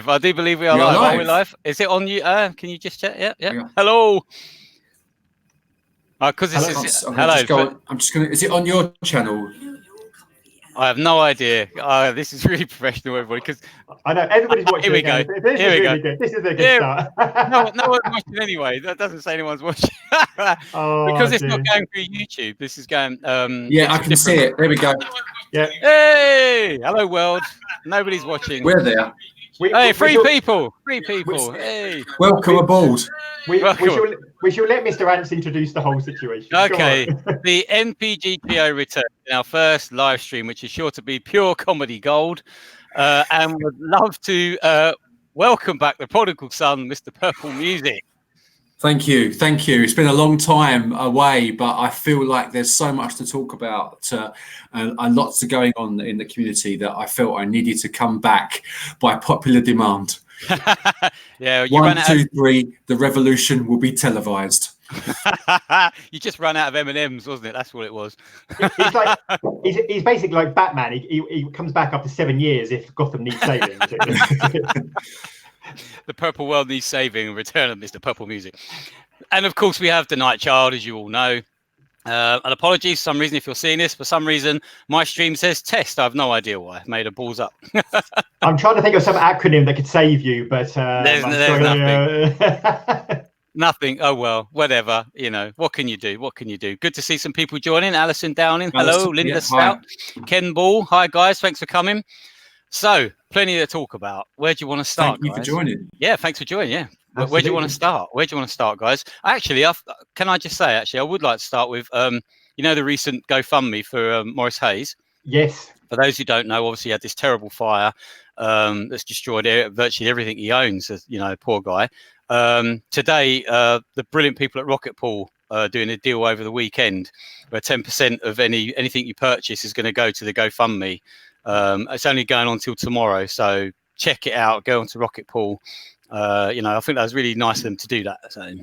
I do believe we are live. Are we live? Is it on you? Can you just check? Yeah. Hello. Because this is hello. I'm just going to. Is it on your channel? I have no idea. This is really professional, everybody. Because I know everybody's watching. Here we go. This is really good. This is a good start. no one's watching anyway. That doesn't say anyone's watching. Because it's not going through YouTube. This is going. Yeah, I can see it. There we go. Yeah. Hey, hello world. Nobody's watching. We're there. Three people. Hey. Welcome aboard. We shall let Mr. Rant introduce the whole situation. Okay. The NPG trio returns in our first live stream, which is sure to be pure comedy gold. And would love to welcome back the prodigal son, Mr. Purple Music. Thank you. It's been a long time away, but I feel like there's so much to talk about and lots going on in the community that I felt I needed to come back by popular demand. Yeah. 1, 2, 3. The revolution will be televised. You just ran out of M&Ms, wasn't it? That's what it was. He's basically like Batman. He comes back after 7 years if Gotham needs saving. The purple world needs saving and return of Mr. Purple Music. And of course, we have the Night Child, as you all know. And apologies, for some reason, if you're seeing this, for some reason, my stream says test. I have no idea why. I made a balls up. I'm trying to think of some acronym that could save you, but there's nothing. Nothing. Oh, well, whatever. What can you do? Good to see some people joining. Alison Downing. Hello. Linda Stout. Ken Ball. Hi, guys. Thanks for coming. So, plenty to talk about. Where do you want to start, Thank you for joining. Yeah, thanks for joining. Yeah. Where do you want to start? Guys? Actually, can I just say, I would like to start with, the recent GoFundMe for Maurice Hayes. Yes. For those who don't know, obviously he had this terrible fire that's destroyed virtually everything he owns. Poor guy. Today, the brilliant people at Rocket Pool are doing a deal over the weekend where 10% of anything you purchase is going to go to the GoFundMe. It's only going on till tomorrow, so check it out. Go onto Rocket Pool. I think that was really nice of them to do that. So,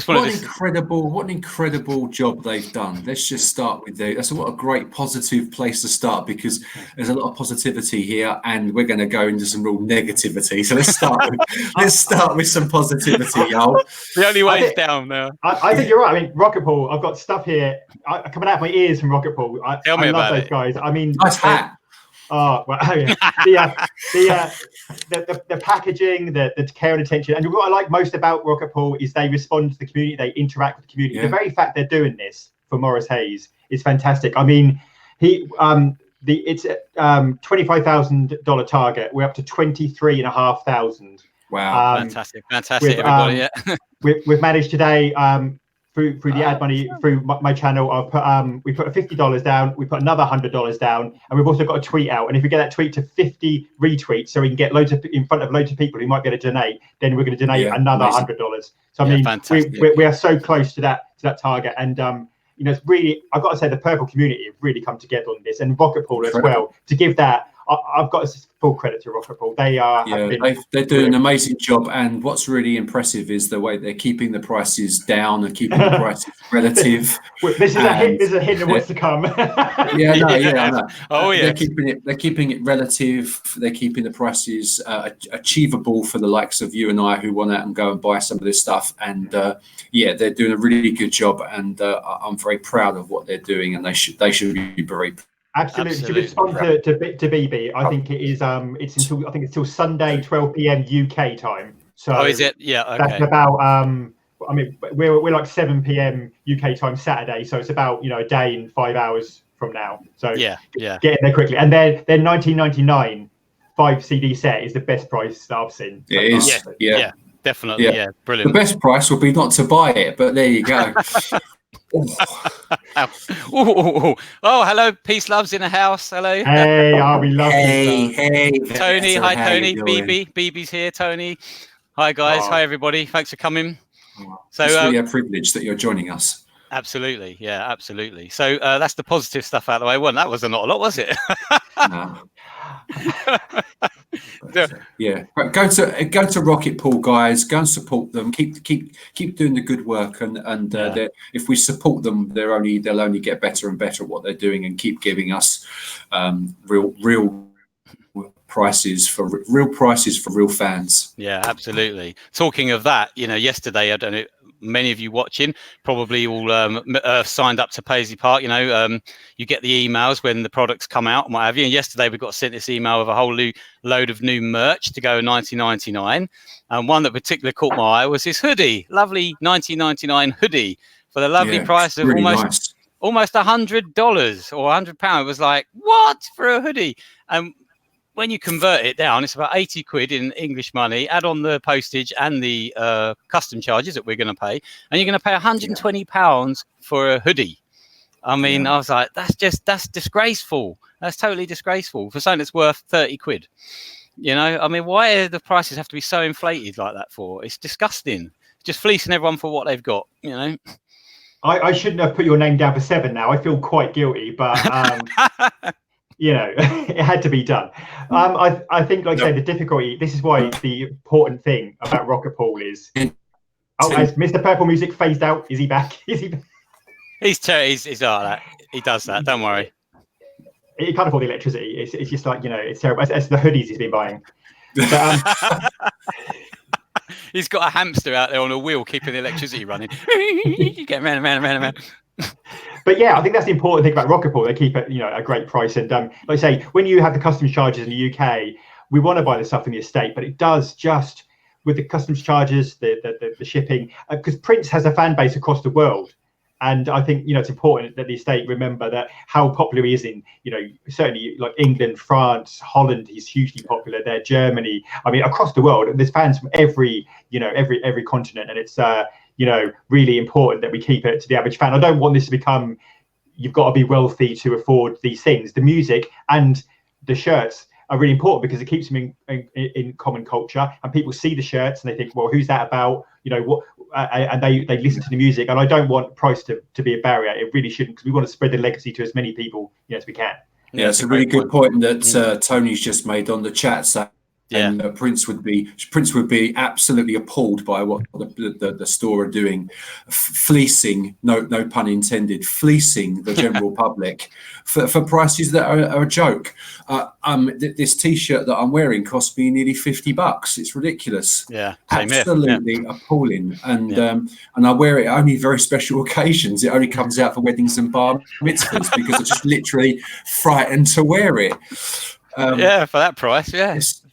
what an incredible job they've done. Let's just start with what a great positive place to start, because there's a lot of positivity here, and we're going to go into some real negativity. So let's start with some positivity, y'all. The only way is down now. I think you're right. I mean, Rocket Pool. I've got stuff here coming out of my ears from Rocket Pool. Tell me about those guys. I mean, nice hat. Oh, well, the packaging, the care and attention, and what I like most about Rocket Pool is they respond to the community, they interact with the community. Yeah. The very fact they're doing this for Maurice Hayes is fantastic. I mean, it's a $25,000 target. We're up to $23,500. Wow, fantastic, everybody! Yeah, we've managed today. Through the ad money through my channel, we put $50 down, we put another $100 down, and we've also got a tweet out. And if we get that tweet to 50 retweets, so we can get in front of loads of people who might be able to donate, then we're going to donate another $100. So I mean, we are so close to that target, and it's really, I've got to say, the purple community have really come together on this, and Rocket Pool as well. To give that, I've got full credit to Rocket Pool. They are. Yeah, they're doing an amazing job, and what's really impressive is the way they're keeping the prices down and keeping the prices relative. This is a hint. This is a hint of what's to come. I know. Oh yeah. They're keeping it relative. They're keeping the prices achievable for the likes of you and I who want out and go and buy some of this stuff. And they're doing a really good job, and I'm very proud of what they're doing, and they should be very. Absolutely. To respond to BB, I think it is. It's till Sunday 12 p.m. UK time. So is it? Yeah. Okay. That's about. I mean, we're like 7 p.m. UK time Saturday, so it's about a day and 5 hours from now. So yeah, get in there quickly. And then $19.99 5 CD set is the best price that I've seen. It is. Yeah. Definitely. Yeah. Brilliant. The best price would be not to buy it, but there you go. Oh, hello, peace, loves in the house. Hello. Hey, we love you. Hey, Tony. Hi, Tony. BB's here. Tony. Hi, guys. Hi, everybody. Thanks for coming. So it's really a privilege that you're joining us. Absolutely, yeah, absolutely. So that's the positive stuff out of the way. Well, that was not a lot, was it? No. But go to Rocket Pool, guys. Go and support them. Keep doing the good work, and if we support them, they'll only get better and better at what they're doing, and keep giving us real prices for real fans. Yeah, absolutely. Talking of that, yesterday, I don't know, many of you watching probably all signed up to Paisley Park. You get the emails when the products come out and what have you. And yesterday we got sent this email with a whole load of new merch to go 19.99. And one that particularly caught my eye was this hoodie, lovely 19.99 hoodie for the lovely price of really almost $100 or £100. It was like, what, for a hoodie? And when you convert it down, it's about 80 quid in English money, add on the postage and the custom charges that we're going to pay, and you're going to pay £120 for a hoodie. I mean, I was like, that's disgraceful. That's totally disgraceful for something that's worth 30 quid. I mean, why do the prices have to be so inflated like that for? It's disgusting. Just fleecing everyone for what they've got, I shouldn't have put your name down for 7 now. I feel quite guilty, but it had to be done. I think, like I say, the difficulty, this is why the important thing about Rocket Pool is, has Mr. Purple Music phased out? Is he back? He's all right. He does that, don't worry. He can't afford the electricity. It's just like, it's terrible. It's the hoodies he's been buying. But, he's got a hamster out there on a wheel keeping the electricity running. Get around. But yeah, I think that's the important thing about Rocket Pool. They keep it, a great price. And like I say, when you have the customs charges in the UK, we want to buy the stuff in the estate, but it does just with the customs charges, the shipping, because Prince has a fan base across the world. And I think, it's important that the estate remember that how popular he is in, certainly like England, France, Holland, he's hugely popular there, Germany. I mean, across the world, there's fans from every continent. And it's, really important that we keep it to the average fan. I don't want this to become, you've got to be wealthy to afford these things. The music and the shirts are really important because it keeps them in common culture, and people see the shirts and they think, well, who's that about? What? And they listen to the music. And I don't want price to be a barrier. It really shouldn't, because we want to spread the legacy to as many people as we can. Yeah, it's a really good point that Tony's just made on the chat. So and Prince would be absolutely appalled by what the store are doing, fleecing, no pun intended, fleecing the general public for prices that are a joke. This T-shirt that I'm wearing cost me nearly $50. It's ridiculous. Yeah, absolutely appalling. And I wear it only very special occasions. It only comes out for weddings and bar mitzvahs because I'm just literally frightened to wear it. For that price,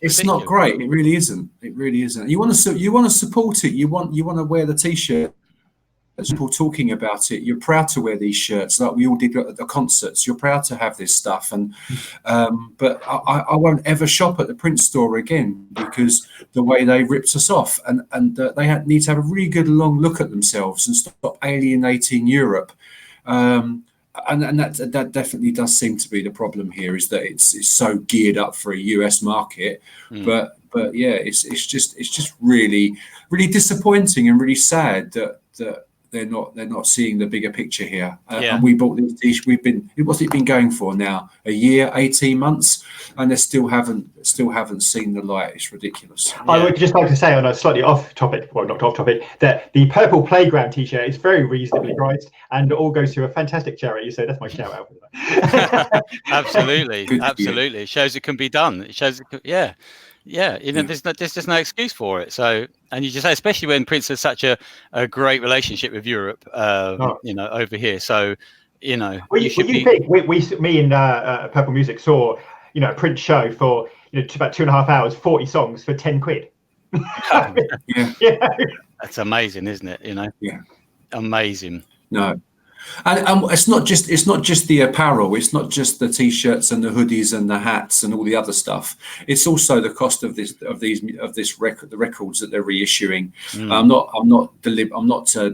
it's not great. It really isn't. You want to support it. You want to wear the T-shirt. People talking about it. You're proud to wear these shirts, like we all did at the concerts. You're proud to have this stuff, and but I won't ever shop at the Prince store again because the way they ripped us off, and they need to have a really good long look at themselves and stop alienating Europe. And that definitely does seem to be the problem here, is that it's so geared up for a US market, but it's just really disappointing and really sad that they're not seeing the bigger picture here. And we bought these t-shirts. What's it been going for now? A year, 18 months, and they still haven't seen the light. It's ridiculous. I would just like to say, on a slightly off topic, well, not off topic, that the Purple Playground T-shirt is very reasonably priced and all goes to a fantastic charity. So that's my shout out for that. Absolutely. It shows it can be done. It shows there's just no excuse for it. So, and you just say, especially when Prince has such a great relationship with Europe, over here. So, me and Purple Music saw, a Prince show for about 2.5 hours, 40 songs for 10 quid. That's amazing, isn't it? Amazing. No. And it's not just the apparel. It's not just the t-shirts and the hoodies and the hats and all the other stuff. It's also the cost of the records that they're reissuing. I'm not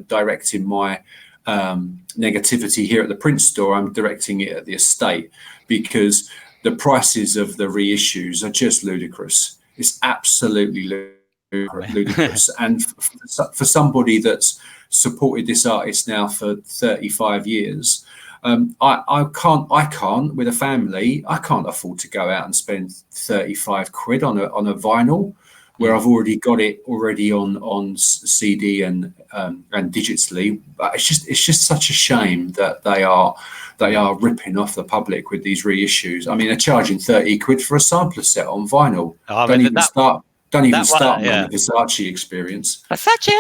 directing my negativity here at the Prince store. I'm directing it at the estate, because the prices of the reissues are just ludicrous. It's absolutely ludicrous. And for somebody that's supported this artist now for 35 years, I can't with a family, I can't afford to go out and spend 35 quid on a vinyl. where I've already got it on CD and digitally. But it's just such a shame that they are ripping off the public with these reissues. I mean, they're charging 30 quid for a sampler set on vinyl. Don't even start me on the Versace experience. Versace.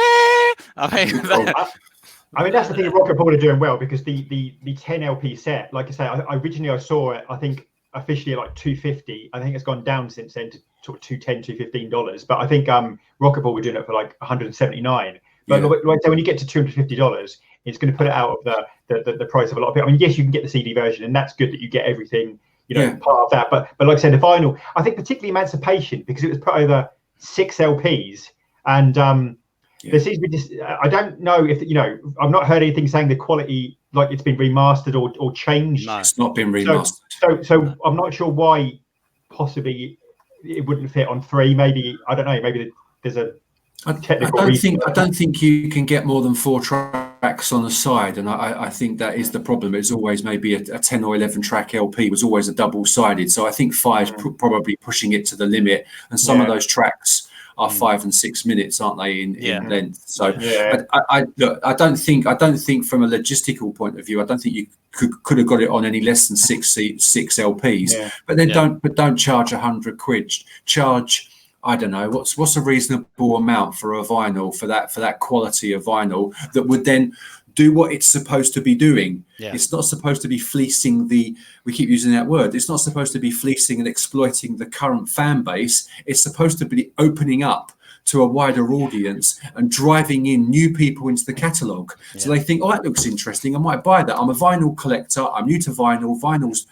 I mean, that's the thing. Rocket Pool are doing well because the 10 LP set, like I say, I originally saw it, I think officially at like $250. I think it's gone down since then to sort of $210, $215. But I think Rocket Pool were doing it for like $179. But like I say, when you get to $250, it's going to put it out of the price of a lot of people. I mean, yes, you can get the CD version, and that's good that you get everything, part of that. But like I said, the vinyl, I think particularly Emancipation, because it was put over 6 LPs, and there seems to be this. I don't know if I've not heard anything saying the quality, like it's been remastered or changed. No, it's not been remastered. So I'm not sure why. Possibly it wouldn't fit on 3. Maybe I don't know. Maybe there's a technical reason. I don't think you can get more than 4 tracks on the side, and I think that is the problem. It's always maybe a 10 or 11 track LP was always a double-sided. So I think 5 probably pushing it to the limit, and some of those tracks are 5 and 6 minutes, aren't they, in length? So I don't think from a logistical point of view, I don't think you could have got it on any less than 6 LPs. Yeah. But then don't charge 100 quid. Charge, I don't know, what's a reasonable amount for a vinyl, for that quality of vinyl that would then do what it's supposed to be doing. Yeah. It's not supposed to be fleecing we keep using that word. It's not supposed to be fleecing and exploiting the current fan base. It's supposed to be opening up to a wider audience and driving in new people into the catalogue. Yeah. So they think, that looks interesting. I might buy that. I'm a vinyl collector. I'm new to vinyl. Vinyl's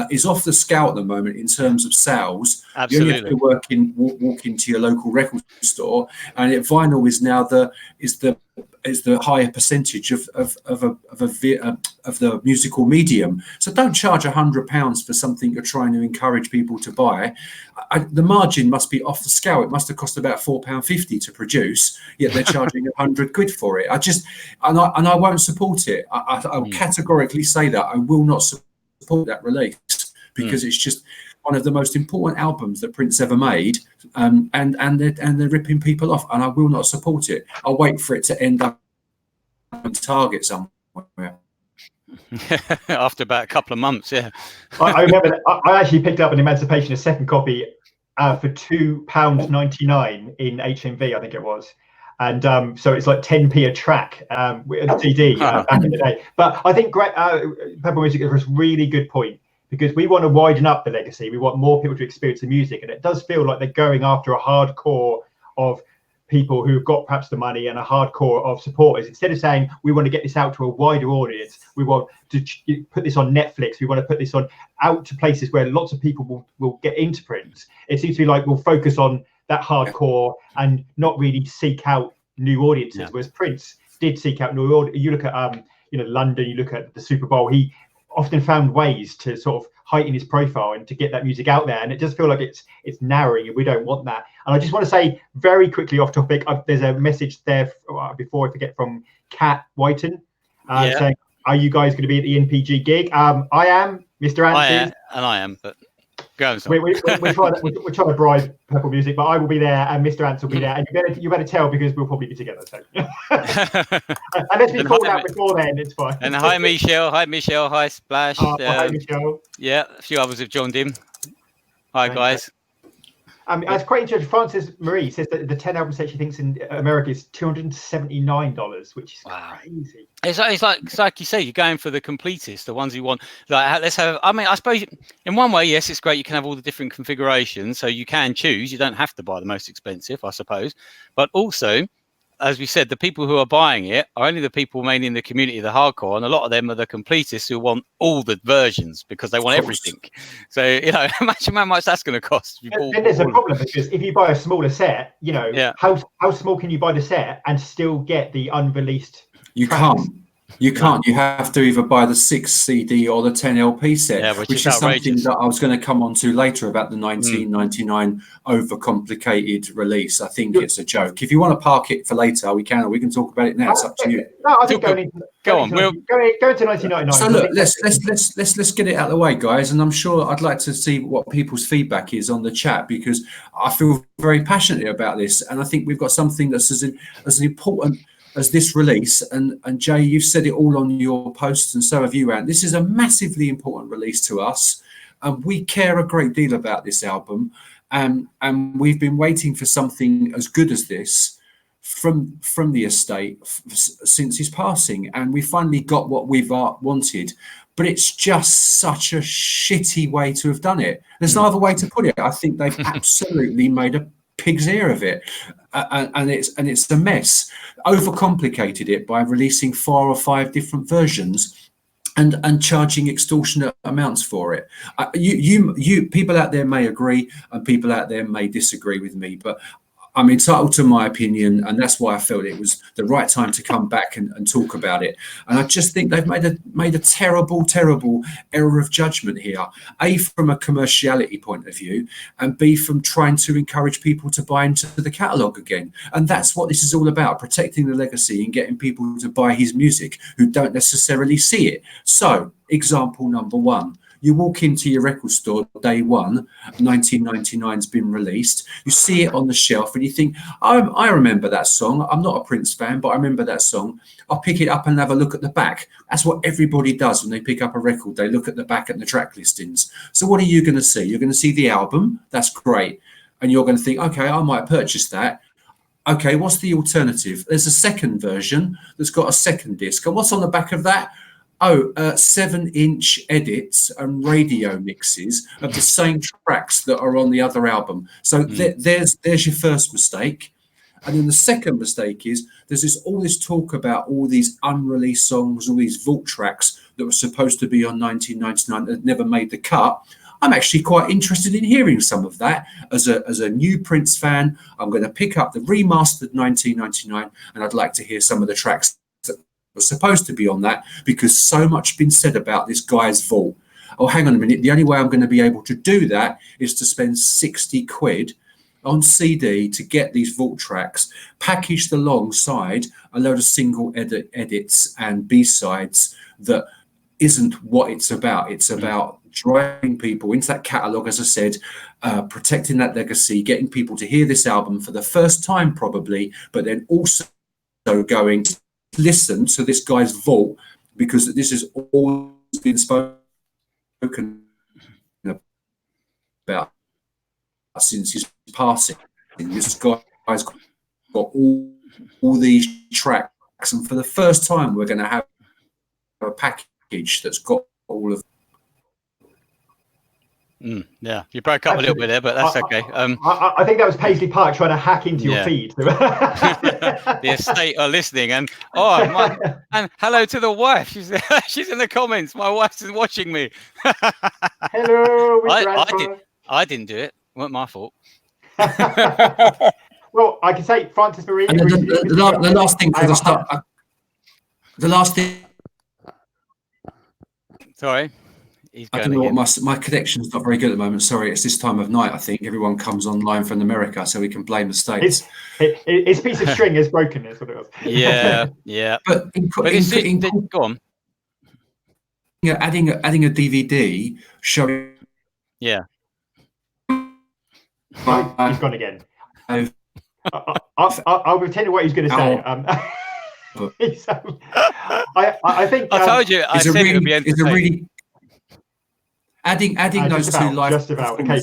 is off the scale at the moment in terms of sales. Absolutely. You only have to walk into your local record store, and vinyl is now the higher percentage of the musical medium. So don't charge £100 for something you're trying to encourage people to buy. The margin must be off the scale. It must have cost about £4.50 to produce, yet they're charging 100 quid for it. I won't support it. I will categorically say that I will not support that release, because it's just one of the most important albums that Prince ever made, and they're ripping people off, and I will not support it. I'll wait for it to end up on Target somewhere. After about a couple of months, I remember that I actually picked up an Emancipation, a second copy, for £2.99 in HMV, I think it was. And so it's like 10p a track with a CD back in the day. But I think Pebble Music is a really good point, because we want to widen up the legacy. We want more people to experience the music. And it does feel like they're going after a hardcore of people who've got perhaps the money and a hardcore of supporters. Instead of saying, we want to get this out to a wider audience, we want to put this on Netflix, we want to put this out to places where lots of people will get into Prince. It seems to be like we'll focus on that hardcore and not really seek out new audiences, whereas Prince did seek out new audiences. You look at London, you look at the Super Bowl, he often found ways to sort of heighten his profile and to get that music out there, and it does feel like it's narrowing, and we don't want that. And I just want to say very quickly off topic, there's a message there before I forget, from Kat Whiten saying, are you guys going to be at the NPG gig? I am, Mr. Ant, I am, but we're trying to bribe Purple Music, but I will be there, and Mr. Ants will be there, and you better tell, because we'll probably be together. So unless we call out before then, it's fine. And hi Michelle, hi Splash. Hi Michelle. Yeah, a few others have joined in. Hi guys. It's quite interesting. Frances Marie says that the 10 album set she thinks in America is $279, which is crazy. It's like you say, you're going for the completest, the ones you want. Like, let's have. I mean, I suppose in one way, yes, it's great. You can have all the different configurations, so you can choose. You don't have to buy the most expensive, I suppose. But also, as we said, the people who are buying it are only the people mainly in the community, the hardcore, and a lot of them are the completists who want all the versions because they want everything. So, imagine how much that's going to cost. Then there's a problem, because if you buy a smaller set, how small can you buy the set and still get the unreleased You tracks? can't. You can't. You have to either buy the 6 CD or the 10 LP set, Yeah, which which is is something outrageous. that I was going to come on to later about the 1999 Overcomplicated release. I think it's a joke. If you want to park it for later, we can, or we can talk about it now. It's up to you. No, I think go into 1999. So look, let's get it out of the way, guys. And I'm sure I'd like to see what people's feedback is on the chat, because I feel very passionately about this, and I think we've got something that's as important as this release. And Jay, you've said it all on your posts, and so have you, Rant. This is a massively important release to us, and we care a great deal about this album. And we've been waiting for something as good as this from the estate since his passing, and we finally got what we've wanted. But it's just such a shitty way to have done it. There's no other way to put it. I think they've absolutely made a pig's ear of it, and it's a mess. Overcomplicated it by releasing 4 or 5 different versions and charging extortionate amounts for it. You people out there may agree, and people out there may disagree with me, but I'm entitled to my opinion, and that's why I felt it was the right time to come back and talk about it. And I just think they've made a terrible error of judgment here. A, from a commerciality point of view, and B, from trying to encourage people to buy into the catalogue again. And that's what this is all about: protecting the legacy and getting people to buy his music who don't necessarily see it. So, example number 1. You walk into your record store day one, 1999's been released. You see it on the shelf and you think, I remember that song. I'm not a Prince fan, but I remember that song. I'll pick it up and have a look at the back. That's what everybody does when they pick up a record. They look at the back and the track listings. So what are you going to see? You're going to see the album. That's great. And you're going to think, okay, I might purchase that. Okay, what's the alternative? There's a second version that's got a second disc. And what's on the back of that? 7-inch edits and radio mixes of the same tracks that are on the other album. So there's your first mistake. And then the second mistake is there's all this talk about all these unreleased songs, all these vault tracks that were supposed to be on 1999 that never made the cut. I'm actually quite interested in hearing some of that. As a new Prince fan, I'm going to pick up the remastered 1999, and I'd like to hear some of the tracks was supposed to be on that, because so much been said about this guy's vault. Oh, hang on a minute. The only way I'm going to be able to do that is to spend 60 quid on CD to get these vault tracks packaged alongside a load of single edits and B-sides that isn't what it's about. It's about driving people into that catalogue, as I said, protecting that legacy, getting people to hear this album for the first time probably, but then also going to listen to this guy's vault, because this has all been spoken about since his passing. This guy's got all these tracks, and for the first time we're going to have a package that's got all of yeah, you broke up a little bit there, but that's okay. I think that was Paisley Park trying to hack into your feed. The estate are listening, and and hello to the wife. She's in the comments. My wife's watching me. Hello. I didn't do it. It wasn't my fault. Well, I can say Francis Marie. And the last thing for the start. The last thing. Sorry. I don't know what my connection's not very good at the moment. Sorry, it's this time of night. I think everyone comes online from America, so we can blame the States. His piece of string is broken. Is what it was. Yeah. But go on. Adding a DVD showing. Yeah. He's gone again. I'll pretend what he's going to say. I think I told you. I said it would be entertaining. Adding those two live. Just about. Okay.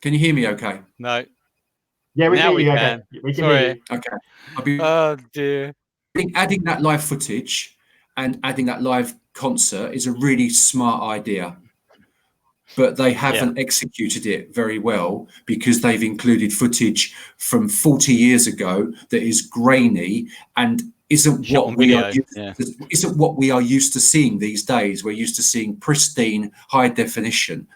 Can you hear me? Okay. No. Yeah, we now can. Can. We can Sorry. hear you. Okay. Oh dear. Adding that live footage and adding that live concert is a really smart idea, but they haven't executed it very well, because they've included footage from 40 years ago that is grainy and isn't what we are used to seeing these days. We're used to seeing pristine, high definition.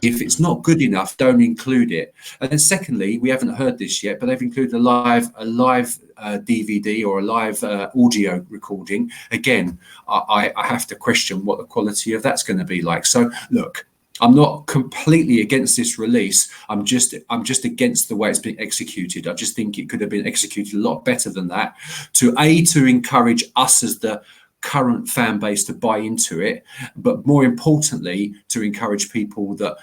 If it's not good enough, don't include it. And then secondly, we haven't heard this yet, but they've included a live DVD or a live audio recording. Again, I have to question what the quality of that's going to be like. So look, I'm not completely against this release. I'm just against the way it's been executed. I just think it could have been executed a lot better than that. To encourage us as the current fan base to buy into it, but more importantly to encourage people that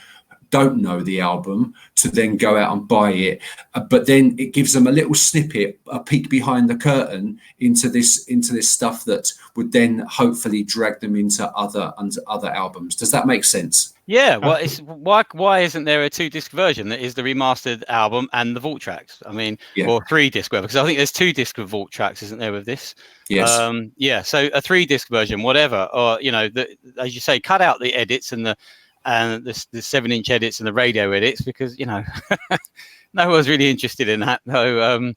don't know the album to then go out and buy it, but then it gives them a little snippet, a peek behind the curtain into this stuff that would then hopefully drag them into other albums. Does that make sense? Yeah, well, it's why isn't there a 2-disc version that is the remastered album and the vault tracks? I mean, or 3-disc, because I think there's 2-disc of vault tracks, isn't there, with this? Yes. Yeah, so a 3-disc version, whatever, or as you say, cut out the edits and the 7-inch edits and the radio edits, because no one's really interested in that. No,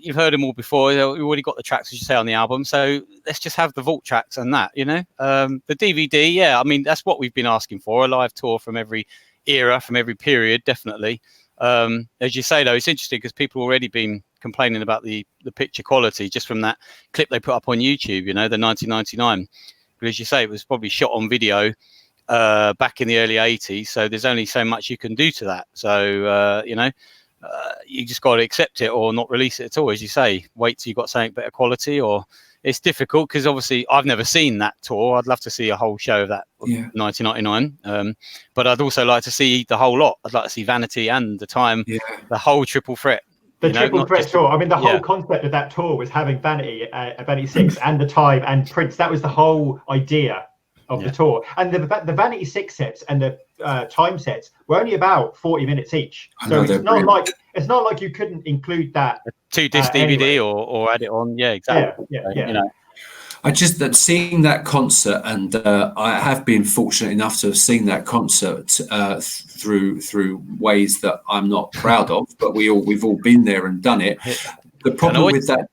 you've heard them all before. We've already got the tracks, as you say, on the album, so let's just have the vault tracks and that. The DVD, yeah, I mean, that's what we've been asking for, a live tour from every era, from every period, definitely. As you say, though, it's interesting because people have already been complaining about the picture quality just from that clip they put up on YouTube, the 1999. But as you say, it was probably shot on video back in the early 80s, so there's only so much you can do to that. So you just got to accept it or not release it at all. As you say, wait till you got something better quality. Or it's difficult because obviously I've never seen that tour. I'd love to see a whole show of that, 1999, but I'd also like to see the whole lot. I'd like to see Vanity and the Time, the whole triple threat. The triple threat tour. I mean, the whole concept of that tour was having Vanity, Vanity 6 and the Time and Prince. That was the whole idea of the tour. And the Vanity 6 sets and the Time sets were only about 40 minutes each. So it's not like you couldn't include that. A 2-disc DVD anyway. or add it on. Yeah, exactly. Yeah. I just seeing that concert, and I have been fortunate enough to have seen that concert through ways that I'm not proud of, but we've all been there and done it. The problem with that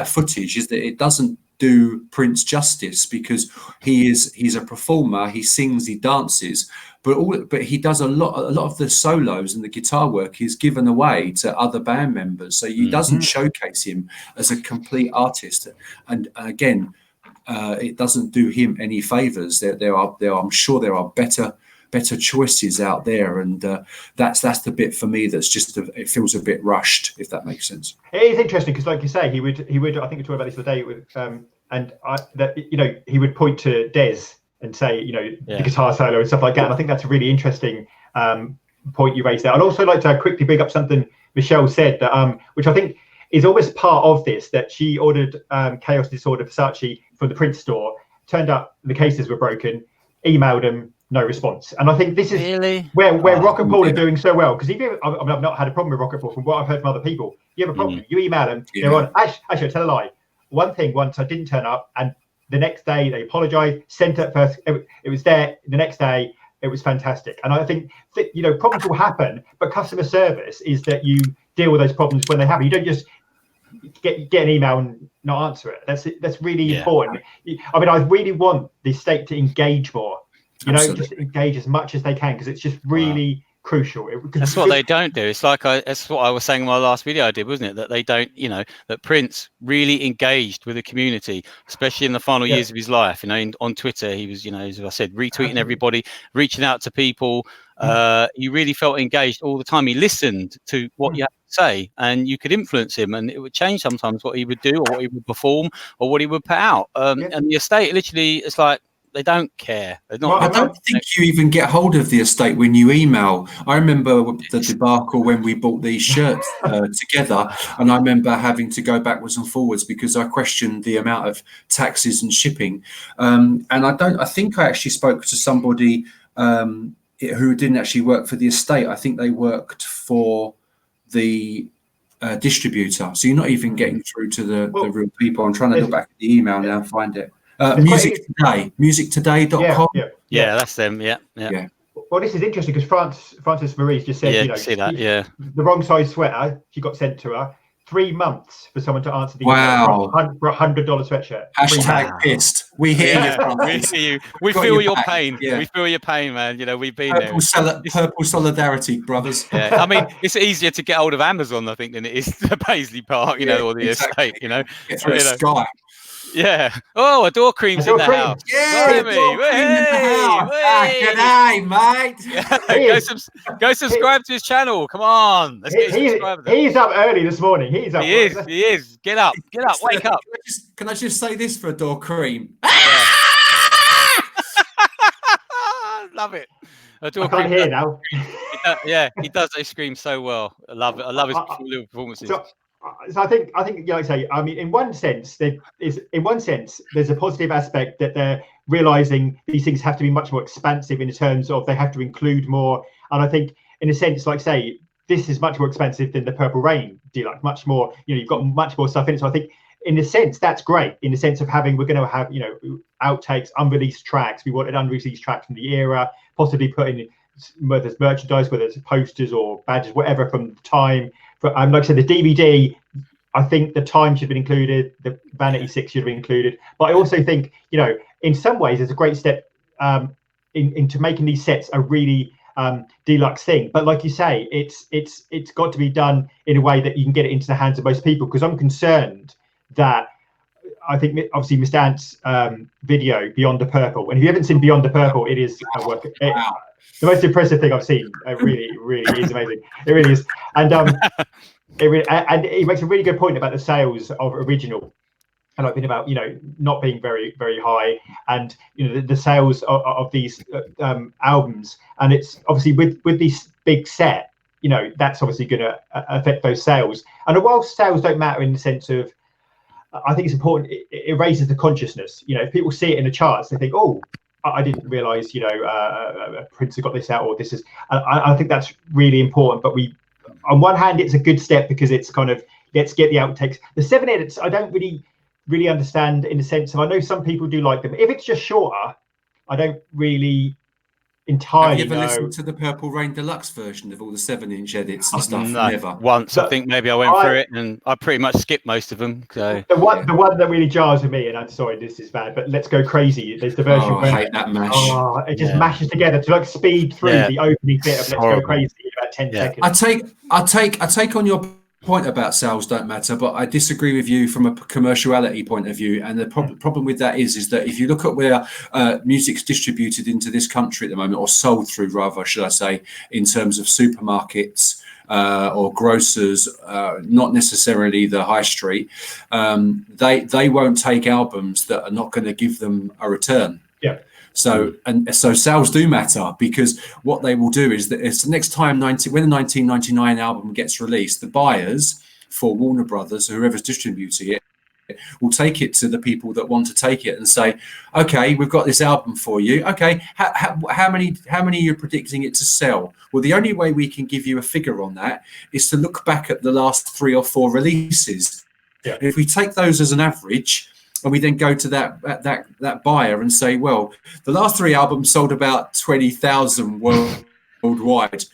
footage is that it doesn't do Prince justice, because he's a performer, he sings, he dances, but he does a lot of the solos and the guitar work is given away to other band members, so he doesn't showcase him as a complete artist, and again it doesn't do him any favors. There are I'm sure there are better choices out there, and that's the bit for me that's just it feels a bit rushed, if that makes sense. It is interesting because, like you say, he would I think we talked about this today with he would point to Dez and say the guitar solo and stuff like that, and I think that's a really interesting point you raised there. I'd also like to quickly bring up something Michelle said that which I think is almost part of this, that she ordered Chaos Disorder Versace from the Prince store, turned up the cases were broken, emailed them, no response. And I think this is where Rock and Paul are doing so well, because I've not had a problem with Rock and Paul from what I've heard from other people. You have a problem, you email them, they're on. Actually, I tell a lie. One thing, once I didn't turn up, and the next day they apologized, sent it first, it was there the next day, it was fantastic. And I think that, problems will happen, but customer service is that you deal with those problems when they happen. You don't just get an email and not answer it. That's really important. I mean, I really want the state to engage more. Just engage as much as they can, because it's just really crucial. That's what they don't do. It's like that's what I was saying in my last video I did, wasn't it? That they don't, that Prince really engaged with the community, especially in the final years of his life. On Twitter, he was, as I said, retweeting everybody, reaching out to people. He really felt engaged all the time. He listened to what you had to say, and you could influence him, and it would change sometimes what he would do or what he would perform or what he would put out. And the estate, literally, it's like, they don't care. I don't think you even get hold of the estate when you email. I remember the debacle when we bought these shirts together, and I remember having to go backwards and forwards because I questioned the amount of taxes and shipping. And I think I actually spoke to somebody who didn't actually work for the estate. I think they worked for the distributor. So you're not even getting through to the real people. I'm trying to look back at the email now and find it. musictoday.com. Yeah, that's them. Yeah. Well, this is interesting because Frances Marie's just said, see that, the wrong size sweater she got sent to her. 3 months for someone to answer the Wow. email for $100 sweatshirt. Hashtag pissed. We hear you. We hear you. We Got feel your your back. pain. Yeah. We feel your pain, man. You know, we've been there. Purple solidarity, brothers. Yeah, I mean, it's easier to get hold of Amazon, I think, than it is the Paisley Park, you know, or the estate, you know. Get through Sky. Yeah. Oh, a door cream's in the house. Yeah, Blimey. door cream in the house. G'day, mate. Yeah. Go subscribe to his channel. Come on. Let's get his subscribers. He's up early this morning. He's up. He is. Get up. Wake up. Can I just say this for a door cream? Yeah. Love it. I can't hear now. He does. They scream so well. I love it. I love his little performances. So I think, like I say, I mean, in one sense, there's a positive aspect that they're realizing these things have to be much more expansive in terms of they have to include more. And I think, in a sense, like say, this is much more expensive than the Purple Rain deluxe, much more. You know, you've got much more stuff in it. So I think, in a sense, that's great. In the sense of we're going to have, you know, outtakes, unreleased tracks. We wanted unreleased tracks from the era, possibly putting whether it's merchandise, whether it's posters or badges, whatever from the time. Like I said, the DVD, I think the time should have been included, the Vanity 6 should have been included. But I also think, you know, in some ways, it's a great step into making these sets a really deluxe thing. But like you say, it's got to be done in a way that you can get it into the hands of most people. Because I'm concerned that I think obviously Mr. Ant's video Beyond the Purple, and if you haven't seen Beyond the Purple, it is a work. The most impressive thing I've seen. It really is amazing. It really is, and and he makes a really good point about the sales of original, and I've been about, you know, not being very high, and you know the sales of these albums, and it's obviously with this big set, you know, that's obviously going to affect those sales. And while sales don't matter in the sense of, I think it's important, it raises the consciousness. You know, if people see it in the charts, they think, oh, I didn't realize, you know, Prince has got this out, or this is. I think that's really important. But on one hand, it's a good step because it's kind of, let's get the outtakes. The 7 edits, I don't really understand in the sense of, I know some people do like them. If it's just shorter, I don't really entirely Have you ever listened to the Purple Rain Deluxe version of all the 7-inch edits and stuff? No, never. Once, I think maybe I went through it, and I pretty much skipped most of them. So the one that really jars with me, and I'm sorry, this is bad, but Let's Go Crazy. There's the version I hate that mash. It just mashes together to like speed through the opening bit of Let's Go Crazy in about 10 seconds. I take on your point about sales don't matter, but I disagree with you from a commerciality point of view. And the problem with that is that if you look at where music's distributed into this country at the moment, or sold through rather, should I say, in terms of supermarkets or grocers, not necessarily the high street, they won't take albums that are not going to give them a return. Yeah. So sales do matter, because what they will do is that it's the next time when the 1999 album gets released, the buyers for Warner Brothers, whoever's distributing it, will take it to the people that want to take it and say, okay, we've got this album for you. Okay, how many are you predicting it to sell? Well, the only way we can give you a figure on that is to look back at the last 3 or 4 releases. Yeah. And if we take those as an average, and we then go to that buyer and say, well, the last 3 albums sold about 20,000 worldwide.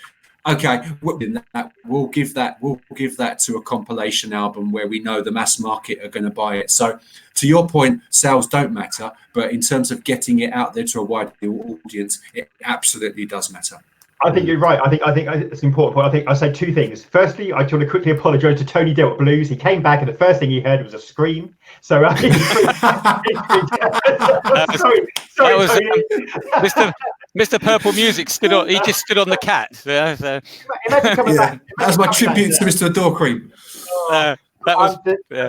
Okay, we'll give that to a compilation album where we know the mass market are going to buy it. So, to your point, sales don't matter, but in terms of getting it out there to a wide audience, it absolutely does matter. I think you're right. I think it's an important point. I think I'll say 2 things. Firstly, I just want to quickly apologise to Tony Delt Blues. He came back and the first thing he heard was a scream. So sorry, Mr. Purple Music stood on. He just stood on the cat. So. Imagine coming back. That was my tribute to Mr. Door Cream. The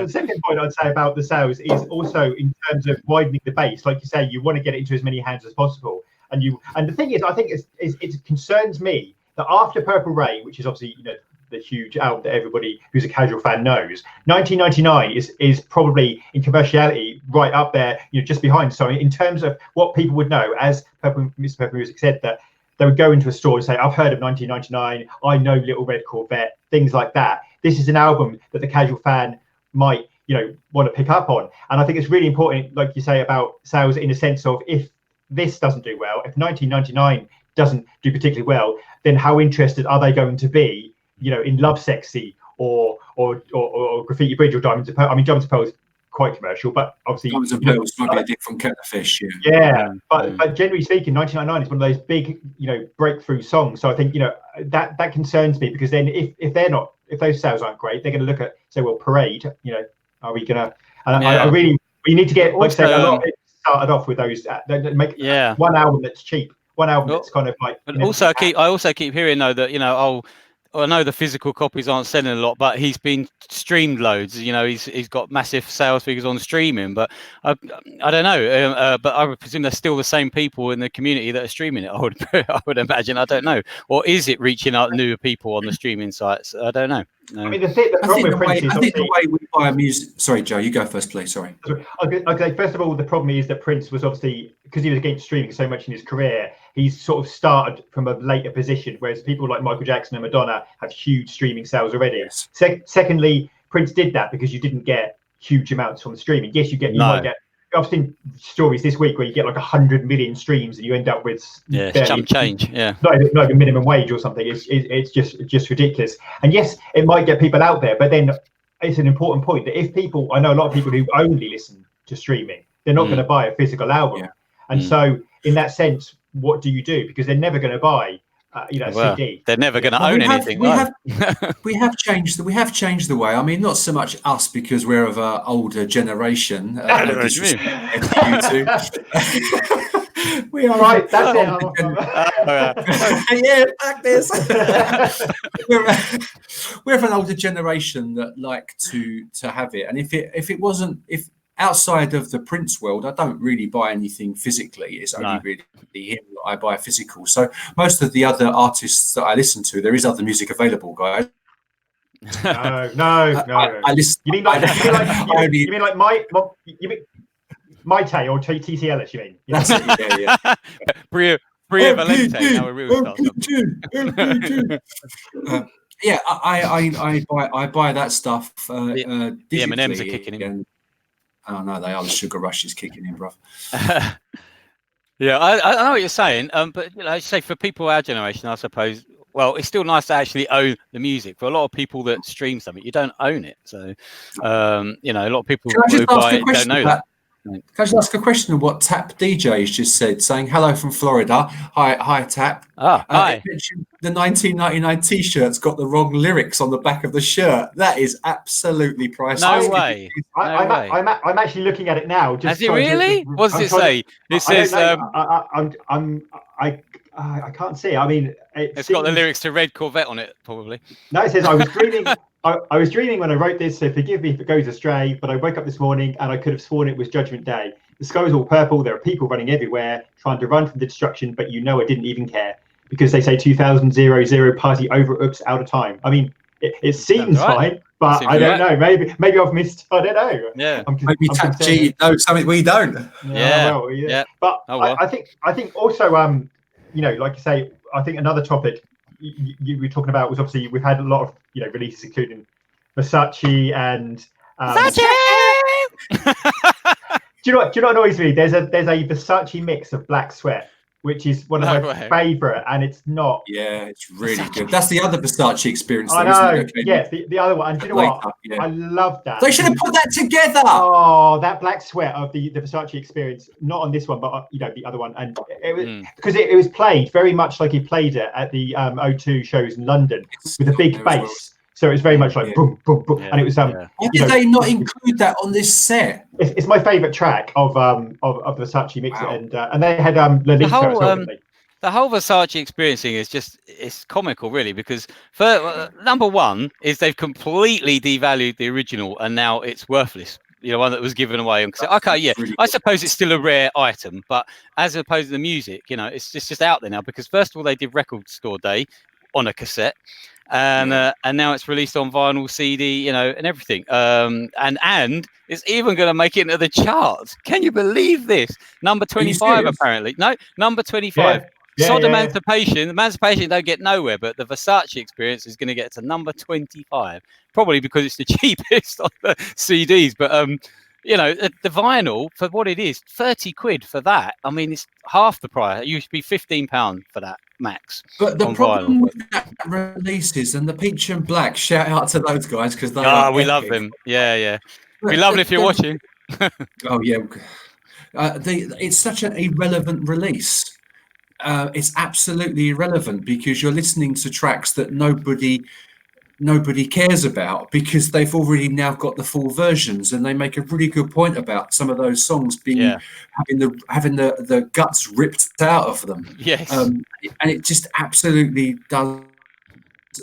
second point I'd say about the sales is also in terms of widening the base. Like you say, you want to get it into as many hands as possible. And the thing is, I think it concerns me that after Purple Rain, which is obviously, you know, the huge album that everybody who's a casual fan knows, 1999 is probably in commerciality right up there, you know, just behind. So in terms of what people would know, as Mr. Purple Music said, that they would go into a store and say, I've heard of 1999, I know Little Red Corvette, things like that. This is an album that the casual fan might, you know, want to pick up on. And I think it's really important, like you say, about sales in the sense of, if this doesn't do well, if 1999 doesn't do particularly well, then how interested are they going to be in Love Sexy or Graffiti Bridge or Diamonds and Pearls. I mean, Diamonds and Pearls is quite commercial, but obviously Diamonds and Pearls might be a different kettle of fish. But generally speaking, 1999 is one of those big breakthrough songs. So I think that concerns me, because then if those sales aren't great, they're going to look at, say, well, Parade, are we gonna? And we need to get, like I say, a lot of it started off with those. Make one album that's cheap, one album that's kind of like. But I also keep hearing though that I know the physical copies aren't selling a lot, but he's been streamed loads. He's got massive sales figures on streaming. But I don't know. But I would presume there's still the same people in the community that are streaming it. I would imagine. I don't know. Or is it reaching out newer people on the streaming sites? I don't know. No. I mean, I think the way we buy music. Sorry, Joe, you go first, please. Sorry. Okay. First of all, the problem is that Prince was obviously, because he was against streaming so much in his career, he's sort of started from a later position, whereas people like Michael Jackson and Madonna have huge streaming sales already. Yes. Secondly, Prince did that because you didn't get huge amounts from streaming. Yes, you might get. I've seen stories this week where you get like 100 million streams and you end up with chump change. Yeah, not even minimum wage or something. It's just ridiculous. And yes, it might get people out there, but then it's an important point that if people, I know a lot of people who only listen to streaming, they're not going to buy a physical album. And so in that sense, what do you do? Because they're never going to buy a CD. They're never going to own anything. We have changed the way. I mean, not so much us, because we're of an older generation. You two. We are right. That's it. Like this. We're of an older generation that like to have it, and if outside of the Prince world, I don't really buy anything physically. It's only really him that I buy physical. So most of the other artists that I listen to, there is other music available, guys. No. I listen. You mean like Maite or TC Ellis? You mean? That's it. Yeah. Bria Valente. Now we're really yeah, I buy that stuff. The M&Ms are kicking in. Oh no, they are. The sugar rush is kicking in, bruv. Yeah, I know what you're saying. But I say for people our generation, I suppose. Well, it's still nice to actually own the music. For a lot of people that stream something, you don't own it. So, a lot of people who buy it don't know that. Can I just ask a question of what Tap DJ has just said, saying hello from Florida? Hi, Tap. Hi. The 1999 T-shirt's got the wrong lyrics on the back of the shirt. That is absolutely priceless. No way. I'm actually looking at it now. Has it really? What does it say? It says. I can't see. I mean, it's got the lyrics to Red Corvette on it, probably. No, it says I was dreaming. I was dreaming when I wrote this, so forgive me if it goes astray, but I woke up this morning and I could have sworn it was Judgment Day. The sky is all purple. There are people running everywhere, trying to run from the destruction, but I didn't even care, because they say 2000 party over, oops, out of time. I mean, it seems fine, but I don't know. Maybe I've missed. I don't know. Yeah. Maybe Tap G knows something we don't. Yeah. But I think also, like you say, I think another topic you were talking about was, obviously we've had a lot of releases, including Versace and Versace. Do you know what annoys me? There's a Versace mix of Black Sweat, which is one of my favorite, and it's not. Yeah, it's really good. That's the other Versace experience. I know. Yes, the other one. And do you know what? I love that. They should have put that together. Oh, that Black Sweat of the Versace experience, not on this one, but the other one, and it was because it was played very much like he played it at the O2 shows in London with a big bass. So it was very much like boom, boom, boom, and it was. Why did they not include that on this set? It's my favourite track of Versace mix, and they had the whole Versace experiencing is it's comical, really, because number one is they've completely devalued the original, and now it's worthless. One that was given away. I suppose it's still a rare item, but as opposed to the music, it's just out there now, because first of all they did Record Store Day on a cassette. And now it's released on vinyl, CD, and everything. And it's even going to make it into the charts. Can you believe this? Number 25, apparently. No, number 25. Emancipation. Emancipation don't get nowhere, but the Versace experience is going to get to number 25. Probably because it's the cheapest of the CDs. But you know, the vinyl for what it is, 30 quid for that. I mean, it's half the price. It used to be £15 for that max. But the on problem vinyl. with that releases and the Peach and Black, shout out to those guys because they we are love epic. them. Yeah. But We love it if you're watching. Oh yeah, it's such an irrelevant release. It's absolutely irrelevant because you're listening to tracks that nobody cares about because they've already now got the full versions, and they make a really good point about some of those songs being having the guts ripped out of them. Yes. And it just absolutely does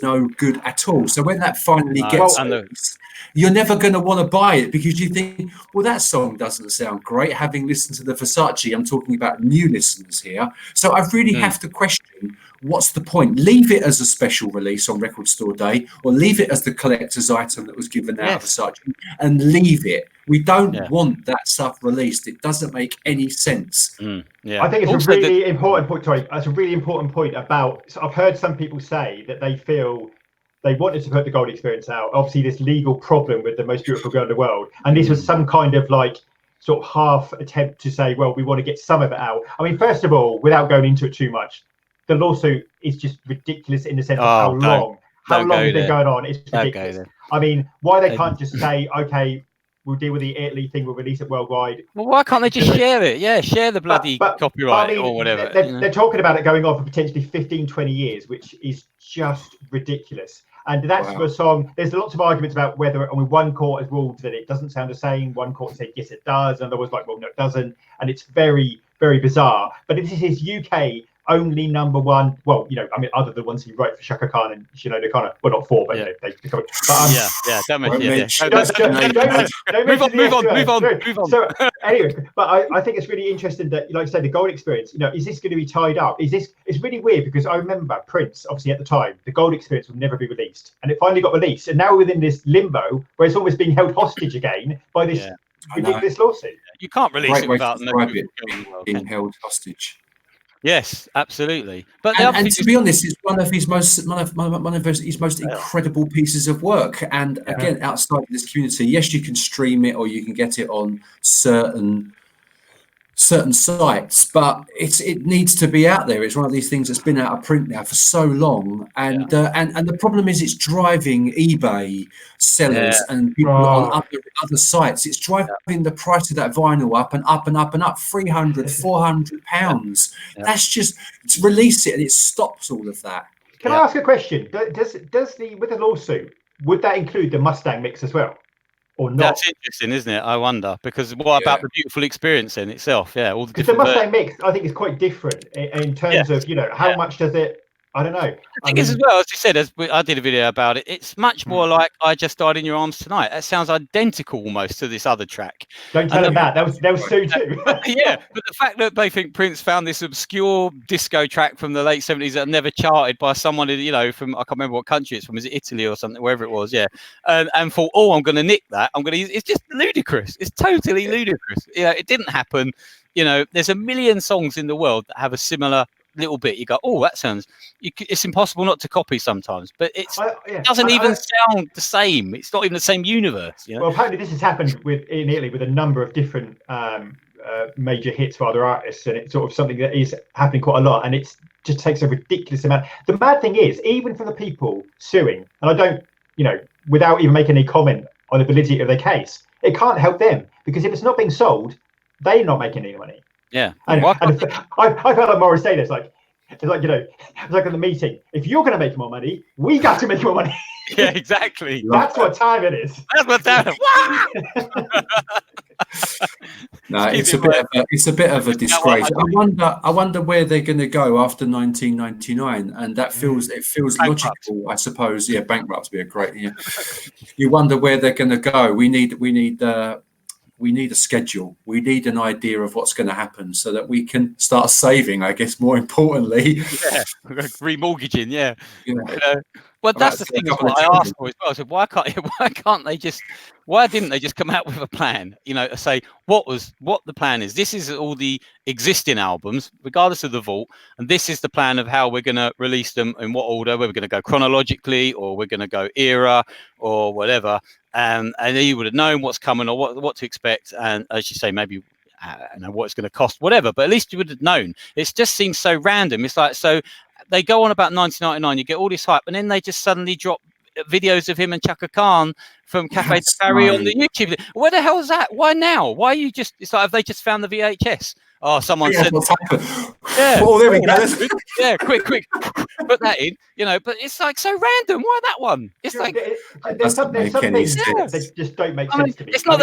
no good at all. So when that finally gets released, you're never going to want to buy it because you think, well, that song doesn't sound great. Having listened to the Versace, I'm talking about new listeners here. So I really have to question, what's the point? Leave it as a special release on Record Store Day, or leave it as the collector's item that was given out of Versace, and leave it. We don't want that stuff released. It doesn't make any sense. I think it's also a really important point. Sorry, that's a really important point about. So I've heard some people say that they feel they wanted to put the Gold Experience out. Obviously, this legal problem with the most beautiful girl in the world, and this was some kind of like sort of half attempt to say, well, we want to get some of it out. I mean, first of all, without going into it too much, the lawsuit is just ridiculous in the sense of how long it's been going on. It's ridiculous. I mean, why they can't just say, okay, we'll deal with the Italy thing, we'll release it worldwide. Well, why can't they just share it? Yeah, share the bloody copyright or whatever. They're talking about it going on for potentially 15, 20 years, which is just ridiculous. And that's for a song. There's lots of arguments about whether, I mean, one court has ruled that it doesn't sound the same. One court said, yes, it does. And another was like, well, no, it doesn't. And it's very, very bizarre. But this is his UK only number one. Well, you know, I mean, other than the ones he wrote for Shaka Khan and Sinead O'Connor. Well, not four, but you know, they come. Don't move on. So anyway, but I think it's really interesting that, like I said, the Gold Experience, you know, is this going to be tied up? It's really weird because I remember Prince, obviously at the time, the Gold Experience would never be released. And it finally got released. And now we're within this limbo where it's almost being held hostage again by this ridiculous lawsuit. You can't release it without being held hostage. Yes, absolutely. But and to be honest, it's one of his most incredible pieces of work. And again, outside of this community, yes, you can stream it or you can get it on certain sites, but it needs to be out there. It's one of these things that's been out of print now for so long, and the problem is it's driving eBay sellers and people on other sites. It's driving the price of that vinyl up and up and up and up, £300-400. That's just to release it and it stops all of that. Can I ask a question? Does with the lawsuit, would that include the Mustang mix as well? Or not? That's interesting, isn't it? I wonder, because what about the beautiful experience in itself? Yeah, all the different. The Mustang mix, I think, is quite different in terms of, you know, how much does it? I don't know. I think as well, as you said, I did a video about it. It's much more like "I Just Died in Your Arms Tonight." That sounds identical almost to this other track. Don't tell them that. That was Sue too. Yeah, but the fact that they think Prince found this obscure disco track from the late '70s that never charted by someone, you know, from I can't remember what country it's from. Is it Italy or something? Wherever it was, and thought, oh, I'm going to nick that. It's just ludicrous. It's totally ludicrous. You know, it didn't happen. You know, there's a million songs in the world that have a similar little bit. You go, oh, that sounds. It's impossible not to copy sometimes, but it doesn't even sound the same. It's not even the same universe. You know? Well, apparently this has happened in Italy with a number of different major hits for other artists, and it's sort of something that is happening quite a lot, and it just takes a ridiculous amount. The mad thing is, even for the people suing, and I don't, you know, without even making any comment on the validity of their case, it can't help them because if it's not being sold, they're not making any money. Yeah, and I felt like Morris saying it's like, you know, it's like in the meeting. If you're going to make more money, we got to make more money. Yeah, exactly. That's what time it is. That's what time it is. No, it's a bit of a disgrace. I wonder where they're going to go after 1999, and that feels logical, I suppose. Yeah, bankrupt would be a great. Yeah, you wonder where they're going to go. We need a schedule. We need an idea of what's going to happen so that we can start saving, I guess, more importantly. Yeah, remortgaging, You know, Well, that's the thing. Is what I asked for as well. I said, why didn't they just come out with a plan? You know, to say what the plan is. This is all the existing albums, regardless of the vault, and this is the plan of how we're going to release them in what order. Whether we're going to go chronologically or we're going to go era or whatever. And you would have known what's coming or what to expect. And as you say, maybe I don't know what it's going to cost, whatever. But at least you would have known. It just seems so random. It's like so. They go on about 1999, you get all this hype, and then they just suddenly drop videos of him and Chaka Khan from Cafe de Paris on the YouTube. Where the hell is that? Why now? Why are you just? It's like have they just found the VHS? Oh, someone said. Yeah. Oh, there we go. Yeah, quick, put that in. You know, but it's like so random. Why that one? It's like there's some things that just don't make sense to me. It's not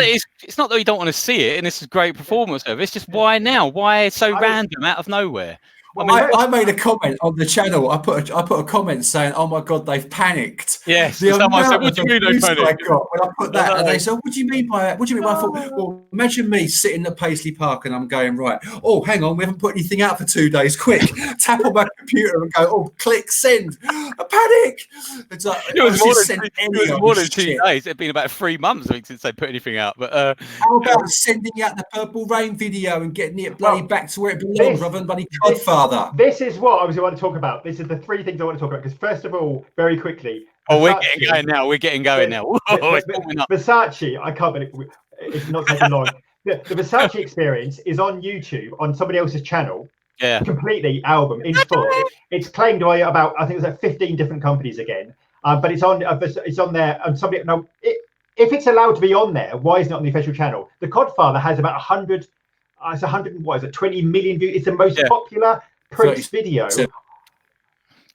that you don't want to see it, and this is great performance of it. It's just why now? Why it's so random out of nowhere? Well, I made a comment on the channel. I put a comment saying, "Oh my God, they've panicked." Yes. Someone said, "What do you mean they panicked?" When I put that, and they said, "What do you mean by that? What do you mean?" I thought, well, imagine me sitting at Paisley Park and I'm going, right. Oh, hang on, we haven't put anything out for 2 days. Quick, tap on my computer and go, oh, click send. A panic. It's like it was more than 2 days. It'd been about 3 months since they put anything out. But how about sending out the Purple Rain video and getting it bloody back to where it belongs, rather than bloody Godfather? This is what I was want to talk about. This is the 3 things I want to talk about. Because first of all, very quickly. Oh, we're getting going now. Versace, I can't believe it's not taking long. The Versace experience is on YouTube on somebody else's channel. Yeah. Completely album in full. It's claimed by about I think it's like 15 different companies again. But it's on there. And somebody if it's allowed to be on there, why isn't it on the official channel? The Godfather has about 100. It's 100. What is it? 20 million views. It's the most popular Prince video.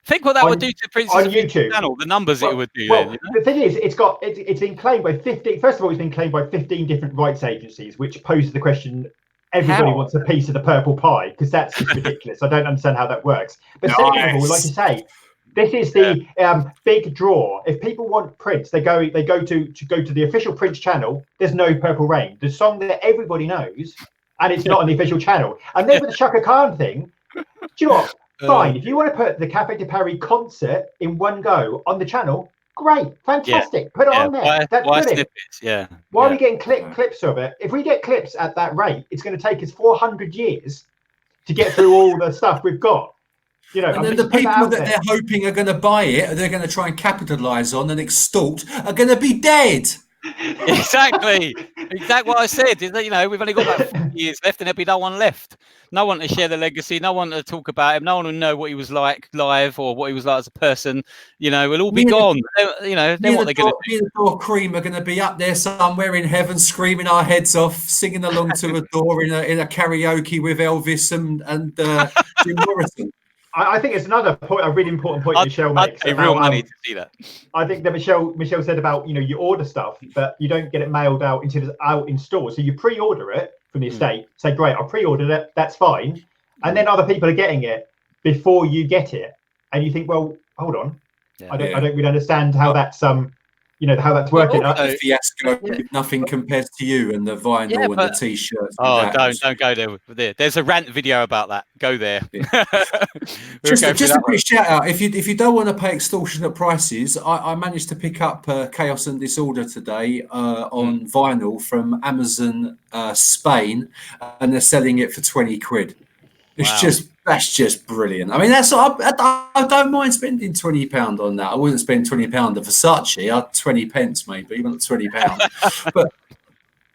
Think what that would do to Prince's on YouTube channel. The numbers it would do. Well, then, you know? The thing is, it's been claimed by 15. First of all, it's been claimed by 15 different rights agencies, which poses the question: everybody wants a piece of the purple pie, because that's just ridiculous. I don't understand how that works. But second of all, like you say, this is the big draw. If people want Prince, they go to the official Prince channel. There's no Purple Rain, the song that everybody knows, and it's not on the official channel. And then with the Chaka Khan thing, do you know what? Fine. If you want to put the Cafe de Paris concert in one go on the channel, great, fantastic. Put it on there. That's brilliant. Why are we getting clips of it? If we get clips at that rate, it's going to take us 400 years to get through all the stuff we've got. You know, and then the people that they're hoping are going to buy it, they're going to try and capitalize on and extort, are going to be dead. Exactly what I said. Is that, you know, we've only got about 4 years left, and there'll be no one left. No one to share the legacy. No one to talk about him. No one will know what he was like live or what he was like as a person. You know, we'll all be gone. You know, then what they're going to do. Me and Adore Cream are going to be up there somewhere in heaven, screaming our heads off, singing along to Adore in a karaoke with Elvis and Jim Morrison. I think it's another point, a really important point Michelle makes. I'd pay real money to see that. I think that Michelle said about, you know, you order stuff, but you don't get it mailed out until it's out in stores. So you pre-order it from the estate, say, great, I pre-ordered it, that's fine. And then other people are getting it before you get it. And you think, well, hold on. I don't really understand how that's you know, how that's working. The fiasco, nothing compares to you and the vinyl and the t-shirts. Oh, don't go there. There's a rant video about that. Go there. Yeah. just a quick shout out. If you don't want to pay extortionate prices, I managed to pick up Chaos and Disorder today on vinyl from Amazon Spain, and they're selling it for 20 quid. That's just brilliant. I mean, I don't mind spending £20 on that. I wouldn't spend £20 at Versace. I'd 20 pence maybe, not £20. But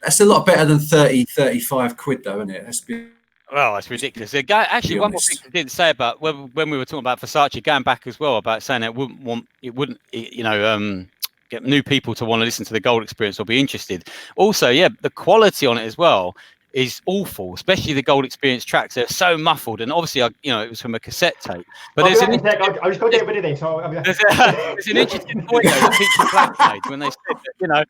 that's a lot better than 30, 35 quid, though, isn't it? Well, that's ridiculous. Actually, one more thing I didn't say about when we were talking about Versace, going back as well, about saying it wouldn't get new people to want to listen to the Gold Experience or be interested. Also, the quality on it as well is awful, especially the Gold Experience tracks. They're so muffled, and obviously, it was from a cassette tape. But I just got to get rid of this. There's an interesting point though that Peter Black made when they said that,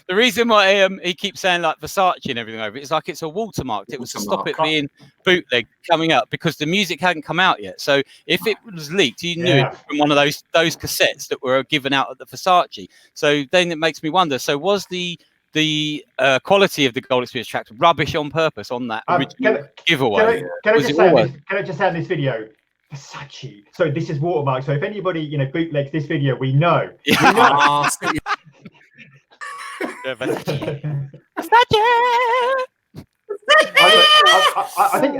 the reason why he keeps saying like Versace and everything over it is like it's a watermark. It was to stop it being bootleg coming up because the music hadn't come out yet. So if it was leaked, you knew it from one of those cassettes that were given out at the Versace. So then it makes me wonder. So was the quality of the Gold Experience tracks rubbish on purpose on that original giveaway? Can I just say on this video? Versace. So this is watermark. So if anybody, you know, bootlegs this video, we know. Yeah. We know. I think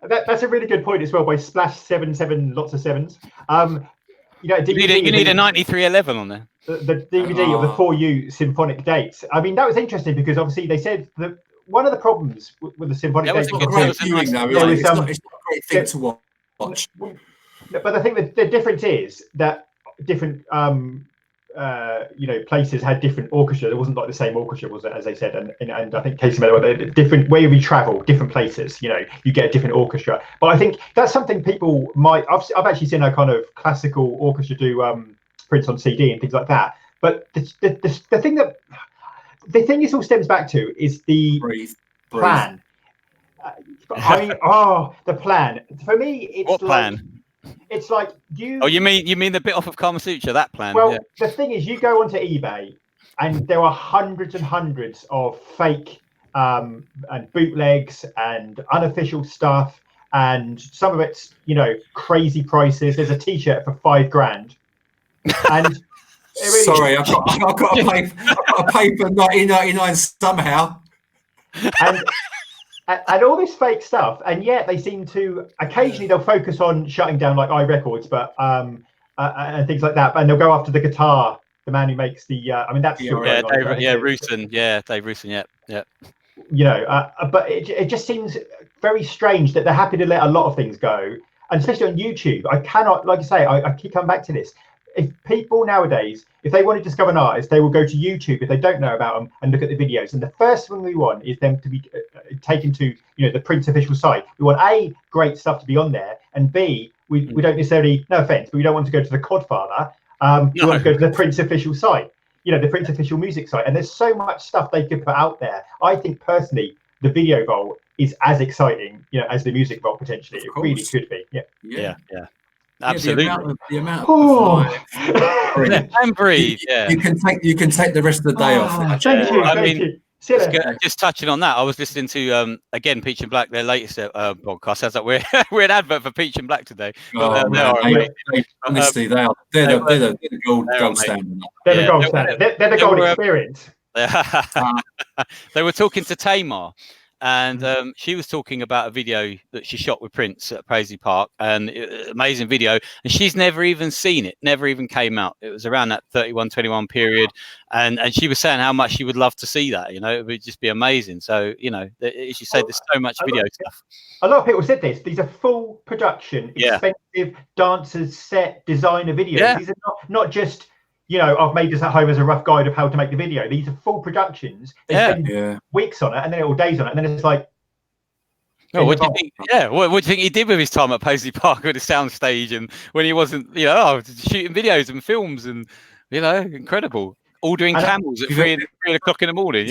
that's a really good point as well by Splash77, lots of sevens. You know, DVD, you need a 9311 on there. The DVD of the 4U symphonic dates. I mean, that was interesting because obviously they said that one of the problems with the symphonic dates was great viewing, though. It's not a great thing to watch. But I think the difference is that different you know, places had different orchestra. It wasn't like the same orchestra, was it, as they said? And I think Casey Miller, different where we travel, different places, you know, you get a different orchestra. But I think that's something people might. I've actually seen a kind of classical orchestra do prints on CD and things like that. But the thing that this all stems back to is the plan. I mean, the plan. For me, it's what like, plan? It's like you. Oh, you mean the bit off of Kama Sutra, that plan? Well, yeah. The thing is, you go onto eBay, and there are hundreds and hundreds of fake and bootlegs and unofficial stuff, and some of it's, you know, crazy prices. There's a T-shirt for $5,000, and really, sorry, I've got to pay for 19.99 somehow. And all this fake stuff, and yet they seem to occasionally they'll focus on shutting down like iRecords, but and things like that, and they'll go after the guitar, the man who makes the. I mean, that's Dave Rusin, Dave Rusin, yeah. You know, but it just seems very strange that they're happy to let a lot of things go, and especially on YouTube. I cannot, like I say, I keep coming back to this. If people nowadays, if they want to discover an artist, they will go to YouTube if they don't know about them and look at the videos. And the first thing we want is them to be taken to, you know, the Prince official site. We want A, great stuff to be on there, and B, we don't necessarily, no offense, but we don't want to go to the Codfather. We want to go to the Prince official site, you know, the Prince official music site. And there's so much stuff they could put out there. I think personally, the video vault is as exciting, you know, as the music vault potentially. It really could be. Yeah. Absolutely. The amount of and breathe. Yeah. You can take the rest of the day off. Thank you. I Thank mean, you. just touching on that, I was listening to again Peach and Black, their latest podcast. Sounds like we're an advert for Peach and Black today. Honestly, they're the gold standard. They're the gold standard. They're the gold experience. They were talking to Tamar. And she was talking about a video that she shot with Prince at Paisley Park, and amazing video. And she's never even seen it, never even came out. It was around that 31-21 period. And she was saying how much she would love to see that, you know, it would just be amazing. So, you know, as you say, there's so much video stuff. A lot of people said this. These are full production, expensive dancers, set, designer videos. Yeah. These are not just, you know, I've made this at home as a rough guide of how to make the video. These are full productions. They spend weeks on it, and then all days on it, and then it's like. Oh, what do you think? Yeah, what do you think he did with his time at Paisley Park with the soundstage, and when he wasn't, you know, shooting videos and films, and you know, incredible. Ordering camels at 3 o'clock in the morning.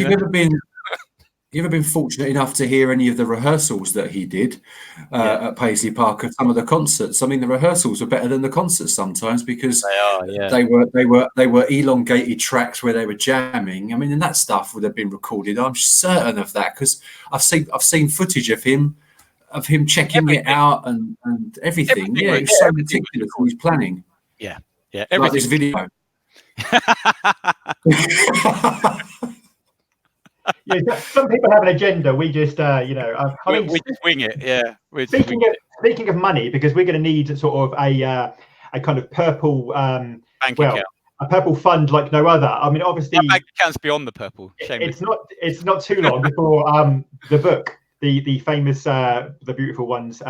You ever been fortunate enough to hear any of the rehearsals that he did at Paisley Park of some of the concerts? I mean, the rehearsals were better than the concerts sometimes because they were elongated tracks where they were jamming. I mean, and that stuff would have been recorded. I'm certain of that because I've seen footage of him checking it out and everything. Yeah, it's so meticulous in his planning. Yeah, like this video. Yeah, some people have an agenda. We just, you know, we just wing it. Yeah. Speaking of money, because we're going to need sort of a kind of purple bank account. A purple fund like no other. I mean, obviously, that bank account's beyond the purple. It's not too long before the book, the famous, the beautiful ones,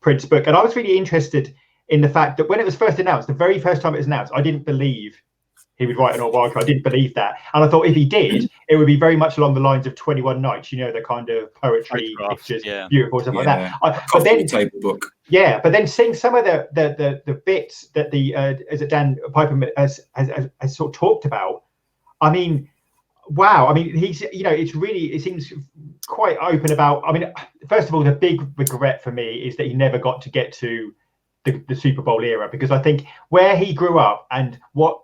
Prince book, and I was really interested in the fact that when it was first announced, the very first time it was announced, I didn't believe he would write an autobiography. I didn't believe that. And I thought if he did, it would be very much along the lines of 21 Nights, you know, the kind of poetry, pictures, beautiful, stuff like that. But then, table book. Yeah, but then seeing some of the bits that as Dan Piper has sort of talked about, I mean, wow. I mean, he's, you know, it seems quite open about, I mean, first of all, the big regret for me is that he never got to get to the Super Bowl era, because I think where he grew up and what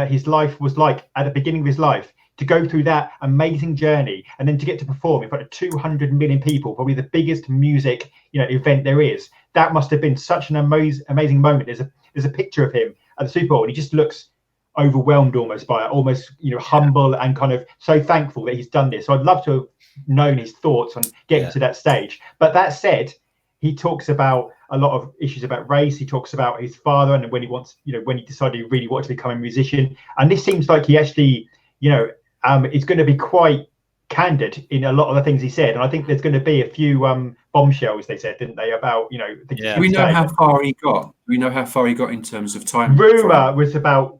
his life was like at the beginning of his life, to go through that amazing journey and then to get to perform in front of 200 million people, probably the biggest music, you know, event there is. that must have been such an amazing moment. There's a picture of him at the Super Bowl, and he just looks overwhelmed almost by it, almost, you know, humble and kind of so thankful that he's done this. So I'd love to have known his thoughts on getting to that stage. But that said, he talks about a lot of issues about race. He talks about his father and when he wants, you know, when he decided he really wanted to become a musician. And this seems like he actually, you know, is going to be quite candid in a lot of the things he said. And I think there's going to be a few bombshells, they said, didn't they, about, you know, do we know how far he got? Do we know how far he got in terms of time? Rumor was about,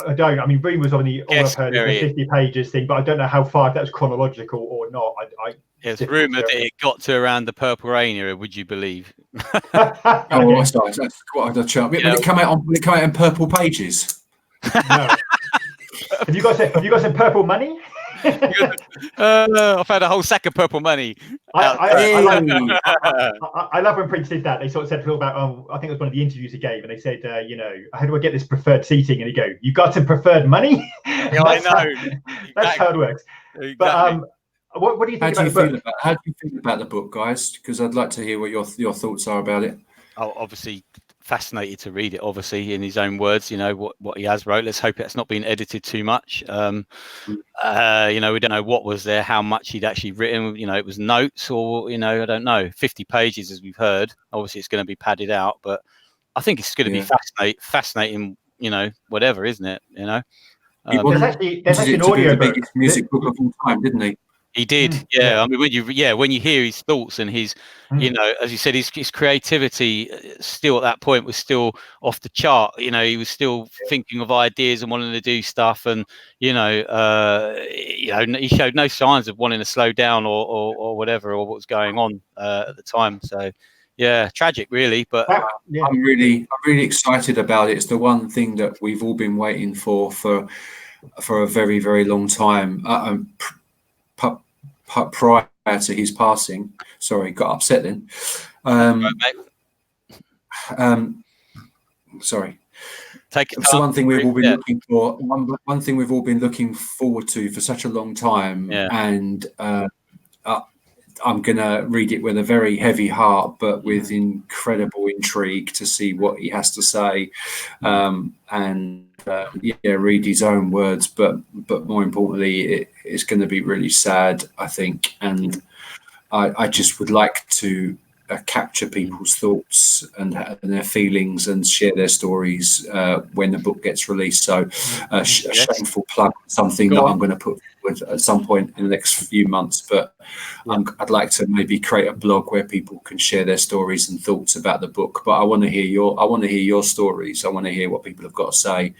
I mean, rumor was on the, all I've heard is the 50 pages thing, but I don't know how far, if that was chronological or not. It's rumored that it got to around the Purple Rain era, would you believe? Oh, sorry, that's quite a chart. Will it come out in purple pages? No. Have you got some purple money? I've had a whole sack of purple money. I love when Prince did that. They sort of said about, I think it was one of the interviews he gave, and they said, you know, how do I get this preferred seating? And he go, you got some preferred money? Yeah, I know. That's how it works. Exactly. But what do you think about the book? How do you feel about the book, guys? Because I'd like to hear what your thoughts are about it. Oh, obviously fascinated to read it, obviously in his own words, you know, what he has wrote. Let's hope it's not been edited too much. You know, we don't know what was there, how much he'd actually written, you know, it was notes or, you know, I don't know, 50 pages as we've heard. Obviously it's going to be padded out, but I think it's going to be fascinating, you know, whatever, isn't it? You know, there's actually an audio book. Biggest music book of all time, didn't he? He did, yeah. I mean, when you hear his thoughts and his, you know, as you said, his creativity still at that point was still off the chart. You know, he was still thinking of ideas and wanting to do stuff, and you know, he showed no signs of wanting to slow down or whatever, or what was going on at the time. So, yeah, tragic, really. But I'm really excited about it. It's the one thing that we've all been waiting for a very, very long time. Prior to his passing, sorry, got upset then. Sorry. So one thing we've all been looking for. One thing we've all been looking forward to for such a long time, and I'm gonna read it with a very heavy heart, but with incredible intrigue to see what he has to say, and read his own words. But more importantly, it's going to be really sad, I think, and I just would like to capture people's thoughts and their feelings and share their stories when the book gets released. So a shameful plug, something that I'm going to put at some point in the next few months, but I'd like to maybe create a blog where people can share their stories and thoughts about the book. But I want to hear your stories. I want to hear what people have got to say.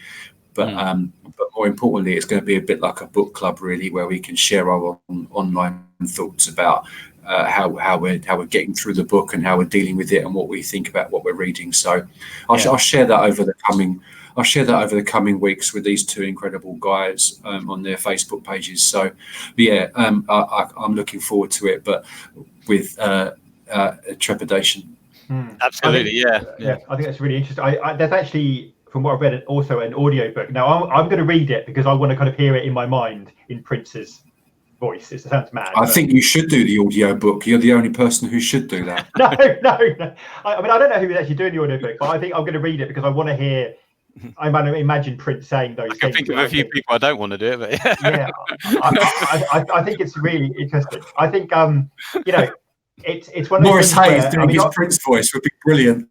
But more importantly, it's going to be a bit like a book club, really, where we can share our online thoughts about how we're getting through the book and how we're dealing with it and what we think about what we're reading. So I'll share that over the coming weeks with these two incredible guys on their Facebook pages. So I'm looking forward to it, but with trepidation. Absolutely, I think that's really interesting. There's actually, from what I've read, also an audio book. Now I'm going to read it because I want to kind of hear it in my mind in Prince's voice. It sounds mad. I think you should do the audio book. You're the only person who should do that. No. I mean, I don't know who's actually doing the audio book, but I think I'm going to read it because I want to hear. I imagine Prince saying those things. I can think of a few people I don't want to do it, but I think it's really interesting. I think you know, it's one of Morris Hayes doing his Prince voice would be brilliant.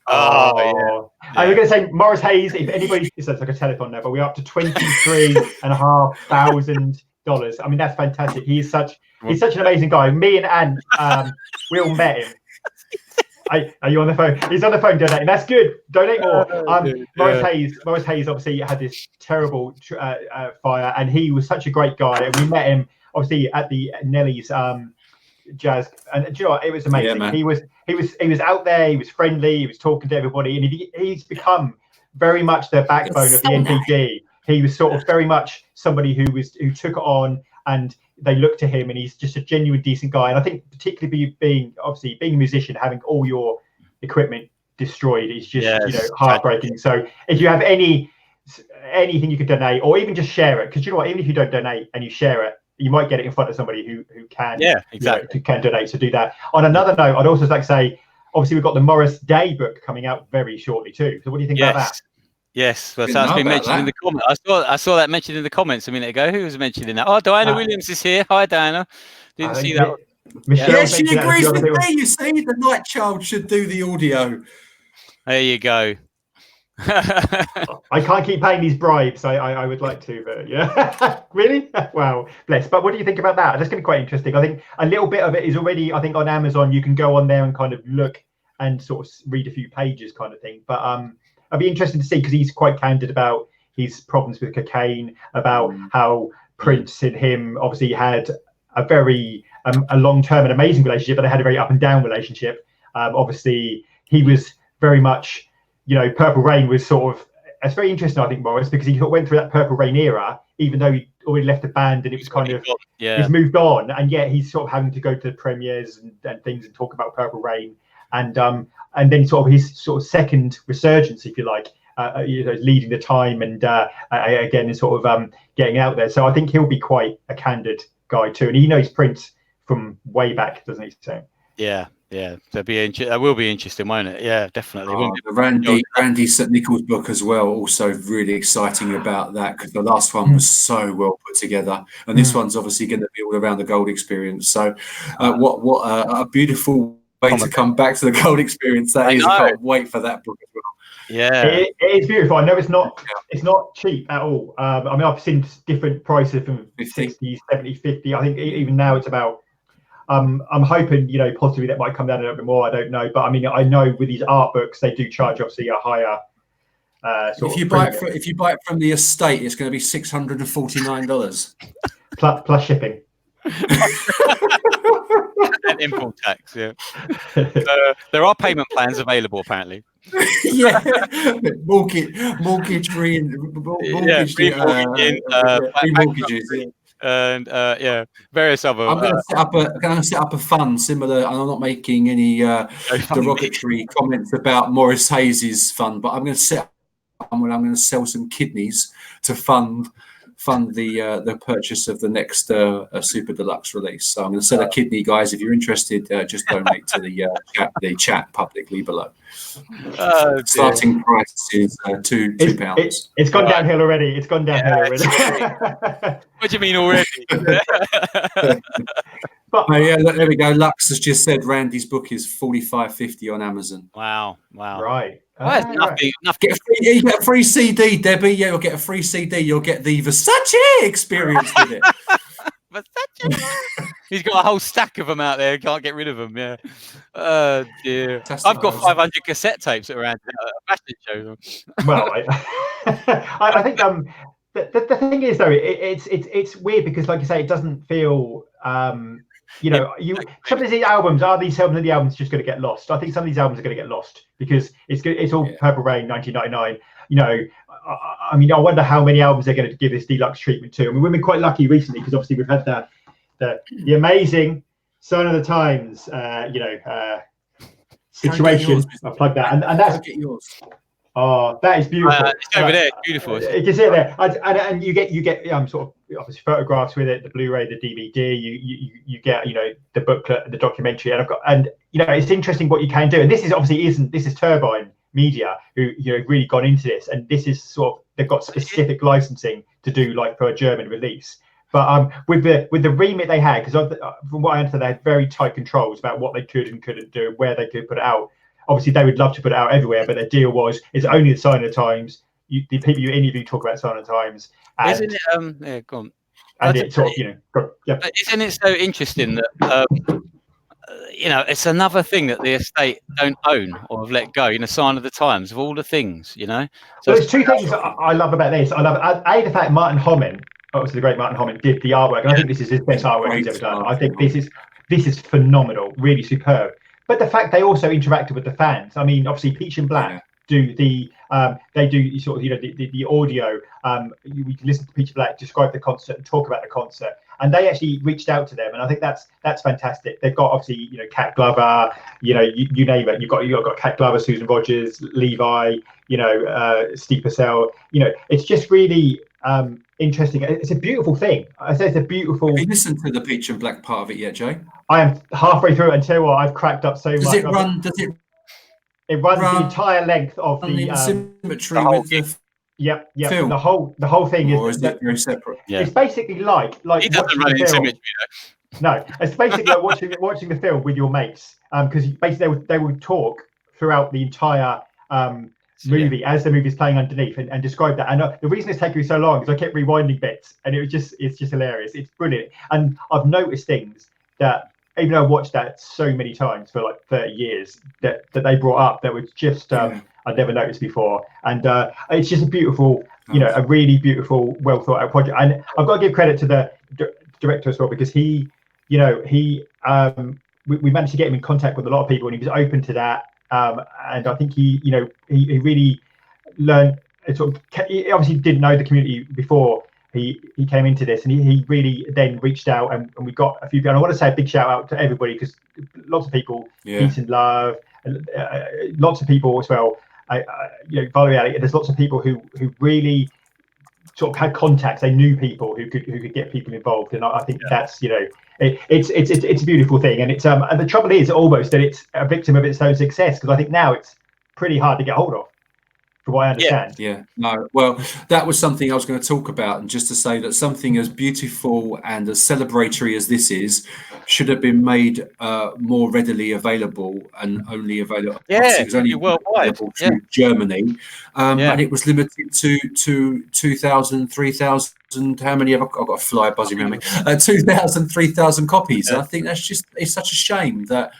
Oh, yeah. I was going to say Morris Hayes. If anybody, it's like a telethon now, but we're up to $23,500. I mean, that's fantastic. He's such an amazing guy. Me and Anne, we all met him. Are you on the phone? He's on the phone donating. That's good. Donate more. Morris Hayes obviously had this terrible fire, and he was such a great guy. And we met him obviously at the Nelly's jazz, and do you know what? It was amazing. He was out there. He was friendly. He was talking to everybody, and he's become very much the backbone of the NPG. He was sort of very much somebody who took it on, and they looked to him, and he's just a genuine decent guy. And I think particularly being a musician, having all your equipment destroyed is just heartbreaking. So if you have anything you could donate, or even just share it, because you know what, even if you don't donate and you share it, you might get it in front of somebody who can, who can donate. To do that. On another note, I'd also like to say, obviously we've got the Morris Day book coming out very shortly too. So what do you think about that? Yes, well, so that's been mentioned in the comment. I saw that mentioned in the comments a minute ago. Who was mentioning that? Oh, Diana Williams is here. Hi, Diana. Didn't see that. Michelle, she agrees with me. You see, the night child should do the audio. There you go. I can't keep paying these bribes. I would like to, but yeah. Really? Wow, bless. But what do you think about that? That's going to be quite interesting. I think a little bit of it is already, I think, on Amazon. You can go on there and kind of look and sort of read a few pages kind of thing. But I'd be interested to see, because he's quite candid about his problems with cocaine, about how Prince and him obviously had a very a long-term and amazing relationship, but they had a very up and down relationship. Obviously, he was very much, Purple Rain was sort of, it's very interesting, I think, Morris, because he went through that Purple Rain era, even though he already left the band and it was kind of, he's moved on, and yet he's sort of having to go to premieres and things and talk about Purple Rain. And then sort of his sort of second resurgence, if you like, leading the time and again sort of getting out there. So I think he'll be quite a candid guy too, and he knows Prince from way back, doesn't he? So yeah, that will be interesting, won't it? Yeah, definitely. The Randy St. Nichols book as well, also really exciting about that, because the last one was so well put together, and this one's obviously going to be all around the gold experience. So what a beautiful way to come back to the gold experience that is. I can't wait for that book as well. Yeah, it is beautiful. I know it's not cheap at all. I mean, I've seen different prices from 60, 70, 50. I think even now it's about, I'm hoping, possibly that might come down a little bit more. I don't know, but I mean, I know with these art books, they do charge obviously a higher if you buy it from the estate, it's going to be $649 plus shipping. And import tax, yeah. There are payment plans available, apparently. Yeah, mortgages, and various other. I'm going to set up a fund similar, and I'm not making any derogatory comments about Morris Hayes's fund, but I'm going to sell some kidneys to fund the purchase of the next Super Deluxe release. So I'm going to sell a kidney, guys. If you're interested, just donate to the chat publicly below. Starting price is £2. It's gone downhill already. It's gone downhill already. What do you mean already? But look, there we go. Lux has just said Randy's book is $45.50 on Amazon. Wow. Right. Well, nothing. You get a free CD, Debbie. Yeah, you'll get a free CD. You'll get the Versace experience with it. Versace. He's got a whole stack of them out there. Can't get rid of them. Yeah. Oh dear. I've got 500 cassette tapes that are around fashion shows. Well, I think the thing is though, it's weird because, like you say, it doesn't feel. Some of these albums some of the albums just going to get lost. I think some of these albums are going to get lost because it's all Purple Rain 1999. I mean, I wonder how many albums they're going to give this deluxe treatment to. I mean, we've been quite lucky recently because obviously we've had the amazing Sign of the Times, situation. I'll plug that, and that's get yours. Oh, that is beautiful. It's over there. It's beautiful. You can see it there, and you get sort of obviously photographs with it, the Blu-ray, the DVD. You get the booklet, the documentary, and it's interesting what you can do. And this is Turbine Media who really gone into this, and this is sort of they've got specific licensing to do like for a German release. But with the remit they had, because from what I understand, they had very tight controls about what they could and couldn't do, where they could put it out. Obviously, they would love to put it out everywhere, but their deal was it's only the Sign of the Times. The people you interview talk about Sign of the Times. And, isn't it? Yeah, go on. And it's sort of, yeah. Isn't it so interesting that it's another thing that the estate don't own or have let go? Sign of the Times of all the things, So there's two things I love about this. I love the fact Martin Homan, obviously the great Martin Homan, did the artwork, and I think this is his best artwork he's ever done. I think this is phenomenal, really superb. But the fact they also interacted with the fans. I mean, obviously, Peach and Black do the they do sort of the audio. We can listen to Peach and Black describe the concert and talk about the concert, and they actually reached out to them, and I think that's fantastic. They've got obviously Cat Glover, you name it. You've got Cat Glover, Susan Rogers, Levi, Steve Purcell. It's just really interesting. It's a beautiful thing. I say it's a beautiful. Have you listened to the Peach and Black part of it yet, Jay? I am halfway through it, and tell you what, I've cracked up so much. Does it It runs the entire length of the symmetry the with the Yep. film. The whole thing or is is it very separate? Yeah. It's basically like He doesn't watching run the in film. symmetry, No, it's basically like watching the film with your mates, because basically they would talk throughout the entire movie as the movie's playing underneath and describe that. And the reason it's taking me so long is I kept rewinding bits, and it's just hilarious. It's brilliant, and I've noticed things that even though I watched that so many times for like 30 years that they brought up that was just I'd never noticed before, and it's just a beautiful, a really beautiful, well thought out project. And I've got to give credit to the director as well, because he we managed to get him in contact with a lot of people, and he was open to that. And I think he really learned. He obviously didn't know the community before he came into this, and he really then reached out, and we got a few people. And I want to say a big shout out to everybody, because lots of people, peace and love, and lots of people as well. Valerie, there's lots of people who really sort of had contacts. They knew people who could get people involved, and I think that's it's a beautiful thing. And it's and the trouble is almost that it's a victim of its own success, because I think now it's pretty hard to get hold of, from what I understand. No, well, that was something I was going to talk about, and just to say that something as beautiful and as celebratory as this is should have been made more readily available, and only available. It was only available through Germany, and it was limited to 2,000, 3,000. How many have I've got a fly buzzing around me? 2,000, 3,000 copies. And I think it's such a shame that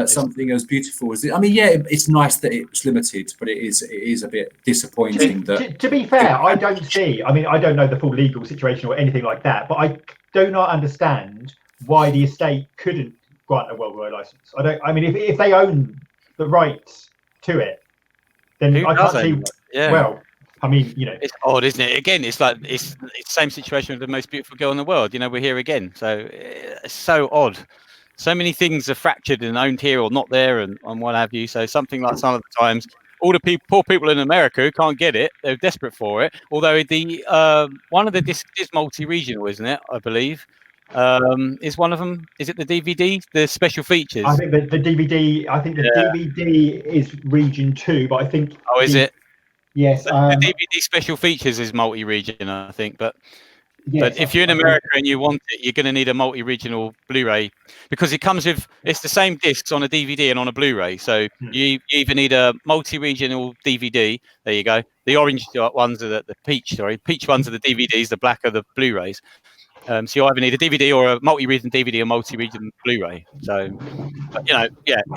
something as beautiful as this. I mean, it's nice that it was limited, but it is a bit disappointing. To be fair, I don't see. I mean, I don't know the full legal situation or anything like that, but I do not understand why the estate couldn't grant a worldwide license. I mean, if they own the rights to it, then I can't see. Well, I mean, it's odd, isn't it? Again, it's like it's the same situation with the most beautiful girl in the world. We're here again, so it's so odd. So many things are fractured and owned here or not there, and what have you. So something like some of the times, all the poor people in America who can't get it, they're desperate for it. Although the one of the discs is multi-regional, isn't it? I believe. Is one of them? Is it the DVD? The special features? I think the DVD. I think the DVD is region 2, but I think. Oh, is it? Yes. The DVD special features is multi-region, I think, but if you're in America and you want it, you're going to need a multi-regional Blu-ray, because it comes with, it's the same discs on a DVD and on a Blu-ray. So you either need a multi-regional DVD. There you go. The orange ones are the peach ones are the DVDs. The black are the Blu-rays. So you either need a DVD or a multi-region DVD or multi-region Blu-ray. So,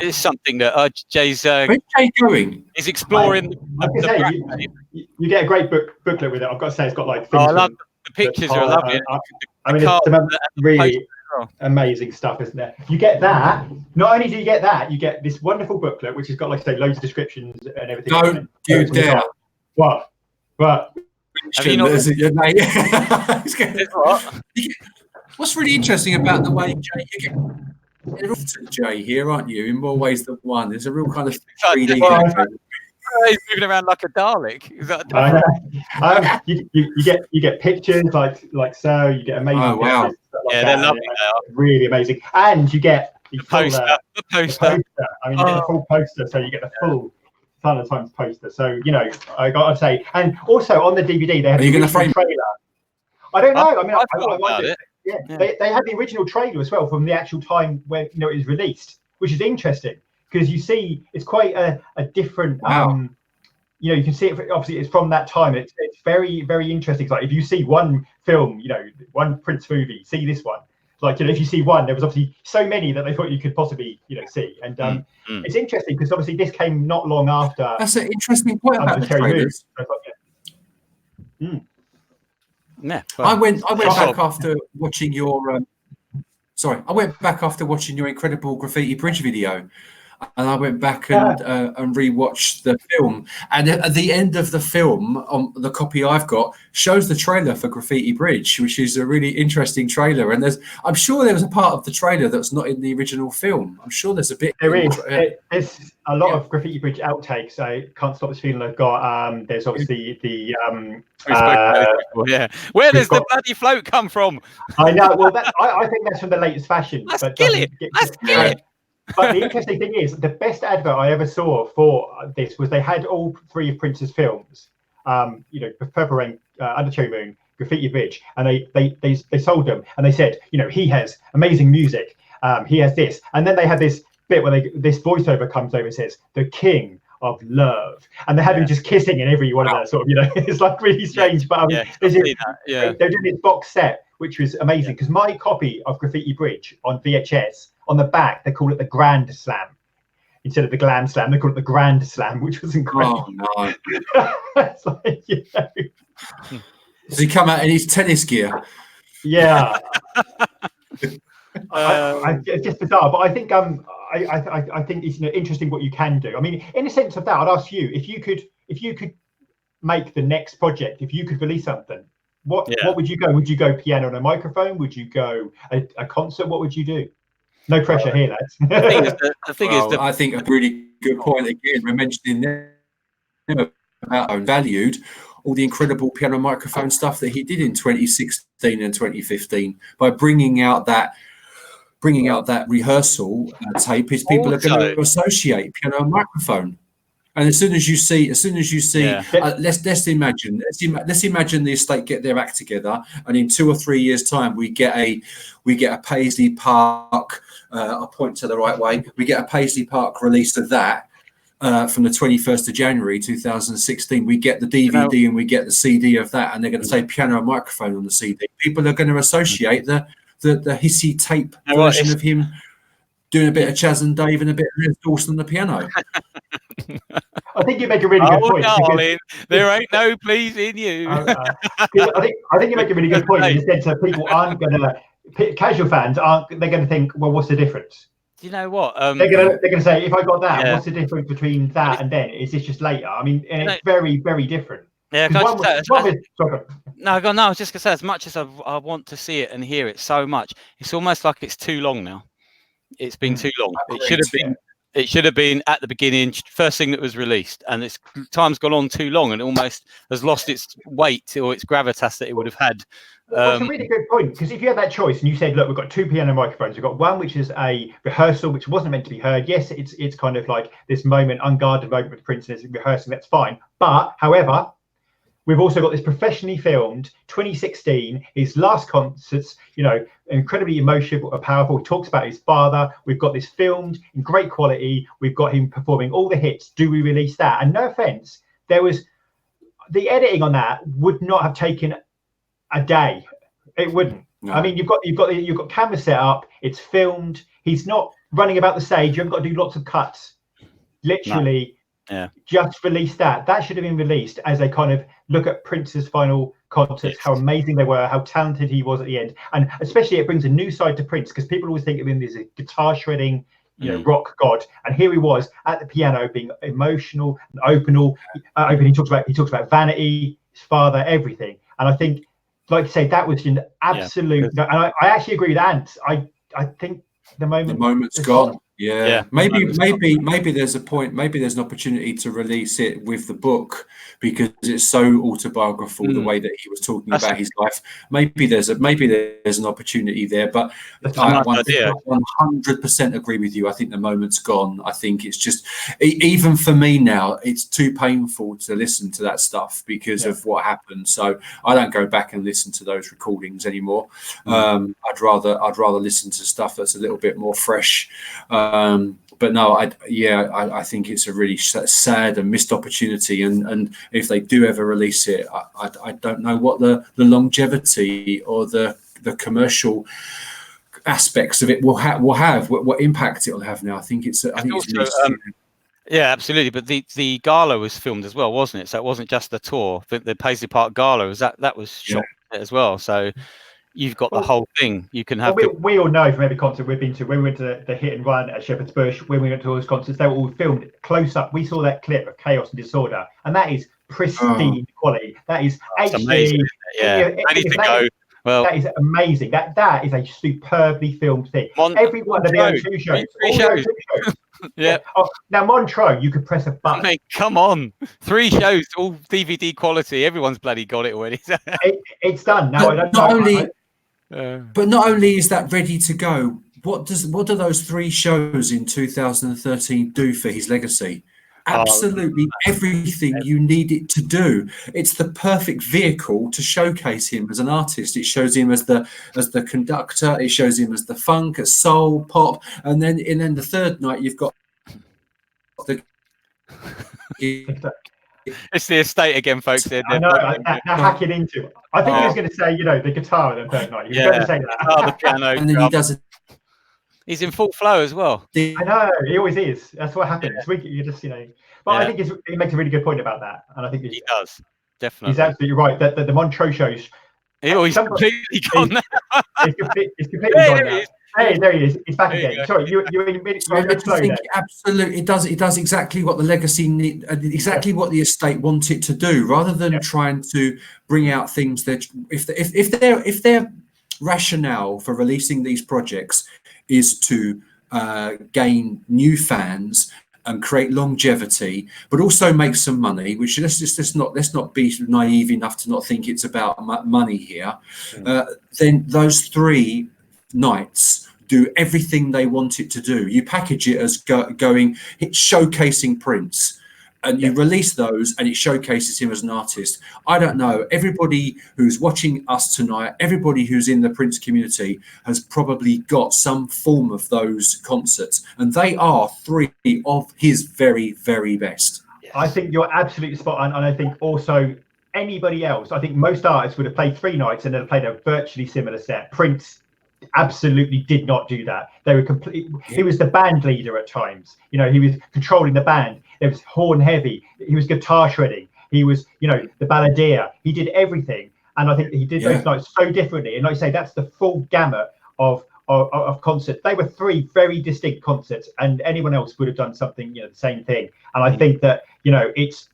it's something that Jay's where's Jay going? Is exploring. You get a great booklet with it. I've got to say, it's got like things. I love the pictures are lovely. I mean, it's some really amazing stuff, isn't there? You get that. Not only do you get that, you get this wonderful booklet, which has got, like I say, loads of descriptions and everything. Don't you dare! What? Have you not? What's really interesting about the way Jay here, aren't you? In more ways than one. There's a real kind of 3D. He's moving around like a Dalek. Is that you get pictures like so. You get amazing. Oh wow! They're lovely. Really amazing, and you get the poster. I mean, you get the full poster, so you get the full Fun of Times poster. So I got to say, and also on the DVD they have the original trailer. I don't know. I mean, I wonder. Yeah. They had the original trailer as well from the actual time when it was released, which is interesting because you see it's quite a different. Wow. You can see it. Obviously, it's from that time. It's very, very interesting. Like if you see one film, one Prince movie, see this one. Like if you see one, there was obviously so many that they thought you could possibly see. And it's interesting because obviously this came not long after. That's an interesting point about the trailers. Yeah, I went back after watching your. I went back after watching your incredible Graffiti Bridge video, and I went back and rewatched the film. And at the end of the film, on the copy I've got, shows the trailer for Graffiti Bridge, which is a really interesting trailer. And I'm sure there was a part of the trailer that's not in the original film. I'm sure there's a bit. There is. It's a lot of Graffiti Bridge outtakes. I can't stop this feeling I've got. There's obviously the. Where does the bloody float come from? I know. Well, I think that's from the latest fashion. Let's kill it. But the interesting thing is, the best advert I ever saw for this was they had all 3 of Prince's films, Purple Rain, Under Cherry Moon, Graffiti Bridge, and they sold them, and they said, he has amazing music, he has this, and then they had this bit where this voiceover comes over and says, the king of love, and they have him just kissing in every one of their sort of, it's like really strange, but they're doing this box set, which was amazing, because my copy of Graffiti Bridge on VHS, on the back they call it the Grand Slam instead of the Glam Slam. They call it the Grand Slam, which wasn't great. Oh no! It's like, Does he come out in his tennis gear? Yeah. It's just bizarre, but I think I think it's interesting what you can do. I mean, in a sense of that, I'd ask you if you could make the next project, if you could release something, what would you go? Would you go piano and a microphone? Would you go a concert? What would you do? No pressure here, lads. I think a really good point again. We're mentioning there about valued all the incredible piano microphone stuff that he did in 2016 and 2015 by bringing out that rehearsal tape. Is people are going to associate piano and microphone. And as soon as you see, let's imagine the estate get their act together, and in 2 or 3 years' time, we get a Paisley Park. I'll point to the right way. We get a Paisley Park release of that from the 21st of January 2016. We get the DVD and we get the CD of that, and they're going to say piano and microphone on the CD. People are going to associate the hissy tape version of him doing a bit of Chaz and Dave and a bit of Les Dawson on the piano. I think you make a really good point. Darling, there ain't no pleasing you. I think you make a really good point in the sense that people aren't going to, casual fans aren't. They're going to think, well, what's the difference? Do you know what? They're going to say, if I got that, what's the difference between that and then? Is this just later? I mean, and it's very, very different. Yeah, I was just gonna say, as much as I want to see it and hear it so much, it's almost like it's too long now. It's been too long. It should have been at the beginning, first thing that was released, and it's time's gone on too long, and it almost has lost its weight or its gravitas that it would have had. That's a really good point, because if you had that choice and you said, look, we've got 2 piano microphones, we've got one which is a rehearsal which wasn't meant to be heard. Yes, it's kind of like this moment, unguarded moment with Prince and rehearsing, that's fine. But however, we've also got this professionally filmed 2016, his last concerts, incredibly emotional and powerful. He talks about his father. We've got this filmed in great quality. We've got him performing all the hits. Do we release that? And no offense, the editing on that would not have taken a day. It wouldn't. No. I mean, you've got camera set up. It's filmed. He's not running about the stage. You haven't got to do lots of cuts. Literally. No. Just release that. That should have been released as a kind of look at Prince's final concerts, how amazing they were, how talented he was at the end. And especially it brings a new side to Prince, because people always think of him as a guitar shredding, rock god. And here he was at the piano being emotional and open. He talks about vanity, his father, everything. And I think, like you say, that was an absolute. And I actually agree with Ant. I think the moment's gone. Yeah. Maybe there's a point. Maybe there's an opportunity to release it with the book, because it's so autobiographical, the way that he was talking about his life. Maybe there's an opportunity there. But I 100% agree with you. I think the moment's gone. I think it's just, even for me now, it's too painful to listen to that stuff because of what happened. So I don't go back and listen to those recordings anymore. I'd rather listen to stuff that's a little bit more fresh. But no, I think it's a really sad and missed opportunity. And if they do ever release it, I don't know what the longevity or the commercial aspects of it will have, what impact it will have now. I think it's yeah, absolutely. But the gala was filmed as well, wasn't it? So it wasn't just the tour. The Paisley Park gala that was shot as well. So you've got the whole thing. You can have. We all know from every concert we've been to, when we went to the Hit and Run at Shepherd's Bush, when we went to all those concerts, they were all filmed close up. We saw that clip of Chaos and Disorder, and that is pristine quality. That is HD. Ready to go. Well, that is amazing. That is a superbly filmed thing. Every one of the O2 shows. Three shows. Yeah. Oh, now Montreux, you could press a button. Mate, come on, 3 shows, all DVD quality. Everyone's bloody got it already. It's done now. But not only is that ready to go, what do those 3 shows in 2013 do for his legacy? Absolutely everything you need it to do. It's the perfect vehicle to showcase him as an artist. It shows him as the conductor. It shows him as the funk, as soul, pop, and then the third night you've got the. It's the estate again, folks. I know they're hacking into it. I think he was going to say, the guitar and the third night. He was going to say that. The piano, and then he does it. He's in full flow as well. I know, he always is. That's what happens. You just, But I think he makes a really good point about that, and I think he does definitely. He's absolutely right. That the Montreux shows. He's completely gone now. He's completely gone now. Hey, there he is. He's back again. Sorry, you're in mid-flow there. Absolutely, it does exactly what the legacy need, exactly what the estate want it to do, rather than trying to bring out things that if their rationale for releasing these projects is to gain new fans and create longevity, but also make some money. Which let's not be naive enough to not think it's about money here. Then those 3 nights do everything they want it to do. You package it as it's showcasing Prince, and you release those, and it showcases him as an artist. I don't know. Everybody who's watching us tonight, everybody who's in the Prince community, has probably got some form of those concerts, and they are 3 of his very, very best. I think you're absolutely spot on, and I think also anybody else. I think most artists would have played 3 nights and then played a virtually similar set. Prince absolutely did not do that. They were complete. He was the band leader at times. He was controlling the band. It was horn heavy. He was guitar shredding. He was, the balladeer. He did everything, and I think he did those nights so differently. And like I say, that's the full gamut of concerts. They were 3 very distinct concerts, and anyone else would have done something, the same thing. And I think that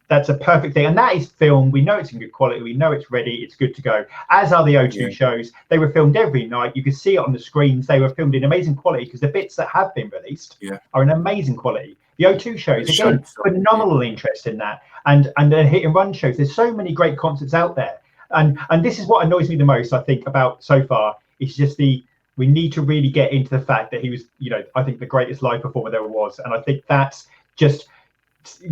that's a perfect thing, and that is filmed. We know it's in good quality. We know it's ready. It's good to go. As are the O2 shows. They were filmed every night. You could see it on the screens. They were filmed in amazing quality, because the bits that have been released are in amazing quality. The O2 shows, again, phenomenal interest in that, and the hit and run shows. There's so many great concerts out there, and this is what annoys me the most. I think about so far. It's just we need to really get into the fact that he was, I think the greatest live performer there was, and I think that's just.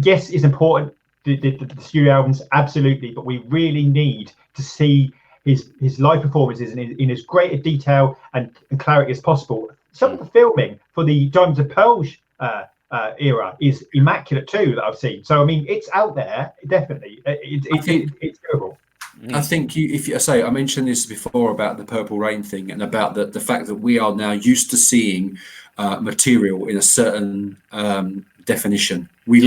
Yes, it's important. The studio albums, absolutely, but we really need to see his live performances in as great a detail and clarity as possible. Some of the filming for the Diamonds and Pearls era is immaculate too, that I've seen. So I mean, it's out there, definitely. It's doable. I think I mentioned this before about the Purple Rain thing, and about the fact that we are now used to seeing material in a certain definition. We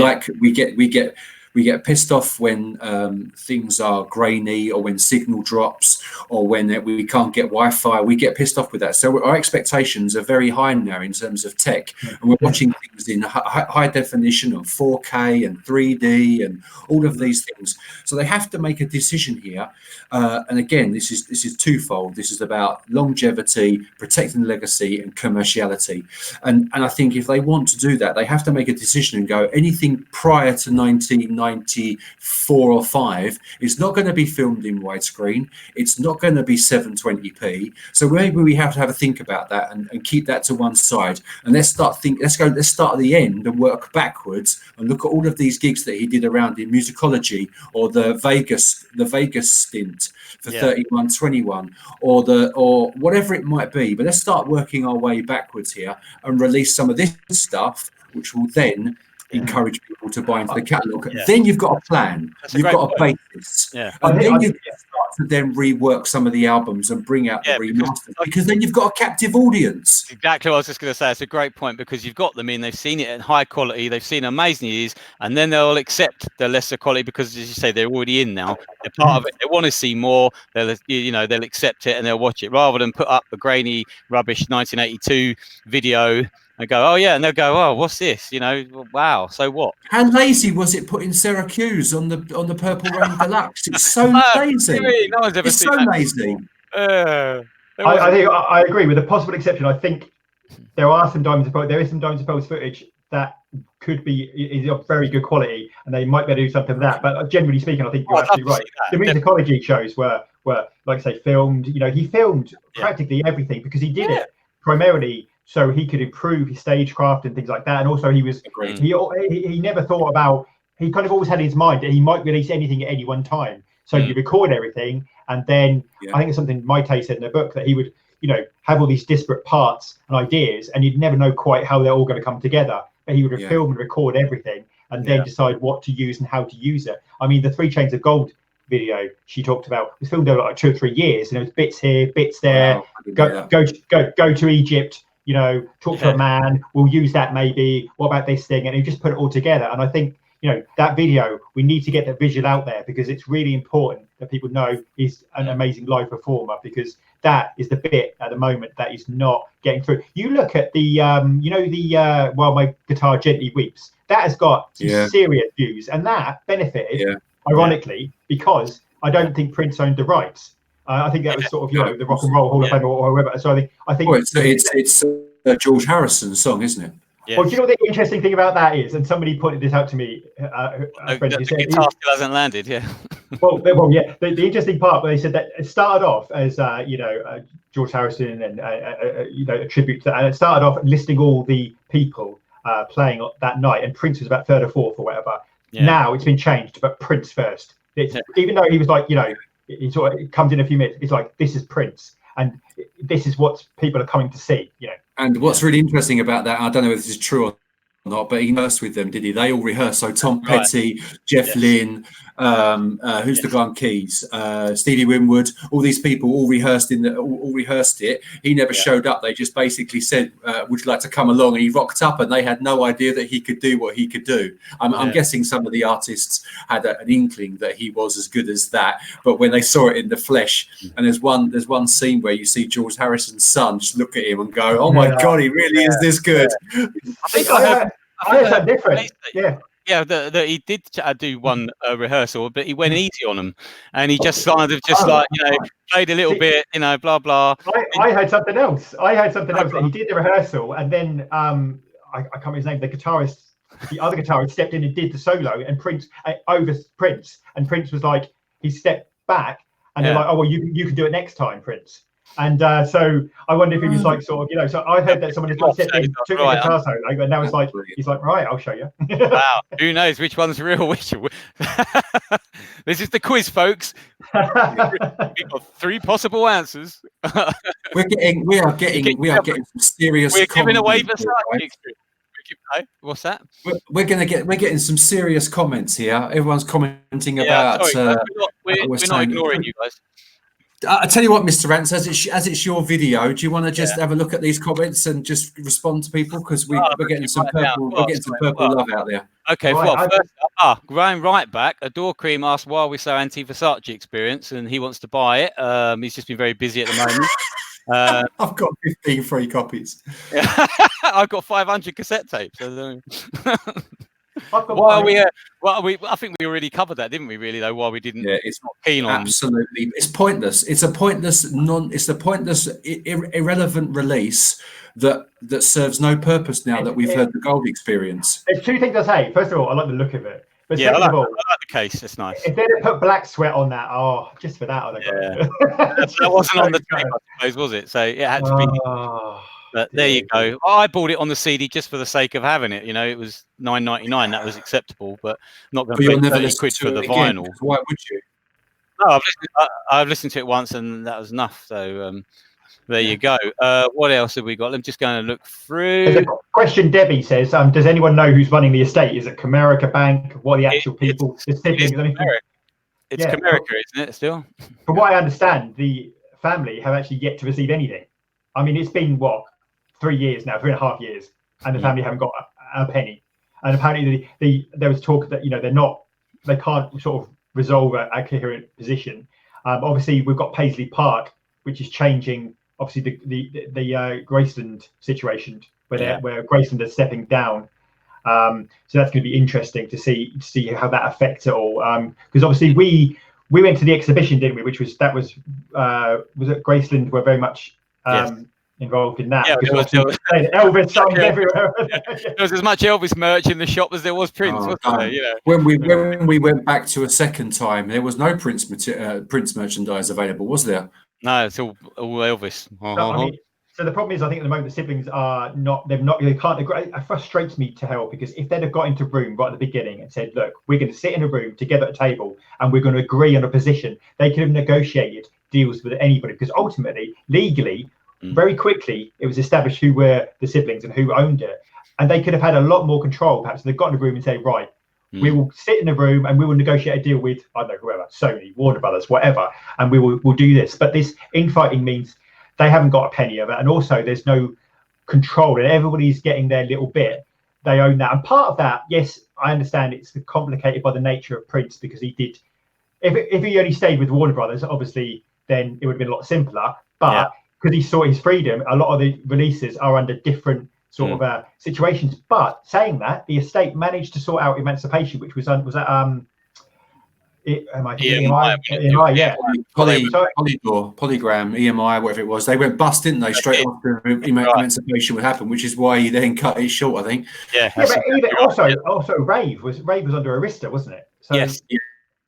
get pissed off when things are grainy, or when signal drops, or when we can't get Wi-Fi. We get pissed off with that. So our expectations are very high now in terms of tech, and we're watching things in high definition of 4K and 3D and all of these things. So they have to make a decision here. And again, this is twofold. This is about longevity, protecting the legacy, and commerciality. And I think if they want to do that, they have to make a decision and go, anything prior to 1994 or 5 is not going to be filmed in widescreen. It's not going to be 720p. So maybe we have to have a think about that, and keep that to one side. And let's start at the end and work backwards, and look at all of these gigs that he did around in Musicology, or the Vegas stint for 3121, or whatever it might be. But let's start working our way backwards here, and release some of this stuff, which will then encourage people to buy into the catalogue. Then you've got a plan. You've got a basis. And then you start to then rework some of the albums and bring out the remasters, because then you've got a captive audience. Exactly what I was just going to say. It's a great point, because you've got them in, they've seen it in high quality, they've seen how amazing it is, and then they'll accept the lesser quality, because, as you say, they're already in now. They're part of it. They want to see more. They'll accept it, and they'll watch it, rather than put up a grainy, rubbish 1982 video and go, oh yeah, and they'll go, oh, what's this? Wow. So what? How lazy was it putting Syracuse on the Purple Rain Deluxe? It's so lazy. No one's ever seen that. It's so lazy. I agree, with a possible exception. I think there is some Diamonds and Pearls footage that is of very good quality, and they might be able to do something with that. But generally speaking, I think you're absolutely right. The Musicology shows were, like I say, filmed. He filmed practically everything, because he did it primarily so he could improve his stagecraft and things like that. And also he never thought about, he kind of always had in his mind that he might release anything at any one time. So you record everything, and then I think it's something Maite said in the book, that he would, you know, have all these disparate parts and ideas, and you'd never know quite how they're all going to come together. But he would film and record everything, and then decide what to use and how to use it. I mean, the 3 Chains of Gold video she talked about was filmed over like 2 or 3 years, and there was bits here, bits there. Wow, go to Egypt, you know, talk to a man. We'll use that maybe. What about this thing? And he just put it all together. And I think, you know, that video, we need to get that visual out there, because it's really important that people know he's an amazing live performer, because that is the bit at the moment that is not getting through. You look at the, you know, the While My Guitar Gently Weeps, that has got some serious views, and that benefited, ironically, because I don't think Prince owned the rights. I think that was sort of, you know, the Rock and Roll Hall of Fame or whoever. So I think well, it's a George Harrison song, isn't it? Yes. Well, do you know what the interesting thing about that is? And somebody pointed this out to me. The guitar still hasn't landed, well, yeah. The interesting part, where they said that it started off as, you know, George Harrison and, you know, a tribute to that. And it started off listing all the people playing that night. And Prince was about 3rd or 4th or whatever. Yeah. Now it's been changed, but Prince first. Even though he was like, you know, he sort of comes in a few minutes, it's like, this is Prince. And this is what people are coming to see, you know. And what's really interesting about that, I don't know if this is true or not, but he rehearsed with them, did he? They all rehearsed. So Tom Petty, Jeff Lynne, who's the guy on keys? Stevie Winwood. All these people all rehearsed it. He never showed up. They just basically said, "Would you like to come along?" And he rocked up, and they had no idea that he could do what he could do. I'm guessing some of the artists had an inkling that he was as good as that, but when they saw it in the flesh, and there's one scene where you see George Harrison's son just look at him and go, "Oh my God, he really is this good." I think I heard something different. That he did do one rehearsal, but he went easy on them, and he just kind of like, you know, played a little bit, you know, blah blah. I heard something else. That he did the rehearsal, and then I can't remember his name. The other guitarist stepped in and did the solo, and Prince and Prince was like, he stepped back, and they're like, "Oh well, you can do it next time, Prince." And so I wonder if he was like, sort of, you know, so I heard that someone just stepped in, took the guitar solo, but now it's like, he's like, right, I'll show you. Wow, who knows which one's real? This is the quiz, folks. We've got 3 possible answers. we are getting some serious. We're giving away Versace experience. What's that? We're getting some serious comments here. Everyone's commenting about. Sorry, we're not ignoring you guys. I tell you what, Mr. Rant, as it's your video, do you want to just have a look at these comments and just respond to people, because we're getting some purple, love out there. Okay, right, first up, going right back, Adore Cream asked why we so anti-Versace experience, and he wants to buy it. He's just been very busy at the moment. I've got 15 free copies. I've got 500 cassette tapes. I think we already covered that, didn't we? Really, though, why we didn't. Yeah, it's not keen on. Absolutely, it's pointless. It's a pointless irrelevant release that serves no purpose now that we've heard the Gold experience. There's 2 things I say. First of all, I like the look of it. But I like the case. It's nice. If they'd have put Black Sweat on that, just for that, I'd have got it. That wasn't on the tape, I suppose, was it? So it had to be. But there you go. I bought it on the CD just for the sake of having it. You know, it was $9.99. That was acceptable, but not going to pay 30 quid for the vinyl. Why would you? No, I've listened to it once, and that was enough. So there you go. What else have we got? I'm just going to look through. There's a question. Debbie says, "Does anyone know who's running the estate? Is it Comerica Bank? What are the actual people? It's Comerica, isn't it? Still. From what I understand, the family have actually yet to receive anything. I mean, it's been 3 years now, 3.5 years, and the family haven't got a penny. And apparently, there was talk that, you know, they can't sort of resolve a coherent position. Obviously, we've got Paisley Park, which is changing. Obviously, the Graceland situation, where Graceland is stepping down. So that's going to be interesting to see how that affects it all. Because obviously, we went to the exhibition, didn't we? Was it Graceland? Were very much. Involved in that, Elvis songs everywhere. There was as much Elvis merch in the shop as there was Prince. Wasn't there? You know? When we went back to a second time, there was no Prince merchandise available, was there? No, it's all Elvis. So the problem is, I think at the moment the siblings are not. They can't agree. It frustrates me to hell, because if they'd have got into a room right at the beginning and said, "Look, we're going to sit in a room together at a table and we're going to agree on a position," they could have negotiated deals with anybody. Because ultimately, legally, very quickly, it was established who were the siblings and who owned it, and they could have had a lot more control. Perhaps if they've got in a room and say, "Right, we will sit in a room and we will negotiate a deal with, I don't know, whoever, Sony, Warner Brothers, whatever, and we'll do this." But this infighting means they haven't got a penny of it, and also there's no control, and everybody's getting their little bit. They own that, and part of that, yes, I understand it's complicated by the nature of Prince, because he did. If he only stayed with Warner Brothers, obviously, then it would have been a lot simpler. But because he sought his freedom, a lot of the releases are under different sort of situations. But saying that, the estate managed to sort out Emancipation, which was that EMI, yeah. Polygram, EMI, whatever it was. They went bust, didn't they? Straight after Emancipation would happen, which is why he then cut it short, I think. Yeah. But even also Rave was under Arista, wasn't it? So, yes.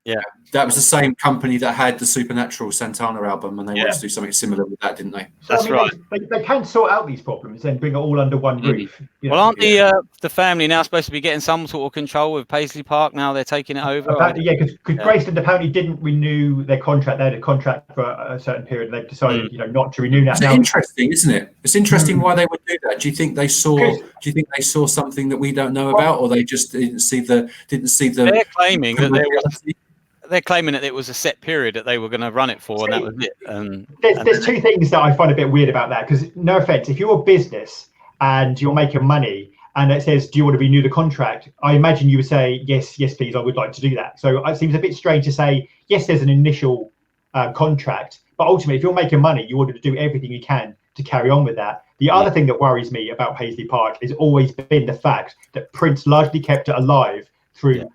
Yeah. That was the same company that had the Supernatural Santana album, and they wanted to do something similar with that, didn't they? So, That's right. They can sort out these problems and bring it all under one roof. Well, aren't the family now supposed to be getting some sort of control with Paisley Park now? They're taking it over. Because Graceland apparently didn't renew their contract. They had a contract for a certain period, and they've decided, not to renew that. It's interesting, isn't it? It's interesting why they would do that. Do you think they saw? Do you think they saw something that we don't know about, or they just didn't see the? They're claiming that there was. They're claiming that it was a set period that they were going to run it for, and that was it. There's two things that I find a bit weird about that, because no offense, if you're a business and you're making money and it says, "Do you want to renew the contract?" I imagine you would say, yes, please, I would like to do that. So it seems a bit strange to say, yes, there's an initial contract, but ultimately, if you're making money, you want to do everything you can to carry on with that. The other thing that worries me about Paisley Park has always been the fact that Prince largely kept it alive through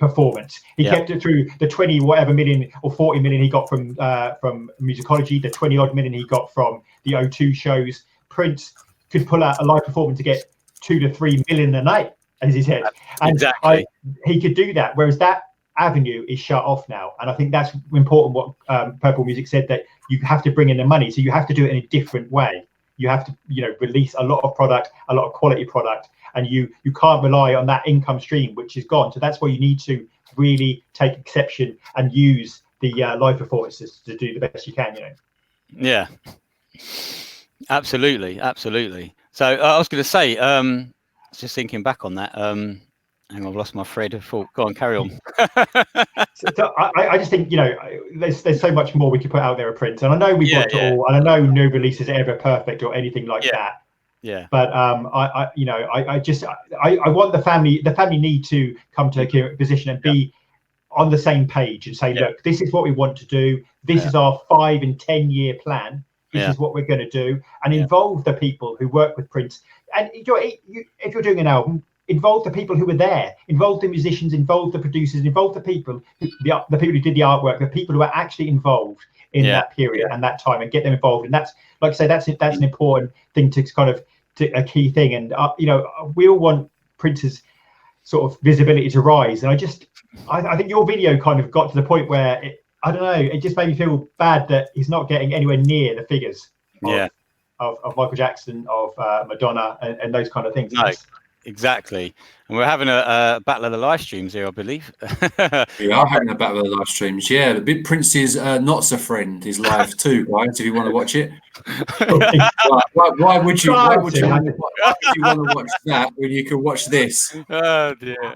performance. He kept it through the 20 whatever million or 40 million he got from Musicology, the 20 odd million he got from the O2 shows. Prince could pull out a live performance to get 2 to 3 million a night, as he said. And exactly. He could do that, whereas that avenue is shut off now. And I think that's important what Purple Music said, that you have to bring in the money. So you have to do it in a different way. You have to, release a lot of product, a lot of quality product, and you can't rely on that income stream, which is gone. So that's where you need to really take exception and use the live performances to do the best you can. Yeah, absolutely. So I was going to say, just thinking back on that. Hang on, I've lost my thread of thought. Go on, carry on. So I just think, there's so much more we could put out there at Prince, and I know we've got it all, and I know no release is ever perfect or anything like that. Yeah. But I want the family need to come to a position and be on the same page and say, look, this is what we want to do. This is our 5 and 10 year plan. This is what we're going to do, and involve the people who work with Prince. And if you're doing an album, involve the people who were there, involve the musicians, involve the producers, involve the people who did the artwork, the people who are actually involved in that period and that time, and get them involved. And that's, like I say, that's an important thing to kind of a key thing. And we all want Prince's sort of visibility to rise. And I think your video kind of got to the point where it just made me feel bad that he's not getting anywhere near the figures of Michael Jackson, of Madonna, and those kind of things. No. Exactly, and we're having a battle of the live streams here, I believe. We are having a battle of the live streams. Yeah, the big Prince's not so friend is live too, guys. If you want to watch it, why would you want to watch that when you can watch this? Oh dear.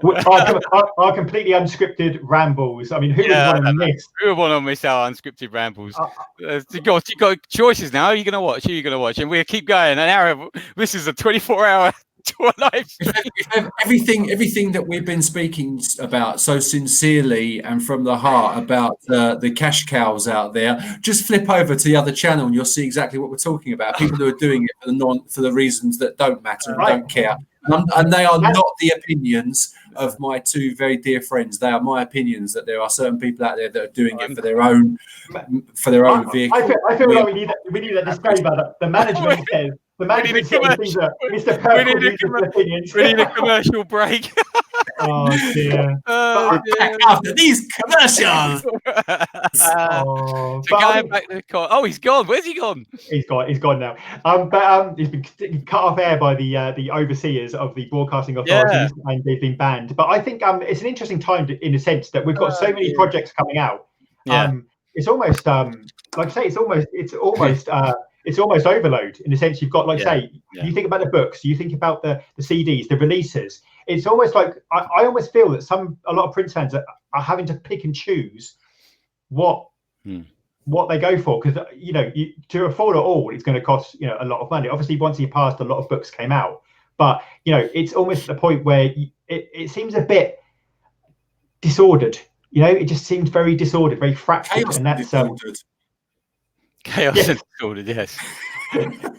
Our completely unscripted rambles. I mean, who would want to miss? Who would want to miss our unscripted rambles? You got choices now. Who are you going to watch? Who are you going to watch? And we'll keep going. An hour. This is a 24-hour. To a live stream. Everything that we've been speaking about so sincerely and from the heart about the cash cows out there, just flip over to the other channel and you'll see exactly what we're talking about. People who are doing it for the reasons that don't matter and don't care. And they are not the opinions of my two very dear friends. They are my opinions that there are certain people out there that are doing it for their own vehicle. I feel like we need a disclaimer that the management says. The management says these are Mr. Purple opinions. We need a commercial break. Oh dear. Oh, dear. After these commercials. Oh, So going back to the car. Oh, he's gone. Where's he gone? He's gone now. He's been cut off air by the overseers of the broadcasting authorities, and they've been banned. But I think it's an interesting time in a sense that we've got so many projects coming out. It's almost like I say, it's almost overload in the sense you've got, like say, you think about the books, you think about the CDs, the releases. It's almost like I almost feel that a lot of Prince fans are having to pick and choose what they go for, because to afford it all, it's going to cost a lot of money. Obviously, once he passed, a lot of books came out, but it's almost at the point where it seems a bit disordered. It just seems very disordered, very fractured, Chaos and that's chaos and disordered. Yes,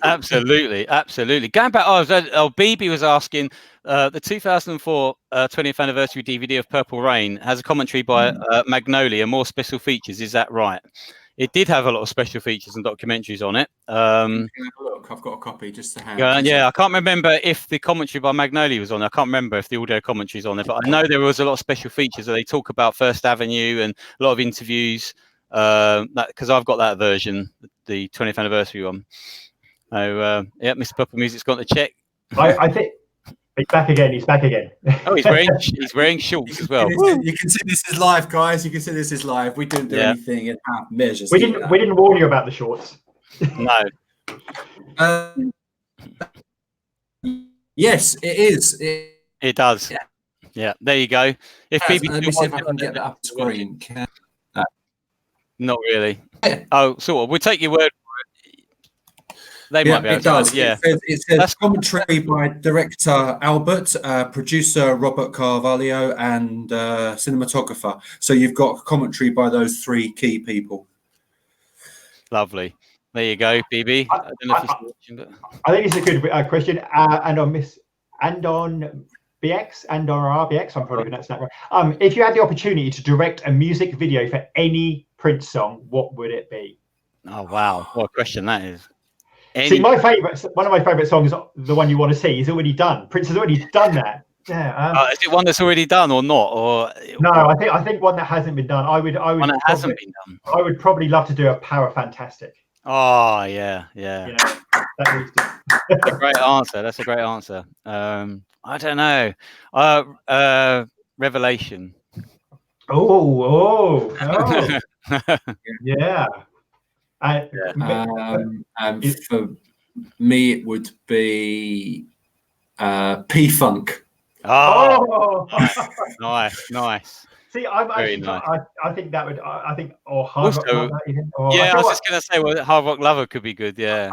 absolutely. Going back, BB was asking. The 2004 20th anniversary DVD of Purple Rain has a commentary by Magnolia, more special features. Is that right? It did have a lot of special features and documentaries on it. Look, I've got a copy just to hand. I can't remember if the commentary by Magnolia was on there. I can't remember if the audio commentary is on there, but I know there was a lot of special features where they talk about First Avenue and a lot of interviews. Because I've got that version, the 20th anniversary one. So Mr. Purple Music's gone to check. I think. He's back again. Oh, he's wearing shorts as well. You can see this is live, guys. You can see this is live. We didn't do anything in half measures. We didn't warn you about the shorts. No. Yes, it is. It does. Yeah. There you go. If people let me see if I can get that up screen. Not really. Oh, sort of. We'll take your word. They might be able to. Does. Yeah. It says commentary by director Albert, producer Robert Carvalho, and cinematographer. So you've got commentary by those three key people. Lovely. There you go, BB. I don't know if you're watching, but I think it's a good question. And on BX and on RBX, I'm probably pronouncing that right. If you had the opportunity to direct a music video for any Prince song, what would it be? Oh wow, what a question that is. See, one of my favourite songs, The One You Want to See, is already done. Prince has already done that. Yeah. Is it one that's already done or not? Or no, I think one that hasn't been done. I would hasn't been done. I would probably love to do a Power Fantastic. Oh yeah. That's a great answer. That's a great answer. I don't know. Revelation. Oh. Yeah. For me, it would be P-Funk. Oh, nice. See, I think that would. I think Hard Rock Lover. I was just going to say, Hard Rock Lover could be good. Yeah.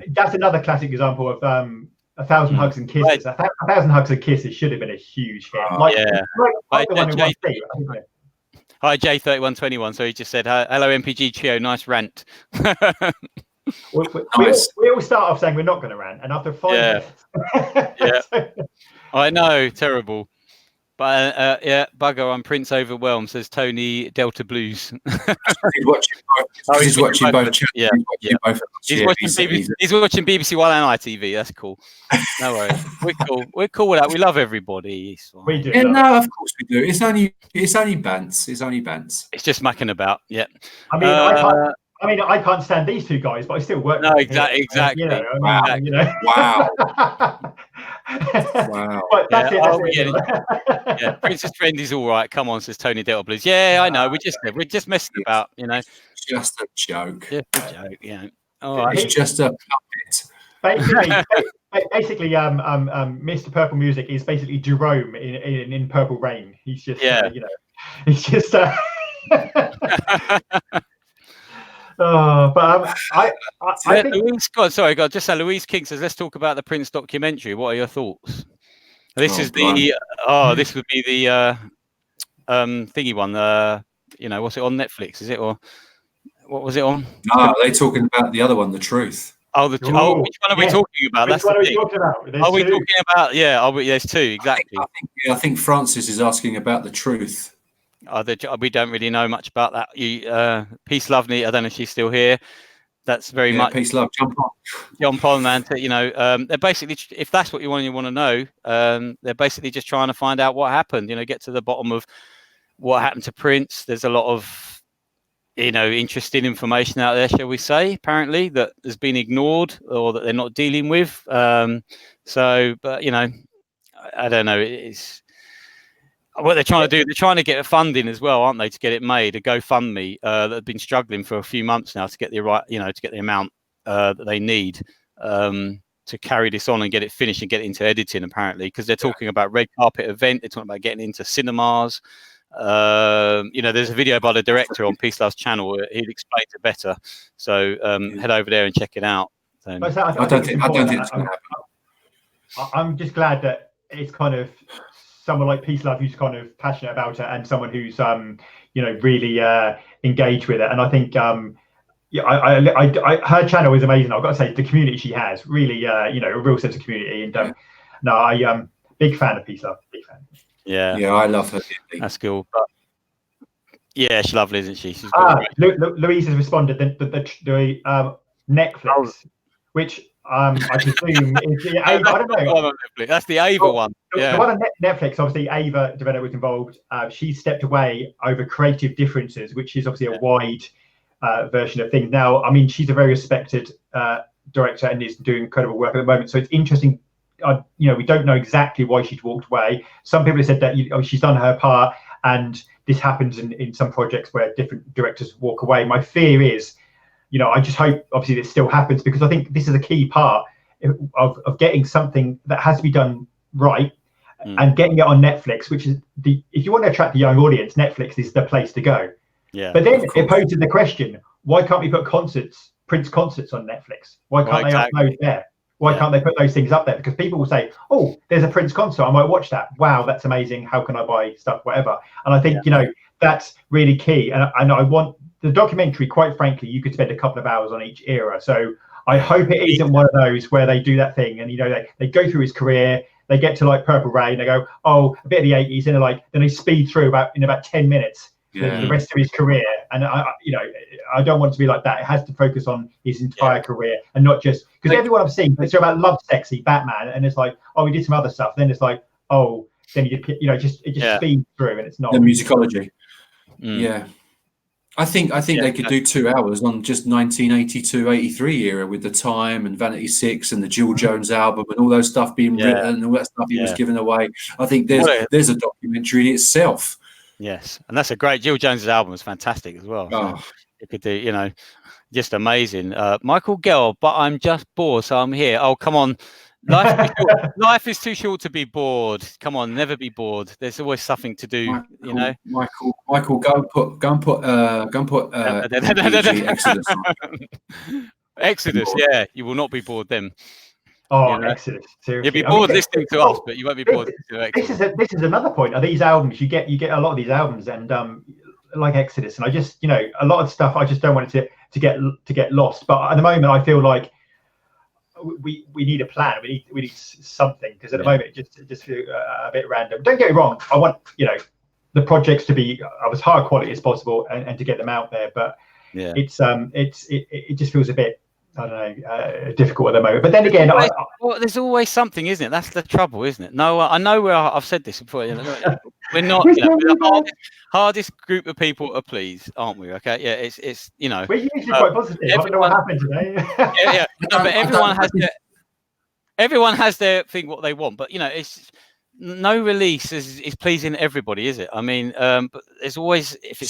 That's another classic example of A Thousand Hugs and Kisses. A Thousand Hugs and Kisses should have been a huge hit. Like the one in 1 feet. Hi, J3121. So he just said, hello, NPG Trio. Nice rant. We all start off saying we're not going to rant, and after 5 minutes. I know, terrible. But bugger, I'm Prince overwhelmed, says Tony Delta Blues. He's watching both. Yeah. He's watching BBC One and ITV. That's cool. No worries. We're cool with that. We love everybody. We do. Yeah, no, of course we do. It's only bants. It's just mucking about. Yeah. I mean, I can't stand these two guys, but I still work. No, exactly. Wow. Wow. But that's it. Yeah, Princess Trend is all right. Come on, says Tony Delta Blues. Yeah, I know. We're just messing about, Just a joke. Just a joke, yeah. All right. It's just a puppet. Basically, Mr. Purple Music is basically Jerome in Purple Rain. He's just, he's just. I think... Louise Scott, sorry, God, just say Louise King says, let's talk about the Prince documentary. What are your thoughts? This would be the thingy one. What's it on Netflix? Is it, or what was it on? No, are they talking about the other one, The Truth? Which one are we talking about? Which one are we talking about? Are we talking about? Yeah, there's two exactly. I think Francis is asking about The Truth. We don't really know much about that. Peace, Lovely. I don't know if she's still here. That's very much peace, love, jump on, man. They're basically, if that's what you want to know, they're basically just trying to find out what happened. Get to the bottom of what happened to Prince. There's a lot of interesting information out there, shall we say, apparently, that has been ignored or that they're not dealing with. But I don't know. It's what they're trying to do. They're trying to get funding as well, aren't they, to get it made? A GoFundMe that have been struggling for a few months now to get to get the amount that they need to carry this on and get it finished and get it into editing, apparently, because they're talking about red carpet event. They're talking about getting into cinemas. There's a video by the director on Peace Love's channel where he explains it better. So head over there and check it out. So, I don't think it's going to happen. I'm just glad that it's kind of someone like Peace Love who's kind of passionate about it, and someone who's really engaged with it. And I think her channel is amazing. I've got to say, the community she has, really a real sense of community. And I big fan of Peace Love, big fan. Yeah, I love her. That's cool. But yeah, she's lovely, isn't she? She's Louise has responded. The Netflix, which I presume is the Ava. I don't know. That's the Ava one. The one on Netflix, obviously, Ava developer was involved. She stepped away over creative differences, which is obviously a wide version of things. Now, I mean, she's a very respected director and is doing incredible work at the moment. So it's interesting. We don't know exactly why she's walked away. Some people have said that she's done her part, and this happens in some projects where different directors walk away. My fear is, I just hope obviously this still happens, because I think this is a key part of getting something that has to be done right and getting it on Netflix, which is if you want to attract the young audience, Netflix is the place to go. Yeah. But then it poses the question: why can't we put Prince concerts on Netflix? Why can't they upload there? Why can't they put those things up there? Because people will say, "Oh, there's a Prince concert. I might watch that. Wow, that's amazing. How can I buy stuff? Whatever." And I think that's really key. And I want the documentary. Quite frankly, you could spend a couple of hours on each era. So I hope it isn't one of those where they do that thing and they go through his career. They get to like Purple Rain. They go, "Oh, a bit of the '80s," and then they speed through in about 10 minutes. The rest of his career. And I don't want it to be like that. It has to focus on his entire career and not just because everyone I've seen it's about Love Sexy Batman, and it's like, oh, we did some other stuff. Then it's like, oh, then it just speeds through, and it's not the musicology. Yeah, I think they could do 2 hours on just 1982-83 era with the Time and Vanity 6 and the Jill Jones album and all those stuff being written and all that stuff he was giving away. I think there's a documentary in itself. Yes, and that's a great. Jill Jones's album was fantastic as well. So it could do, just amazing. Michael Gell, but I'm just bored, so I'm here. Oh, come on, life is too short to be bored. Come on, never be bored. There's always something to do. Michael, go and put NPG Exodus on. Exodus, yeah, you will not be bored then. Oh, Exodus! Seriously, you'll be bored listening to us, but you won't be bored listening to Exodus. This is another point. Are these albums you get a lot of these albums and like Exodus, and I just a lot of stuff I just don't want it to get lost. But at the moment, I feel like we need a plan. We need something, because at the moment it just feels a bit random. Don't get me wrong. I want the projects to be of as high quality as possible and to get them out there. But it just feels a bit, I don't know, difficult at the moment. But then again, there's always something, isn't it? That's the trouble, isn't it? No, I know where I've said this before. We're not we're the hardest group of people to please, aren't we? Okay, yeah, it's we're usually quite positive. I don't know what happened today. But everyone has their thing, what they want. But it's no release is pleasing everybody, is it? I mean, but there's always if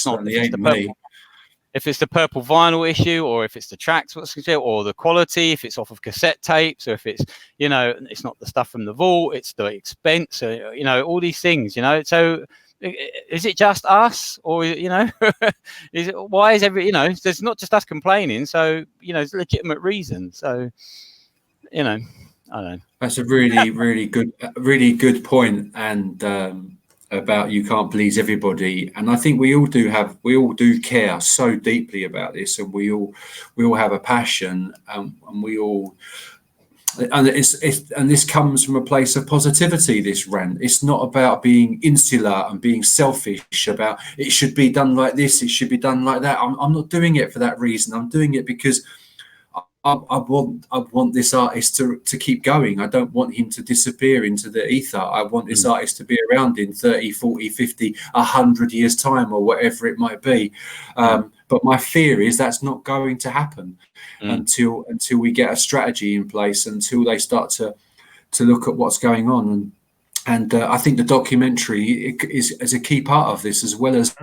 it's the purple vinyl issue, or if it's the tracks, or the quality, if it's off of cassette tapes, or if it's, it's not the stuff from the vault, it's the expense, all these things, So is it just us, or, why is there's not just us complaining. So, it's a legitimate reason. So, I don't know. That's a really good point. And, about you can't please everybody, and I think we all do care so deeply about this, and we all have a passion, and this comes from a place of positivity. This rant, it's not about being insular and being selfish about it should be done like this, it should be done like that. I'm not doing it for that reason. I'm doing it because want this artist to keep going. I don't want him to disappear into the ether. I want this artist to be around in 30, 40, 50, 100 years time, or whatever it might be. But my fear is that's not going to happen until we get a strategy in place, until they start to look at what's going on. And I think the documentary is a key part of this, as well as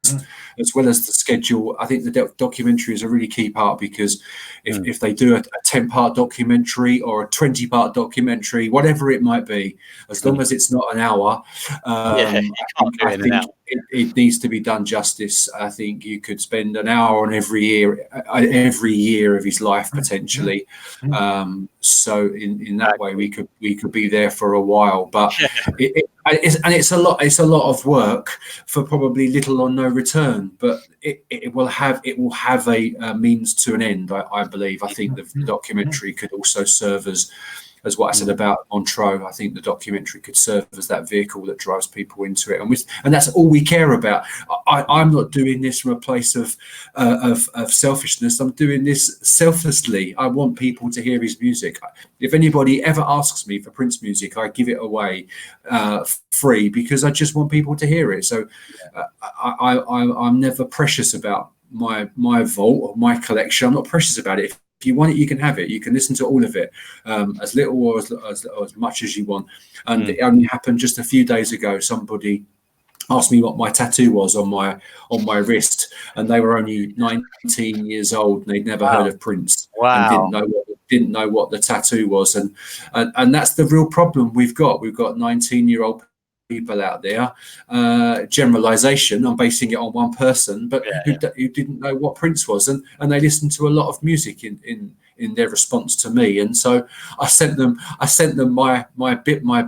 the schedule. I think the documentary is a really key part, because if they do a 10-part documentary or a 20-part documentary, whatever it might be, as long as it's not an hour, I think it needs to be done justice. I think you could spend an hour on every year of his life potentially. So in that way, we could be there for a while. But it's a lot of work for probably little or no return. But it will have a means to an end. I believe. I think the documentary could also serve as what I said about Montreux. I think the documentary could serve as that vehicle that drives people into it, and that's all we care about. I'm not doing this from a place of selfishness. I'm doing this selflessly. I want people to hear his music. If anybody ever asks me for Prince music, I give it away free, because I just want people to hear it. So I'm never precious about my vault or my collection. I'm not precious about it. If you want it, you can have it. You can listen to all of it, as little or as much as you want. And it only happened just a few days ago. Somebody asked me what my tattoo was on my wrist, and they were only 19 years old, and they'd never heard of Prince. Wow. And didn't know what the tattoo was, and that's the real problem we've got. We've got 19-year-old people out there. Generalization, I'm basing it on one person, but who didn't know what Prince was, and they listened to a lot of music in their response to me. And so I sent them my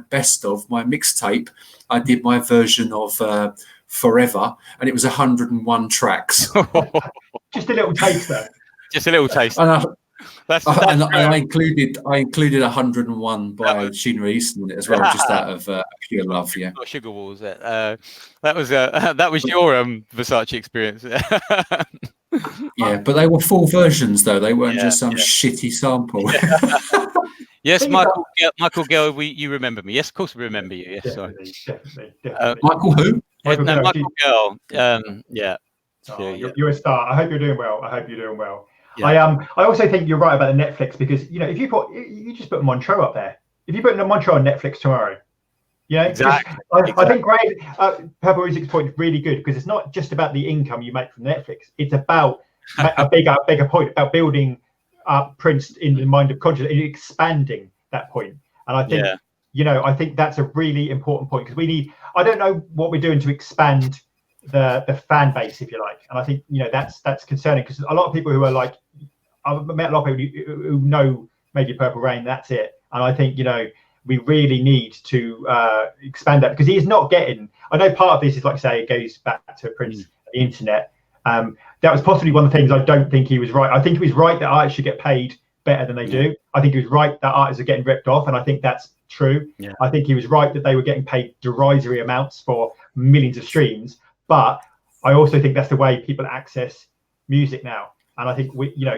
best of my mixtape. I did my version of Forever, and it was 101 tracks. Just a little taster. Just a little taster. And I included 101 by Sheena Easton in it as well, just out of pure love. Yeah. Not Sugar Walls. That was your Versace experience. Yeah, but they were full versions though. They weren't just some shitty sample. Yes, Michael Gell, you remember me. Yes, of course we remember you. Yes, definitely, sorry. Definitely. Michael who? Michael Gell. Yeah. You're a star. I hope you're doing well. Yeah. I also think you're right about the Netflix, because if you just put Montreux up there, if you put Montreux on Netflix tomorrow, exactly. I think Purple Music's point is really good, because it's not just about the income you make from Netflix. It's about a bigger point about building up Prince in the mind of conscience and expanding that point. And I think I think that's a really important point, because we need. I don't know what we're doing to expand the fan base, if you like, and I think that's concerning, because a lot of people who are like, I've met a lot of people who know Major Purple Rain, that's it. And I think we really need to expand that, because he is not getting. I know part of this is, like I say, it goes back to Prince and the internet. That was possibly one of the things I don't think he was right. I think he was right that artists should get paid better than they do. I think he was right that artists are getting ripped off, and I think that's true. I think he was right that they were getting paid derisory amounts for millions of streams. But I also think that's the way people access music now. And I think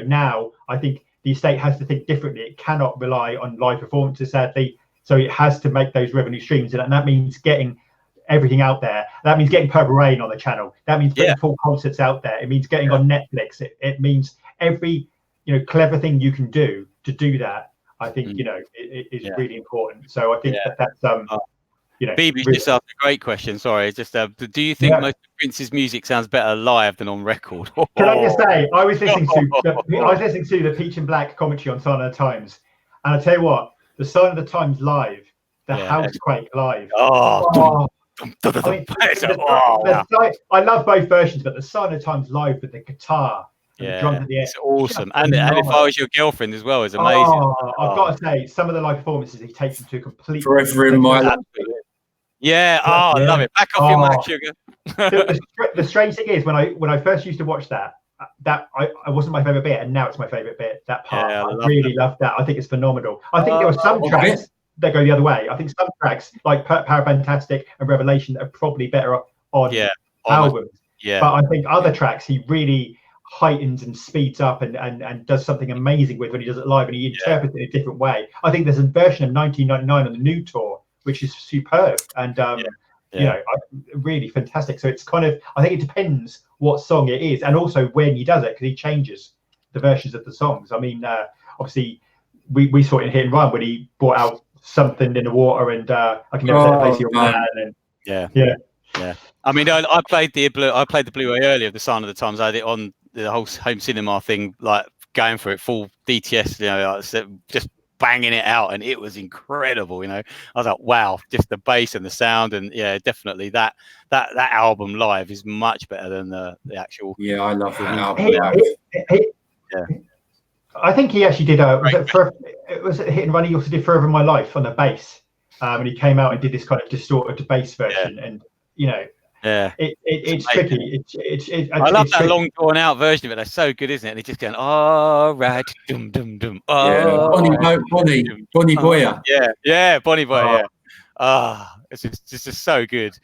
now I think the estate has to think differently. It cannot rely on live performances, sadly. So it has to make those revenue streams, and that means getting everything out there. That means getting Purple Rain on the channel. That means getting full concerts out there. It means getting on Netflix. It means every clever thing you can do to do that. I think it is really important. So I think that's Phoebe's just asked a great question. Sorry, just do you think most of Prince's music sounds better live than on record? Can I just say, I was listening to the Peach and Black commentary on Sign of the Times, and I tell you what, the Sign of the Times live, the Housequake live. I love both versions, but the Sign of the Times live with the guitar. And the it's awesome, and if I Was Your Girlfriend as well is amazing. I've got to say, some of the live performances he takes them to a complete. Forever in My Life. I love it. Back off your mic, sugar. The strange thing is, when I first used to watch that I wasn't my favorite bit, and now it's my favorite bit. That part, I really love that. I think it's phenomenal. I think there are some tracks that go the other way. I think some tracks like Parafantastic and Revelation are probably better on albums. But I think other tracks he really heightens and speeds up and does something amazing with when he does it live, and he interprets it in a different way. I think there's a version of 1999 on the new tour which is superb, and you know, really fantastic. So it's kind of, I think it depends what song it is, and also when he does it, because he changes the versions of the songs. I mean, obviously we saw it in Hit and Run when he brought out Something in the Water and I Can Never Set a Place for Your Man. And yeah. I mean, I played the Blu-ray earlier of The Sign of the Times. I had it on the whole home cinema thing, like going for it full DTS, you know, just banging it out, and it was incredible. You know, I was like, wow, just the bass and the sound, and definitely that album live is much better than the actual. Yeah, I love that album live. I think he actually did was it Hit and Run? He also did Forever in My Life on the bass, and he came out and did this kind of distorted bass version, and you know. It's tricky. I love that long drawn out version of it. That's so good, isn't it? And he's just going, all right, dum dum dum. Bonnie Boyer. Yeah, Bonnie Boyer. It's just so good.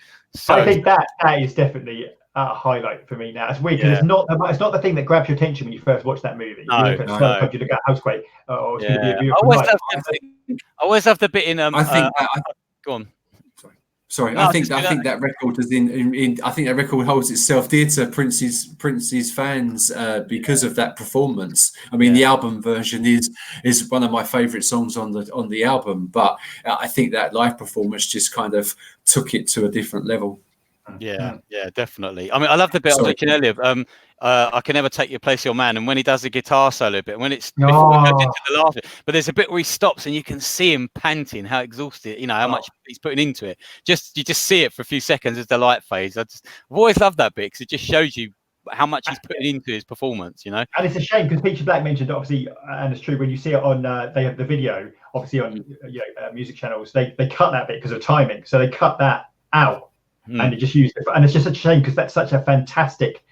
I think that is definitely a highlight for me now. It's weird because it's not the thing that grabs your attention when you first watch that movie. You look at Housequake. I always have the bit in. Go on. Sorry, I think that record is I think that record holds itself dear to Prince's fans because of that performance. I mean, the album version is one of my favourite songs on the album, but I think that live performance just kind of took it to a different level. Yeah, definitely. I mean, I love the bit I was looking earlier. I Can Never Take Your Place, Your Man, and when he does the guitar solo bit, when it's before he goes into the last bit, but there's a bit where he stops and you can see him panting, how exhausted, you know, how much he's putting into it. You just see it for a few seconds as the light fades. I've always loved that bit because it just shows you how much he's putting into his performance, you know. And it's a shame because Peter Black mentioned, obviously, and it's true when you see it on they have the video, obviously on music channels, they cut that bit because of timing, so they cut that out. And it just used it, and it's just such a shame because that's such a fantastic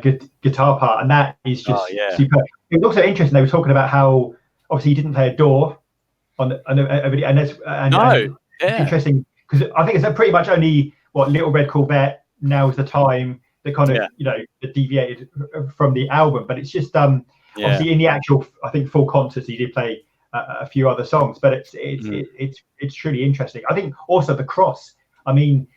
good guitar part, and that is just super. It was also interesting. They were talking about how obviously he didn't play a door on a video, and it's interesting because I think it's pretty much only Little Red Corvette, Now's the Time that kind of that deviated from the album, but it's just obviously in the actual I think full concerts he did play a few other songs, but it's truly interesting. I think also The Cross. I mean.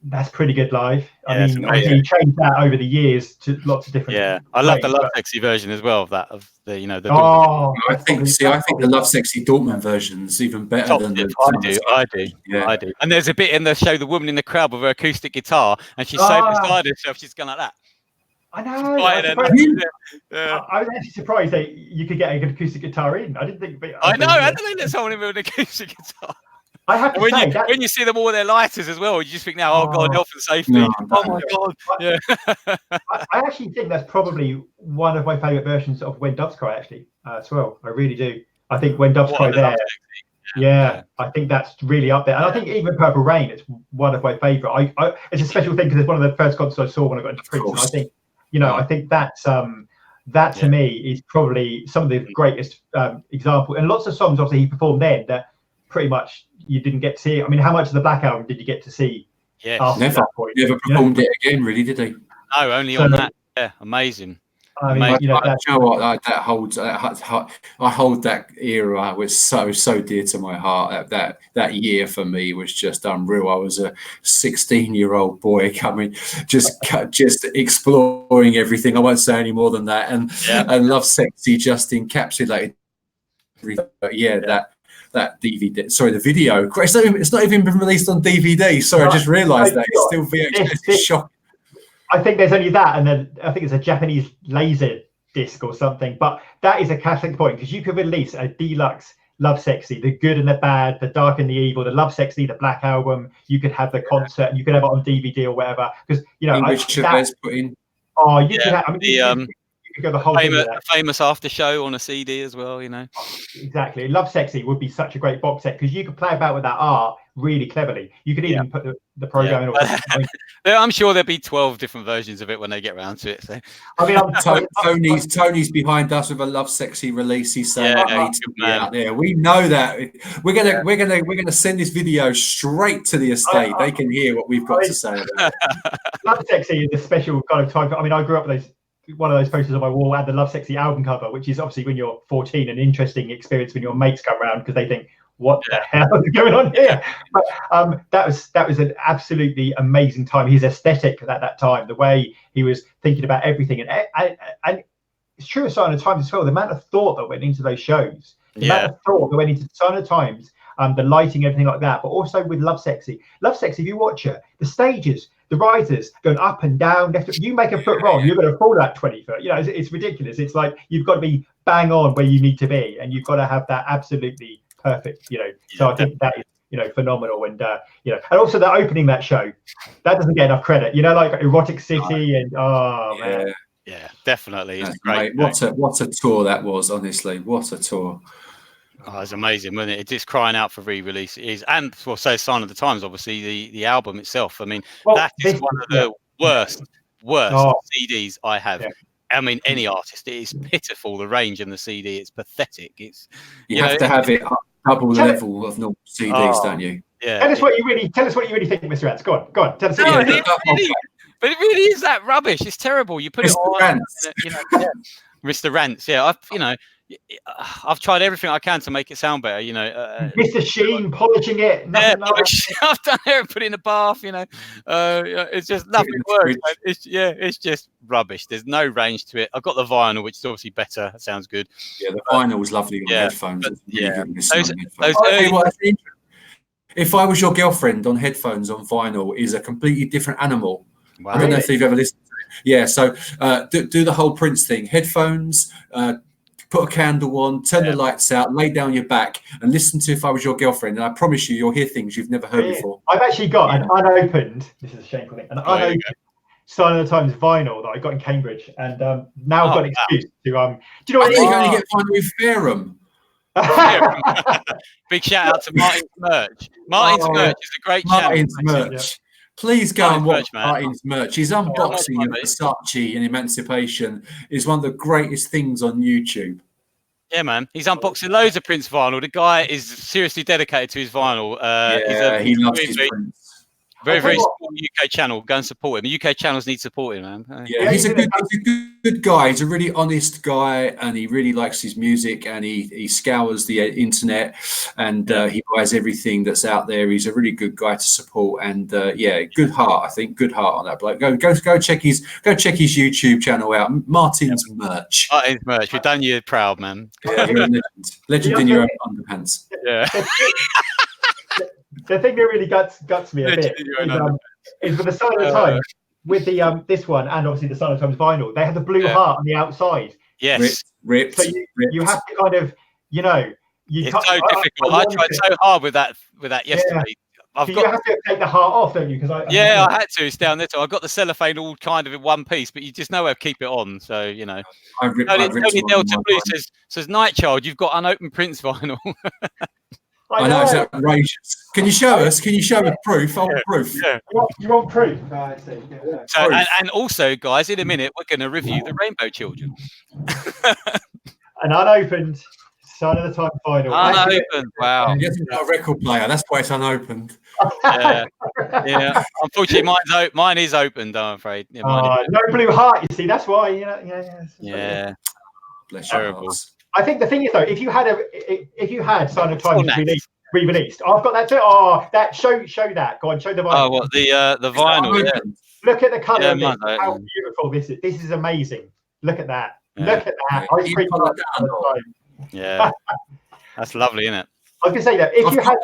That's pretty good live. I mean, obviously he changed that over the years to lots of different. Yeah, I love the Love Sexy version as well of that. Of the the. I think the Love Sexy Dortmund version's even better than the. I do. And there's a bit in the show, the woman in the crowd with her acoustic guitar, and she's so beside herself, she's going like that. I know. I was actually surprised that you could get a good acoustic guitar in. I didn't think. I don't think there's someone with an acoustic guitar. I have to say that when you see them all with their lighters as well, you just think now, oh God, health and safety. Oh my God. Yeah. I actually think that's probably one of my favourite versions of When Doves Cry, actually, as well. I really do. I think When Doves Cry there. Yeah, I think that's really up there. And I think even Purple Rain, it's one of my favourite. It's a special thing because it's one of the first concerts I saw when I got into Prince. And I think, I think that's that to me is probably some of the greatest example. And lots of songs obviously he performed then that pretty much you didn't get to see. I mean, how much of the Black Album did you get to see? Never performed it again, really, did he? No, only on that. Yeah, amazing. I mean, you know what? That holds. I hold that era was so dear to my heart. That year for me was just unreal. I was a 16-year-old boy coming, just exploring everything. I won't say any more than that. And Love Sexy just encapsulated everything. But that DVD, sorry, the video. It's not even been released on DVD. Sorry, I just realised that it's still VHS. It's shocking. I think there's only that, and then I think it's a Japanese laser disc or something. But that is a classic point because you could release a deluxe Love Sexy, the good and the bad, the dark and the evil, the Love Sexy, the Black Album. You could have the concert, and you could have it on DVD or whatever. Because put in. Oh, you could have. I mean, you could go the whole famous after show on a CD as well. You know. Exactly. Love Sexy would be such a great box set because you could play about with that art really cleverly. You could even put the program in. I'm sure there'll be 12 different versions of it when they get around to it. So. I mean, Tony's behind us with a Love Sexy release. He's saying out there. We know that we're gonna send this video straight to the estate. They can hear what we've got to say about it. Love Sexy is a special kind of time. I mean, I grew up with those one of those posters on my wall and the Love Sexy album cover, which is obviously when you're 14 an interesting experience when your mates come around because they think, what the hell is going on here? But that was an absolutely amazing time. His aesthetic at that time, the way he was thinking about everything, and it's true of Sign of the Times as well. The amount of thought that went into those shows, the amount of thought that went into Sign of the Times, the lighting, everything like that. But also with Love Sexy, if you watch it, the stages, the risers going up and down, left. You make a foot wrong, you're going to fall that 20 foot. You know, it's ridiculous. It's like you've got to be bang on where you need to be, and you've got to have that absolutely perfect. You know, so I think that is, you know, phenomenal. And you know, and also the opening that show, that doesn't get enough credit. You know, like Erotic City and man. Yeah, definitely. It's great. What a tour that was, honestly. What a tour. Oh, it's amazing, wasn't it? It's just crying out for re-release. It is, and well, so Sign of the Times, obviously the album itself. I mean, that is one of the worst CDs I have. Yeah. I mean, any artist. It is pitiful, the range in the CD. It's pathetic. It's you have to have it double the level of normal CDs, don't you? Yeah. Tell us what you really think, Mr. Rants. Go on. Tell us. But it really is that rubbish. It's terrible. You put Mr. it on, Rants. you know, Mr. Rants. Yeah, I've tried everything I can to make it sound better. You know, Mr. Sheen polishing it. I've done it. Put it in a bath. You know, it's just nothing works. It's just rubbish. There's no range to it. I've got the vinyl, which is obviously better. That sounds good. Yeah, the vinyl was lovely on headphones. If I Was Your Girlfriend on headphones on vinyl is a completely different animal. Wow. I don't know if you've ever listened to it. Yeah, so do the whole Prince thing. Headphones, put a candle on, turn the lights out, lay down your back and listen to If I Was Your Girlfriend. And I promise you'll hear things you've never heard before. I've actually got an unopened, this is a shameful thing, an unopened Sign of the Times vinyl that I got in Cambridge. And now I've got an excuse to, do you know what you only get vinyl with Fairham. Big shout out to Martin's merch. Martin's merch is a great channel. Martin's merch. Please go and watch Martin's merch. His unboxing of Versace and Emancipation is one of the greatest things on YouTube. Yeah, man. He's unboxing loads of Prince vinyl. The guy is seriously dedicated to his vinyl. He loves his Prince. Very small UK channel. Go and support him. UK channels need supporting, man. Yeah, he's a good guy. He's a really honest guy, and he really likes his music. And he scours the internet, and he buys everything that's out there. He's a really good guy to support, and good heart. I think good heart on that bloke. Go check his YouTube channel out. Martin's merch. Martin's merch. We've done you proud, man. Yeah, you're a legend in your own underpants. Yeah. The thing that really guts me a bit is with the Sign of the Times, with the this one and obviously the Sign of the Times vinyl, they have the blue heart on the outside. Yes. Ripped. So you have to kind of, you know, it's so difficult. I tried so hard with that yesterday. You have to take the heart off, don't you? Because I had to. It's down there. So I got the cellophane all kind of in one piece, but you just know where to keep it on. So you know. Tony Delta Blue says Night Child, you've got unopened Prince vinyl. I know, it's outrageous. Can you show us? Can you show us proof? Proof. Yeah. You want proof? So, and also, guys, in a minute, we're going to review the Rainbow Children. An unopened Sign of the Times vinyl. Unopened, wow. He hasn't got a record player. That's why it's unopened. Yeah. Unfortunately, mine is opened, I'm afraid. No blue heart, you see. That's why. Yeah. Bless your hearts. I think the thing is though, if you had Sign of the Times re-released, I've got that too. Oh, that show that. Go on, show the vinyl. Oh, what the vinyl? Yeah. Look at the colour of it. How beautiful this is. This is amazing. Look at that. Yeah. Look at that. Yeah, that's lovely, isn't it? I was going to say that if you had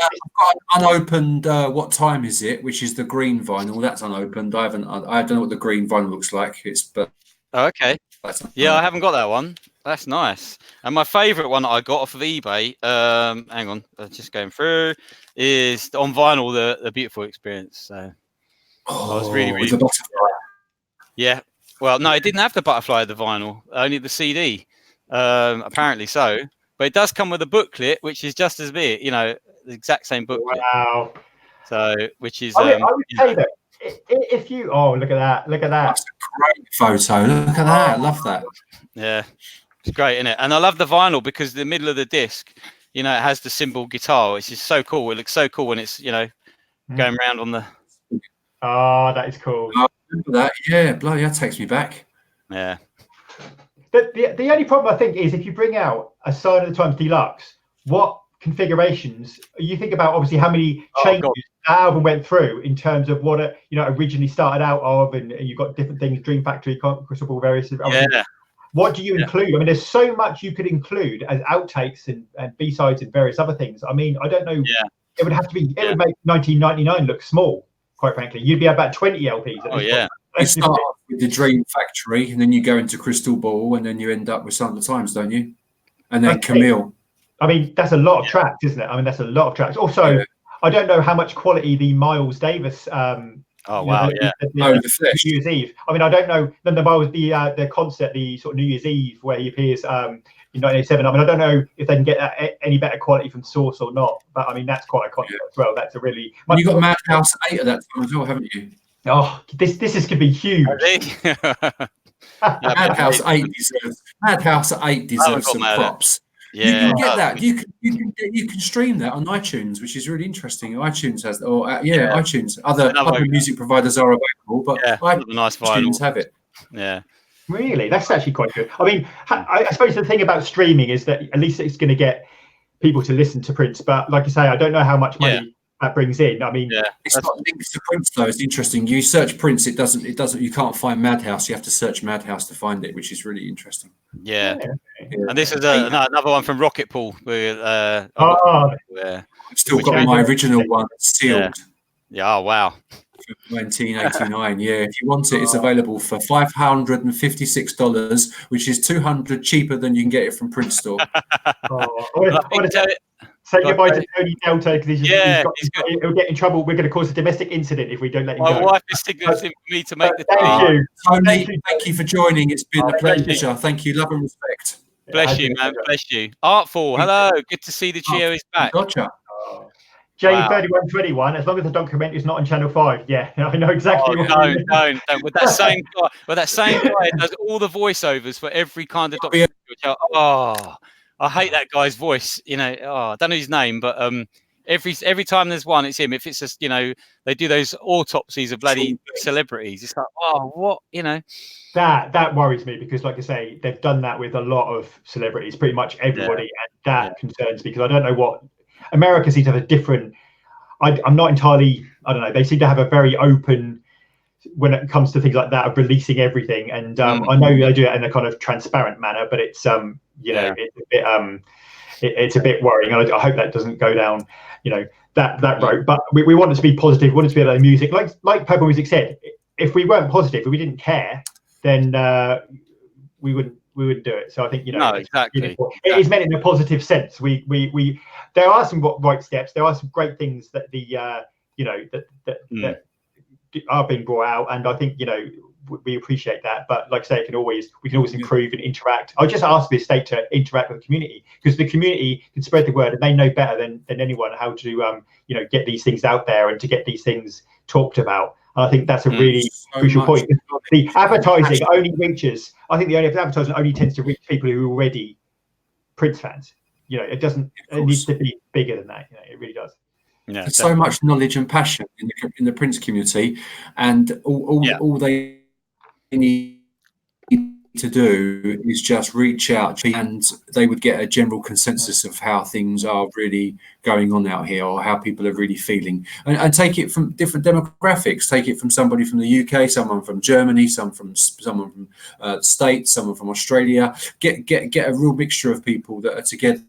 unopened, what time is it? Which is the green vinyl. That's unopened. I don't know what the green vinyl looks like. Okay. I haven't got that one. That's nice. And my favourite one that I got off of eBay, hang on, just going through, is on vinyl, the Beautiful Experience. So I was really the butterfly. Yeah. Well, no, it didn't have the butterfly, the vinyl, only the CD. Apparently so. But it does come with a booklet, which is just as big, the exact same booklet. Wow. So, which is... I would say that if you... Oh, look at that. Look at that. That's a great photo. Look at that. I love that. Yeah. It's great, isn't it? And I love the vinyl because the middle of the disc, it has the cymbal guitar. It's just so cool. It looks so cool when it's, going around on the... Oh, that is cool. I remember that. Yeah, bloody, that takes me back. Yeah. The only problem I think is if you bring out a Sign of the Times Deluxe, what configurations you think about? Obviously, how many changes the album went through in terms of what it originally started out of, and you've got different things, Dream Factory, Crystal Ball, various. What do you include? I mean, there's so much you could include as outtakes and B-sides and various other things. I mean, I don't know. It would have to be. It would make 1999 look small. Quite frankly, you'd be about 20 LPs. You start off with the Dream Factory, and then you go into Crystal Ball, and then you end up with Sign of the Times, don't you? And then Camille. I mean, that's a lot of tracks, isn't it? I mean, that's a lot of tracks. Also, I don't know how much quality the Miles Davis. The New Year's Eve. I mean, I don't know. Then the Miles, the concert, the sort of New Year's Eve where he appears in 1987. I mean, I don't know if they can get that any better quality from Source or not. But I mean, that's quite a concert as well. That's a really. You got Madhouse 8 at that time as well, haven't you? Oh, this is going to be huge. Madhouse 8 deserves some props. Yeah, you can get that. You can stream that on iTunes, which is really interesting. iTunes has, iTunes. Other music providers are available, but iTunes have it. Yeah, really, that's actually quite good. I mean, I suppose the thing about streaming is that at least it's going to get people to listen to Prince. But like I say, I don't know how much money that brings in. I mean, it's not linked to Prince though. It's interesting. You search Prince, it doesn't. You can't find Madhouse. You have to search Madhouse to find it, which is really interesting. Yeah. And this is another one from Rocket Pool. I've still got my original one sealed. Oh wow. 1989. If you want it, it's available for $556, which is $200 cheaper than you can get it from Prince Store. Say goodbye to Tony Delta because he'll get in trouble. We're going to cause a domestic incident if we don't let him go. My wife is signaling for me to make the Thank you. Tony, thank you for joining. It's been a pleasure. Thank you. Love and respect. Bless you, man. Bless you. Artful, hello. Good to see the Geo is back. Gotcha. J3121, as long as the documentary is not on Channel 5. Yeah, I know exactly what you mean. Don't. With that same guy does all the voiceovers for every kind of documentary. I hate that guy's voice. I don't know his name, but every time there's one, it's him. If it's just they do those autopsies of bloody celebrities. It's like, what That worries me because, like I say, they've done that with a lot of celebrities, pretty much everybody, and that concerns me because I don't know what America seems to have a different. I'm not entirely. I don't know. They seem to have a very open when it comes to things like that of releasing everything, and I know they do it in a kind of transparent manner, but it's it's a bit worrying, and I hope that doesn't go down that road. But we want it to be positive. We want it to be about the music, like Purple Music said. If we weren't positive, if we didn't care, then we wouldn't do it. So I think exactly. It is meant in a positive sense. We there are some right steps. There are some great things that that are being brought out, and I think we appreciate that. But like I say, we can always improve and interact. I just ask the estate to interact with the community because the community can spread the word, and they know better than anyone how to get these things out there and to get these things talked about. And I think that's a really crucial point. The advertising only reaches. I think the advertising only tends to reach people who are already Prince fans. It doesn't. It needs to be bigger than that. It really does. Yeah, there's so much knowledge and passion in the Prince community, and all they need to do is just reach out, and they would get a general consensus of how things are really going on out here, or how people are really feeling, and take it from different demographics. Take it from somebody from the UK, someone from Germany, someone from the States, someone from Australia. Get a real mixture of people that are together.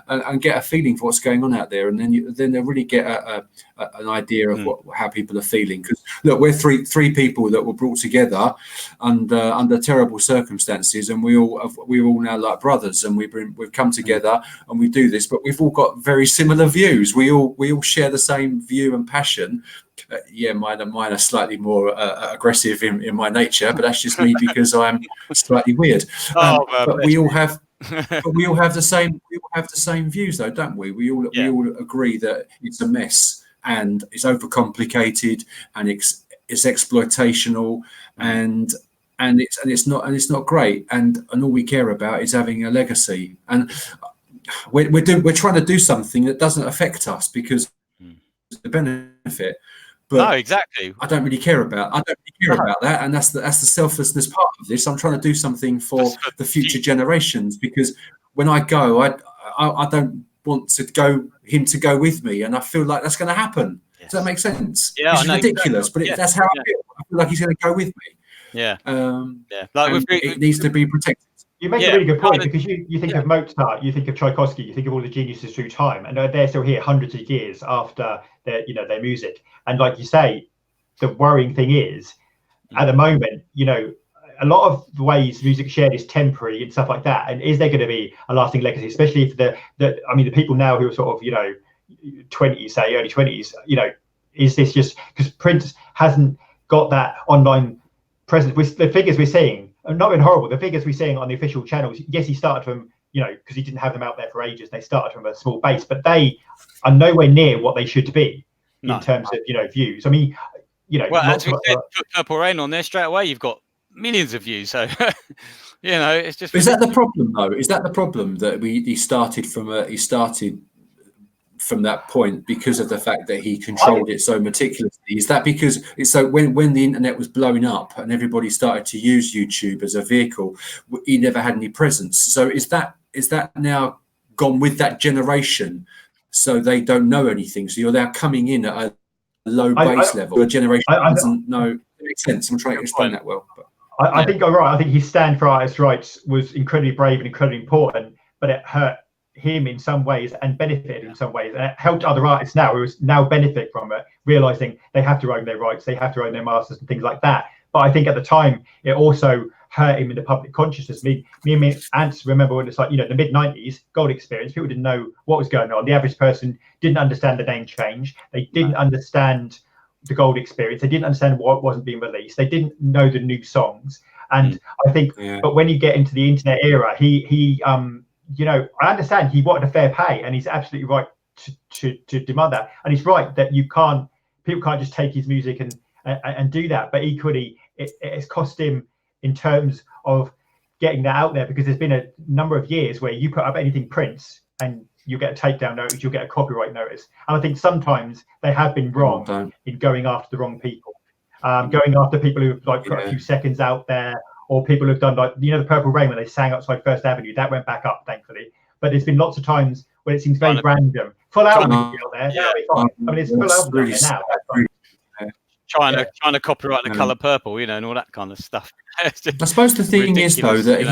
And get a feeling for what's going on out there, and then they'll really get an idea of how people are feeling. Because look, we're three people that were brought together under terrible circumstances, and we're all now like brothers, and we've come together and we do this, but we've all got very similar views. We all share the same view and passion. Mine are slightly more aggressive in my nature, but that's just me because I'm slightly weird. But we all have. But we all have the same. We all have the same views, though, don't we? We all agree that it's a mess and it's overcomplicated and it's exploitational and it's not great. And all we care about is having a legacy. And we're trying to do something that doesn't affect us because the benefit. But no, exactly. I don't really care about that, and that's the selflessness part of this. I'm trying to do something for the future generations, because when I go, I don't want to him to go with me, and I feel like that's going to happen. Yes. Does that make sense? Yeah, it's ridiculous, exactly. but that's how I feel. I feel like he's going to go with me. Yeah. Like it needs to be protected. You make a really good point, because you think of Mozart, you think of Tchaikovsky, you think of all the geniuses through time, and they're still here hundreds of years after their music. And like you say, the worrying thing is, at the moment, a lot of the ways music shared is temporary and stuff like that. And is there going to be a lasting legacy, especially if the people now who are sort of 20s, say early 20s, is this just because Prince hasn't got that online presence? With the figures we're seeing, not been horrible. The figures we're seeing on the official channels, yes, he started from because he didn't have them out there for ages. They started from a small base, but they are nowhere near what they should be in terms of views. I mean, well, as we said, put Purple Rain on there straight away, you've got millions of views. So it's just. Is that the problem though? Is that the problem that he started from that point because of the fact that he controlled it so meticulously? Is that because it's so when the internet was blowing up and everybody started to use YouTube as a vehicle, he never had any presence? So is that now gone with that generation, so they don't know anything? So you're now coming in at a low base level. A generation doesn't know. It makes sense. I'm trying to explain that well. But. I think you're right. I think his stand for artists' rights was incredibly brave and incredibly important, but it hurt him in some ways and benefited in some ways, and it helped other artists now who now benefit from it, realizing they have to own their rights, they have to own their masters and things like that. But I think at the time it also hurt him in the public consciousness. Me and Ants remember when it's like the mid-90s gold experience, people didn't know what was going on. The average person didn't understand the name change, they didn't understand the gold experience, they didn't understand what wasn't being released, they didn't know the new songs. And I think but when you get into the internet era, he I understand he wanted a fair pay, and he's absolutely right to demand that, and he's right that people can't just take his music and do that. But equally it's cost him in terms of getting that out there, because there's been a number of years where you put up anything Prince and you get a takedown notice, you'll get a copyright notice. And I think sometimes they have been wrong in going after the wrong people, going after people who've put a few seconds out there, or people who've done the Purple Rain when they sang outside First Avenue, that went back up, thankfully. But there's been lots of times when it seems very random. Full album out there, that'll be fine. I mean, it's full album really out there now. Trying to copyright the colour purple, and all that kind of stuff. I suppose the thing is though that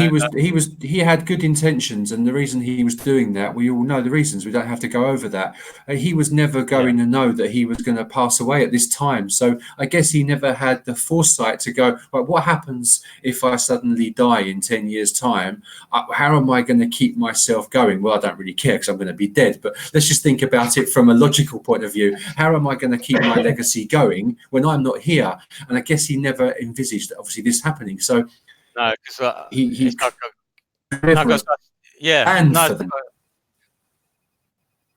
he had good intentions, and the reason he was doing that, we all know the reasons. We don't have to go over that. He was never going to know that he was going to pass away at this time. So I guess he never had the foresight to go, well, what happens if I suddenly die in 10 years' time? How am I going to keep myself going? Well, I don't really care because I'm going to be dead. But let's just think about it from a logical point of view. How am I going to keep my legacy going when I'm not here? And I guess he never envisaged obviously this happening. So no, because he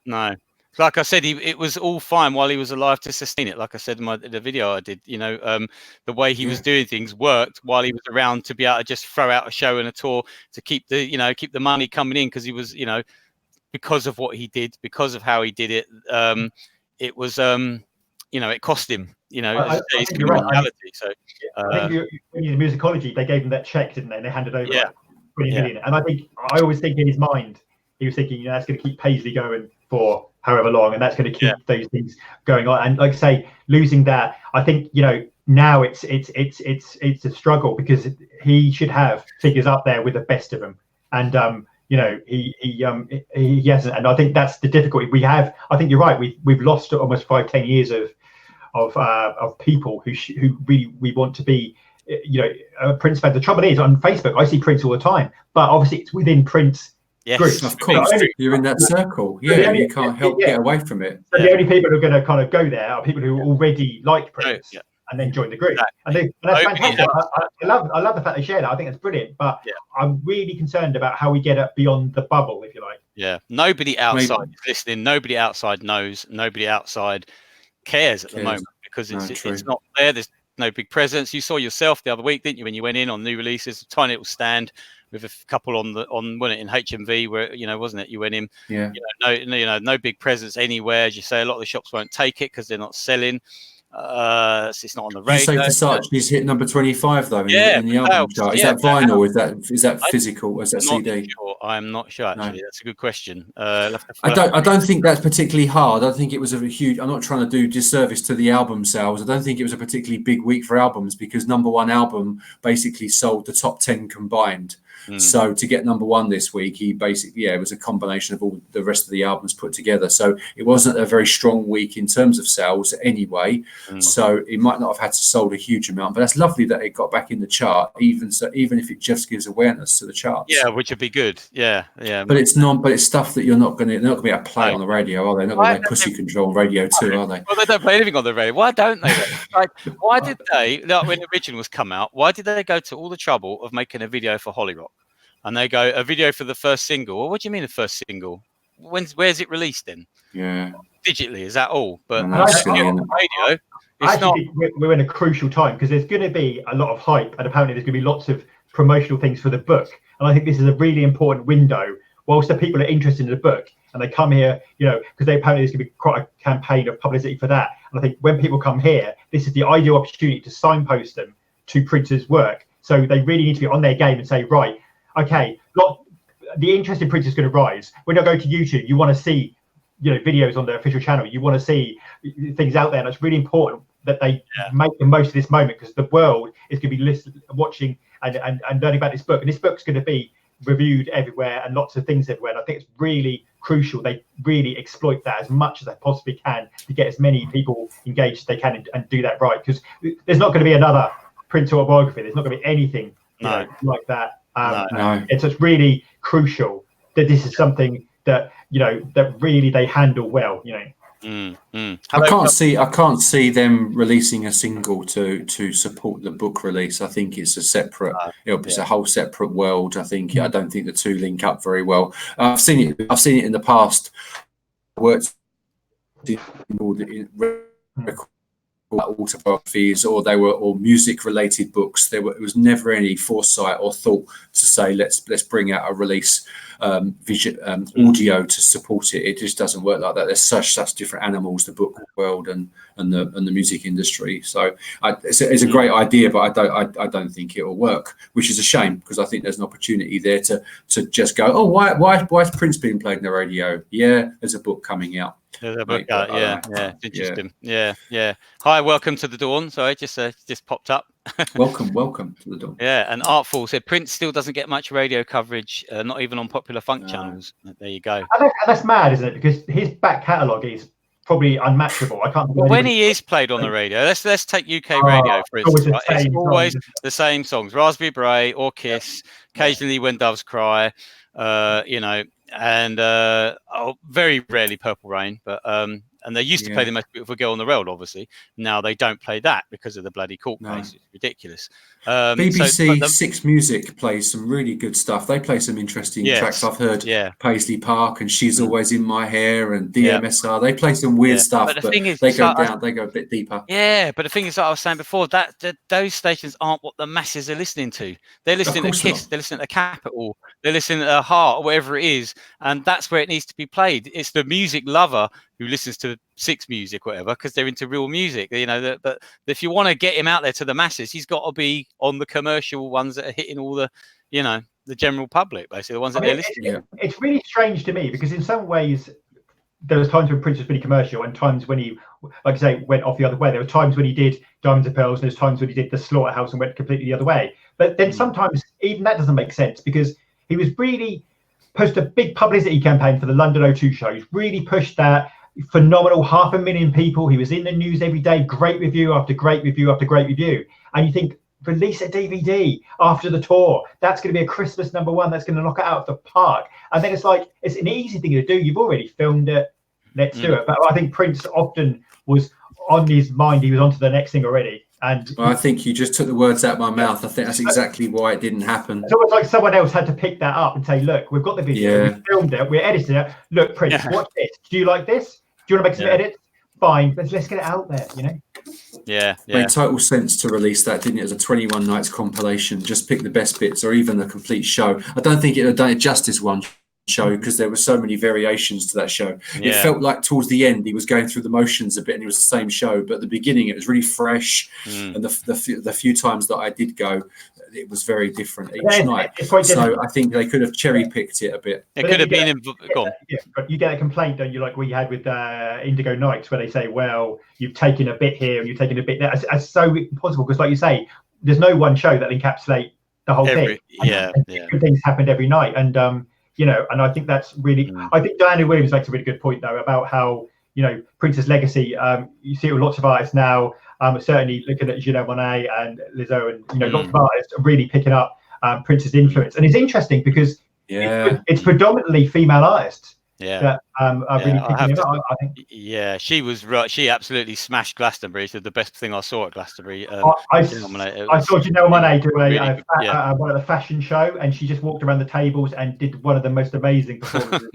no. Like I said, it was all fine while he was alive to sustain it. Like I said in the video I did, the way he was doing things worked while he was around, to be able to just throw out a show and a tour to keep the money coming in, because he was, because of what he did, because of how he did it, it was it cost him. I think you're right. So I think when you use musicology, they gave him that check, didn't they? And they handed over 20 million. And I always think in his mind, he was thinking, that's going to keep Paisley going for however long, and that's going to keep those things going on. And like I say, losing that, I think now it's a struggle, because he should have figures up there with the best of them, and he hasn't. And I think that's the difficulty we have. I think you're right. We've lost almost 5-10 years of people who really we want to be Prince fans. The trouble is, on Facebook I see Prince all the time, but obviously it's within Prince groups. Of course, you're in that circle. You can't help get away from it. So the only people who are going to kind of go there are people who already like Prince and then join the group. And that's fantastic. I love the fact they share that. I think it's brilliant, but I'm really concerned about how we get up beyond the bubble, if you like. Nobody outside is listening, nobody outside knows, nobody outside cares at the moment, because it's not there. There's no big presence. You saw yourself the other week, didn't you, when you went in on new releases, a tiny little stand with a couple on wasn't it, in HMV, where wasn't it, you went in, no big presence anywhere. As you say, a lot of the shops won't take it because they're not selling. It's not on the Did you radio. say Versace's hit number 25 though Yeah, in the album chart? Is that vinyl? Is that physical? Or is that CD? I'm not sure actually. No. That's a good question. I don't think that's particularly hard. I think it was a huge. I'm not trying to do disservice to the album sales. I don't think it was a particularly big week for albums because number one album basically sold the top 10 combined. So to get number one this week, he basically, it was a combination of all the rest of the albums put together. So it wasn't a very strong week in terms of sales anyway. So it might not have had to sold a huge amount, but that's lovely that it got back in the chart, even if it just gives awareness to the charts. Yeah, which would be good. Yeah. But it's stuff that they're not going to be able to play on the radio, are they? Not going to play Pussy Control on Radio 2, are they? Well, they don't play anything on the radio. Why don't they? Like, why did they, when the originals come out, why did they go to all the trouble of making a video for Holly Rock? And they go, a video for the first single. Well, what do you mean the first single? Where's it released then? Yeah. Digitally, is that all? But on radio, it's not. We're in a crucial time because there's going to be a lot of hype and apparently there's going to be lots of promotional things for the book. And I think this is a really important window. Whilst the people are interested in the book and they come here, because apparently there's going to be quite a campaign of publicity for that. And I think when people come here, this is the ideal opportunity to signpost them to printers' work. So they really need to be on their game and say, right, okay, the interest in printers is going to rise. When I go to YouTube, you want to see, videos on their official channel. You want to see things out there, and it's really important that they make the most of this moment because the world is going to be watching and learning about this book. And this book's going to be reviewed everywhere and lots of things everywhere. And I think it's really crucial they really exploit that as much as they possibly can to get as many people engaged as they can and do that right. Because there's not going to be another print autobiography. There's not going to be anything like that. No. And so it's really crucial that this is something that that really they handle well. I can't see them releasing a single to support the book release. I think it's a separate. It's a whole separate world. I don't think the two link up very well. I've seen it in the past. Worked in autobiographies or music related books. It was never any foresight or thought to say let's bring out a release audio to support it. It just doesn't work like that. There's such different animals, the book world and the music industry. So it's a great idea, but I don't think it will work, which is a shame because I think there's an opportunity there to just go, oh, why is Prince being played on the radio? Yeah, there's a book coming out. There's a book out. Yeah, interesting. Yeah. Hi, welcome to the dawn. Sorry, just popped up. welcome to the dawn. Yeah, and Artful said Prince still doesn't get much radio coverage, not even on popular funk channels. There you go. And that's mad, isn't it? Because his back catalogue is probably unmatchable. I can't. Well, when he is played on the radio, let's take UK radio for instance. It's always the same songs: Raspberry Beret or Kiss. Occasionally, When Doves Cry. And very rarely Purple Rain, but and they used to play The Most Beautiful Girl on the World, obviously. Now they don't play that because of the bloody court case. It's ridiculous. BBC Six Music plays some really good stuff. They play some interesting tracks. I've heard Paisley Park and She's Always in My Hair and DMSR. They play some weird stuff, but they go a bit deeper. Yeah, but the thing is, like I was saying before, that those stations aren't what the masses are listening to. They're listening to Kiss, they're listening to Capital, they're listening to Heart, or whatever it is, and that's where it needs to be played. It's the music lover who listens to Six Music, whatever, because they're into real music. But if you want to get him out there to the masses, he's got to be on the commercial ones that are hitting all the, the general public, basically, the ones that they're listening to. It's really strange to me because in some ways, there was times when Prince was really commercial and times when he, like I say, went off the other way. There were times when he did Diamonds and Pearls and there's times when he did The Slaughterhouse and went completely the other way. But then sometimes even that doesn't make sense because he was really pushed a big publicity campaign for the London O2 show. He's really pushed that. Phenomenal, 500,000 people. He was in the news every day. Great review after great review after great review. And you think, release a DVD after the tour. That's going to be a Christmas #1. That's going to knock it out of the park. And then it's like, it's an easy thing to do. You've already filmed it. Let's do it. But I think Prince often was on his mind. He was on to the next thing already. And I think you just took the words out of my mouth. I think that's exactly why it didn't happen. It's almost like someone else had to pick that up and say, look, we've got the video. We filmed it. We're editing it. Look, Prince, watch this. Do you like this? Do you want to make some edits? Fine, let's get it out there, Yeah. Made total sense to release that, didn't it, as a 21 nights compilation. Just pick the best bits or even the complete show. I don't think it would have done it justice one show because there were so many variations to that show. Yeah. It felt like towards the end he was going through the motions a bit and it was the same show, but at the beginning it was really fresh. And the few times that I did go, it was very different each night. So I think they could have cherry picked it a bit. It could have been. Go on. But you get a complaint, don't you, like we had with Indigo Nights, where they say, well, you've taken a bit here and you've taken a bit there. It's so impossible because, like you say, there's no one show that encapsulates the whole thing. And good things happened every night. And, and I think that's really, I think Diana Williams makes a really good point, though, about how, Prince's legacy, you see it with lots of artists now, certainly looking at Janelle Monáe and Lizzo and, lots of artists are really picking up Prince's influence. And it's interesting because it's predominantly female artists. That are really picking it up, I think. Yeah, she was right. She absolutely smashed Glastonbury. So the best thing I saw at Glastonbury. I saw Janelle Monáe do one of the fashion show, and she just walked around the tables and did one of the most amazing performances.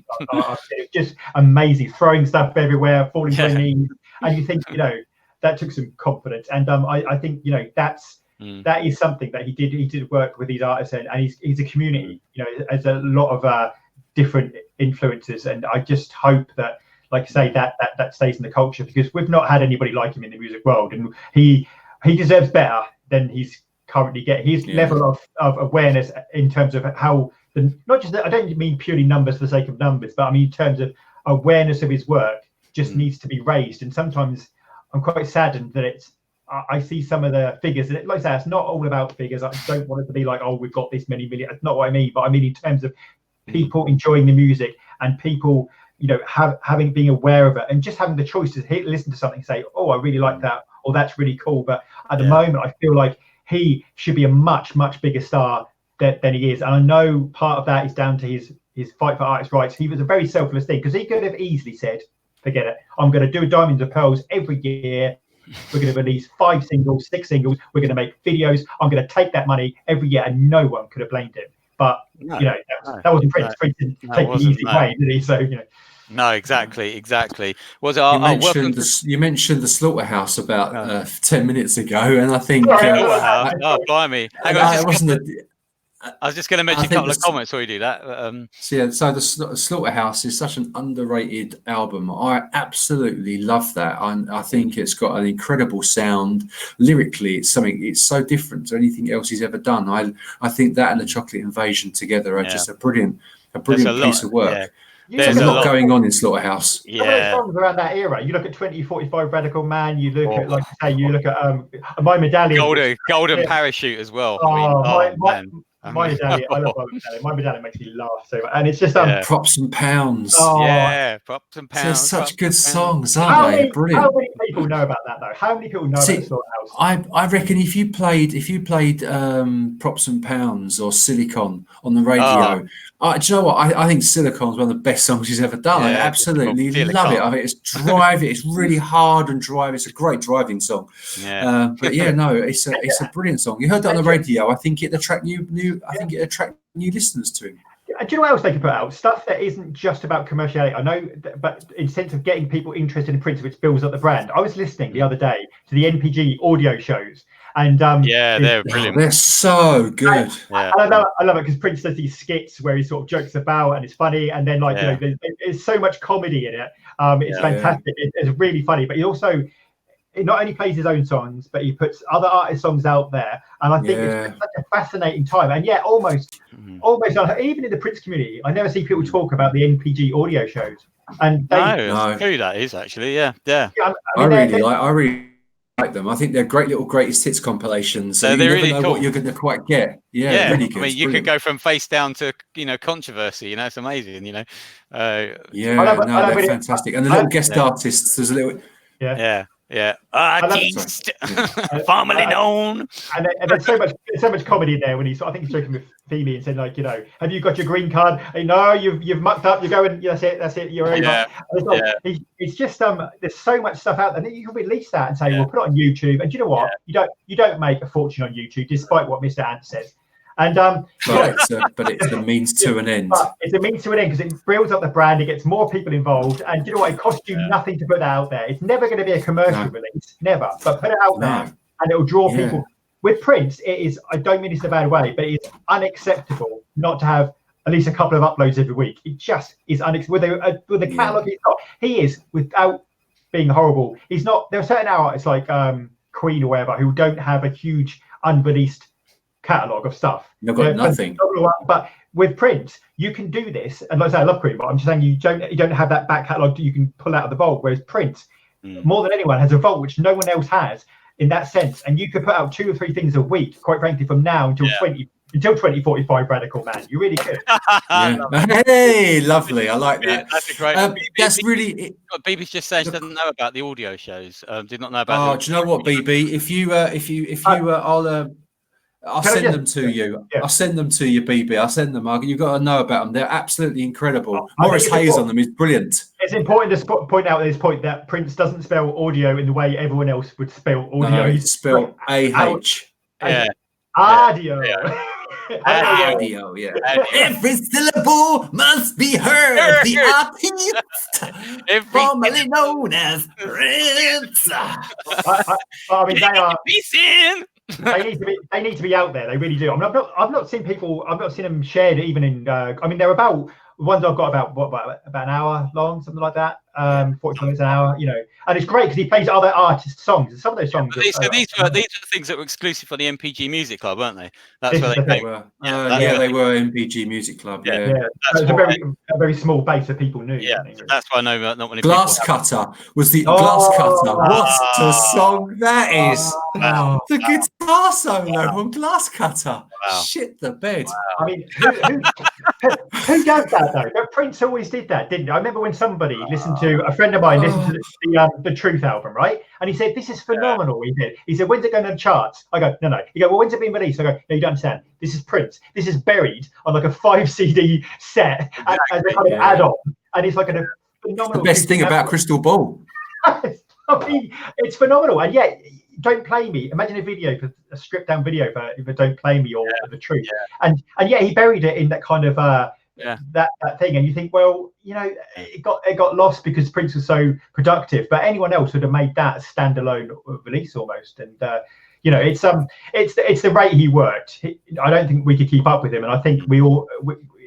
Just amazing, throwing stuff everywhere, falling to her knees, and you think that took some confidence. And I think that is something that he did. He did work with these artists, and he's a community. There's a lot of different influences, and I just hope that, like I say, that stays in the culture, because we've not had anybody like him in the music world, and he deserves better than he's currently getting. His level of awareness in terms of how not just that, I don't mean purely numbers for the sake of numbers, but I mean in terms of awareness of his work just needs to be raised. And sometimes I'm quite saddened that I see some of the figures, and like I say, it's not all about figures. I don't want it to be like, oh, we've got this many million. That's not what I mean, but I mean in terms of people enjoying the music and people, being aware of it and just having the choice to listen to something and say, oh, I really like that, or that's really cool. But at the moment, I feel like he should be a much, much bigger star than he is. And I know part of that is down to his fight for artist rights. He was a very selfless thing, because he could have easily said, forget it, I'm going to do Diamonds and Pearls every year. We're going to release 5 singles, 6 singles. We're going to make videos. I'm going to take that money every year, and no one could have blamed him. But that wasn't Prince. Prince didn't take the easy way, did he? So No, exactly. Was you mentioned the Slaughterhouse about 10 minutes ago, and I think blimey! I was just going to mention a couple of comments before you do that. So the Slaughterhouse is such an underrated album. I absolutely love that. I think it's got an incredible sound. Lyrically, it's so different to anything else he's ever done. I think that and the Chocolate Invasion together are just a brilliant piece of work. There's a lot going on in Slaughterhouse. Some of those songs around that era. You look at 2045 Radical Man. You look at, like I say, you look at My Medallion. Golden Parachute as well. My Medallion, I love My Medallion. My Medallion makes me laugh so much, and it's just Props and Pounds. Props and Pounds. They're such good songs, aren't they? Brilliant. How many people know about that though? How many people know about Slaughterhouse? I reckon if you played Props and Pounds or Silicon on the radio, do you know what? I think Silicon's one of the best songs he's ever done. I absolutely love it. I think it's really hard and drive. It's a great driving song. It's a brilliant song. You heard that on the radio. I think it attract new listeners to him. Do you know what else they can put out? Stuff that isn't just about commerciality. I know, but in sense of getting people interested in Prince, which builds up the brand. I was listening the other day to the NPG audio shows, and they're brilliant. They're so good. And I love it because Prince does these skits where he sort of jokes about and it's funny, and then there's so much comedy in it. It's fantastic. It's really funny, but he also not only plays his own songs, but he puts other artists' songs out there, and I think it's such a fascinating time. And almost even in the Prince community, I never see people talk about the NPG audio shows. And who that is actually, I really like them. I think they're great little greatest hits compilations. So they're you really never know what you're going to quite get. Really good. I mean, you could go from Face Down to controversy. It's amazing. They're fantastic. And the little guest artists, there's a little. Artist, formerly known. And there's so much comedy in there when I think he's joking with Phoebe and saying, like, have you got your green card? No, you've mucked up. You're going. That's it. You're over. It's just there's so much stuff out there. And you can release that and say, well, put it on YouTube. And do you know what? You don't make a fortune on YouTube, despite what Mr. Ant says. And but it's the means to an end. But it's a means to an end because it builds up the brand, it gets more people involved, and you know what? It costs you nothing to put that out there. It's never going to be a commercial release, never. But put it out there, and it'll draw people. With Prince, it is. I don't mean this in a bad way, but it's unacceptable not to have at least a couple of uploads every week. It just is unexpected. With the catalog he's got, he is, without being horrible, he's not. There are certain artists like Queen or whatever who don't have a huge unreleased catalog of stuff. They've got nothing. But with Prince, you can do this. And like I say, I love Queen, but I'm just saying you don't have that back catalog that you can pull out of the vault. Whereas Prince, more than anyone, has a vault which no one else has in that sense. And you could put out 2 or 3 things a week, quite frankly, from now until 2045. Radical man, you really could. Hey, lovely. I like that. That's a great. That's really. BB's just saying she doesn't know about the audio shows. Did not know about. Do you know what, BB? If you I'll send them to you. I'll send them to you, BB. I'll send them. You've got to know about them. They're absolutely incredible. Morris Hayes on them is brilliant. It's important to point out at this point that Prince doesn't spell audio in the way everyone else would spell audio. No, he's spelled A-H. Yeah. Audio. Audio, yeah. Every syllable must be heard. The artist, formerly known as Prince. I mean, they need to be out there. They really do. I mean, I've not seen them shared even in. I mean, they're about ones I've got about an hour long, something like that. 40 minutes an hour, and it's great because he plays other artists' songs, and some of those songs. These were things that were exclusive for the NPG Music Club, weren't they? That's where they were. They were NPG Music Club. Yeah. It was a very small base of people knew. Yeah, that's why I know not many. Glass Cutter was the Glass Cutter. What a song that is! The guitar solo on Glass Cutter. Shit the bed. I mean, who does that though? But Prince always did that, didn't he? I remember when somebody listened to a friend of mine listened to the Truth album, right? And he said, "This is phenomenal." He did. He said, "When's it going to the charts?" I go, "No." He go, "Well, when's it being released?" I go, "No, you don't understand. This is Prince. This is buried on like a 5 CD set as a kind of add-on, and it's like a phenomenal." The best thing about Crystal Ball. I mean, it's phenomenal, and yet. Don't Play Me. Imagine a stripped down video for Don't Play Me or The Truth. And yet he buried it in that kind of that thing. And you think, well, it got lost because Prince was so productive. But anyone else would have made that a standalone release almost. And it's the rate he worked. I don't think we could keep up with him. And I think it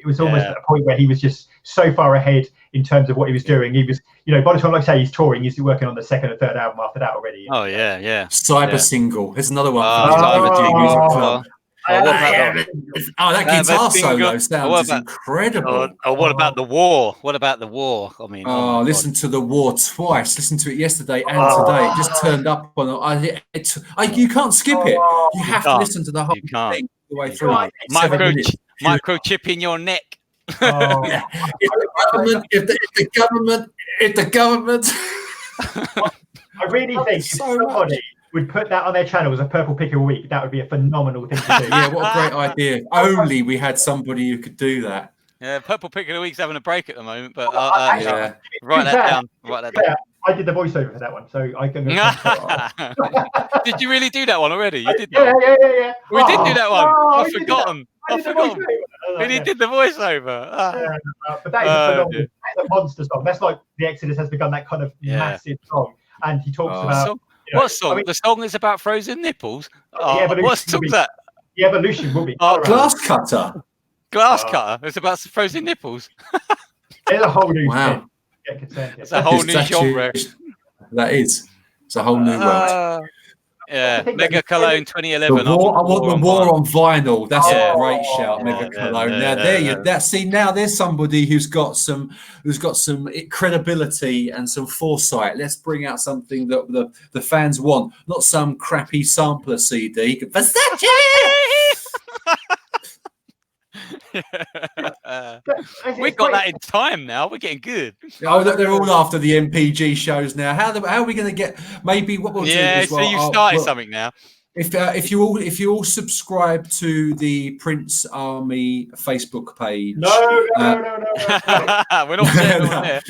was almost at a point where he was just so far ahead in terms of what he was doing. He was, by the time, like I say, he's touring, he's working on the 2nd or 3rd album after that already. Oh yeah. Cyber Single. There's another one. That guitar solo sounds incredible. What about The War? What about The War? I mean, listen to The War twice. Listen to it yesterday and today. It just turned up on. You can't skip it. You have to listen to the whole thing the way through. Microchip in your neck. If the government. I really think if somebody would put that on their channel as a purple pick of a week, that would be a phenomenal thing to do. Yeah, what a great idea. Only we had somebody who could do that. Yeah, purple pick of the week's having a break at the moment, but write that down. I did the voiceover for that one, so I can. Did you really do that one already? You did that? Yeah. We did do that one. I've forgotten. But he did the voiceover. But that is a phenomenal, that's a monster song. That's like The Exodus has begun that kind of massive song, and he talks about. What song? I mean, the song is about frozen nipples. What song's that? The Evolution will be. Glass Cutter. Glass Cutter. It's about frozen nipples. There's a whole new thing. It's a whole new genre. That is. It's a whole new world. Yeah, Mega Cologne 2011. I want the War on vinyl. That's a great shout, Mega Cologne. Now there's somebody who's got some credibility and some foresight. Let's bring out something that the fans want, not some crappy sampler CD. Versace. We got that in time now. We're getting good. Oh, they're all after the MPG shows now. How are we going to get? Maybe what we'll do as well. So you've started something now. If you all subscribe to the Prince Army Facebook page. No. We're not there.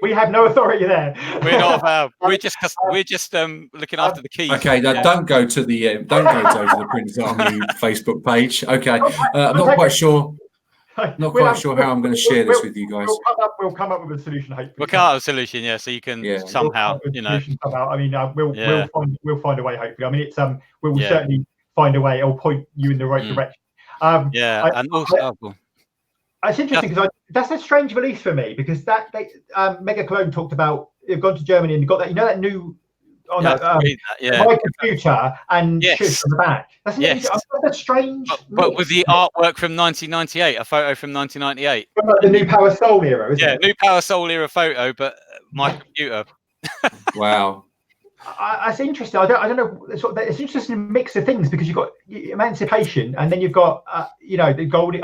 We have no authority there. We're not allowed. We're just looking after the keys. Okay, don't go to the Prince Army Facebook page. Okay, I'm not quite sure. Not quite sure how I'm going to share this with you guys. We'll come up with a solution. Hopefully. We'll come up with a solution, so you can somehow, I mean, we'll find a way. Hopefully, I mean, we'll certainly find a way. It'll point you in the right direction. And also, it's interesting because that's a strange release for me, because that Mega Cologne talked about, they've gone to Germany and got that, that new my computer and shush on the back. That's a strange. But with the artwork from 1998, a photo from 1998. From like the New Power Soul era, isn't it? New Power Soul era photo, but my computer. Wow. It's interesting. I don't know. It's interesting mix of things, because you've got Emancipation and then you've got the gold.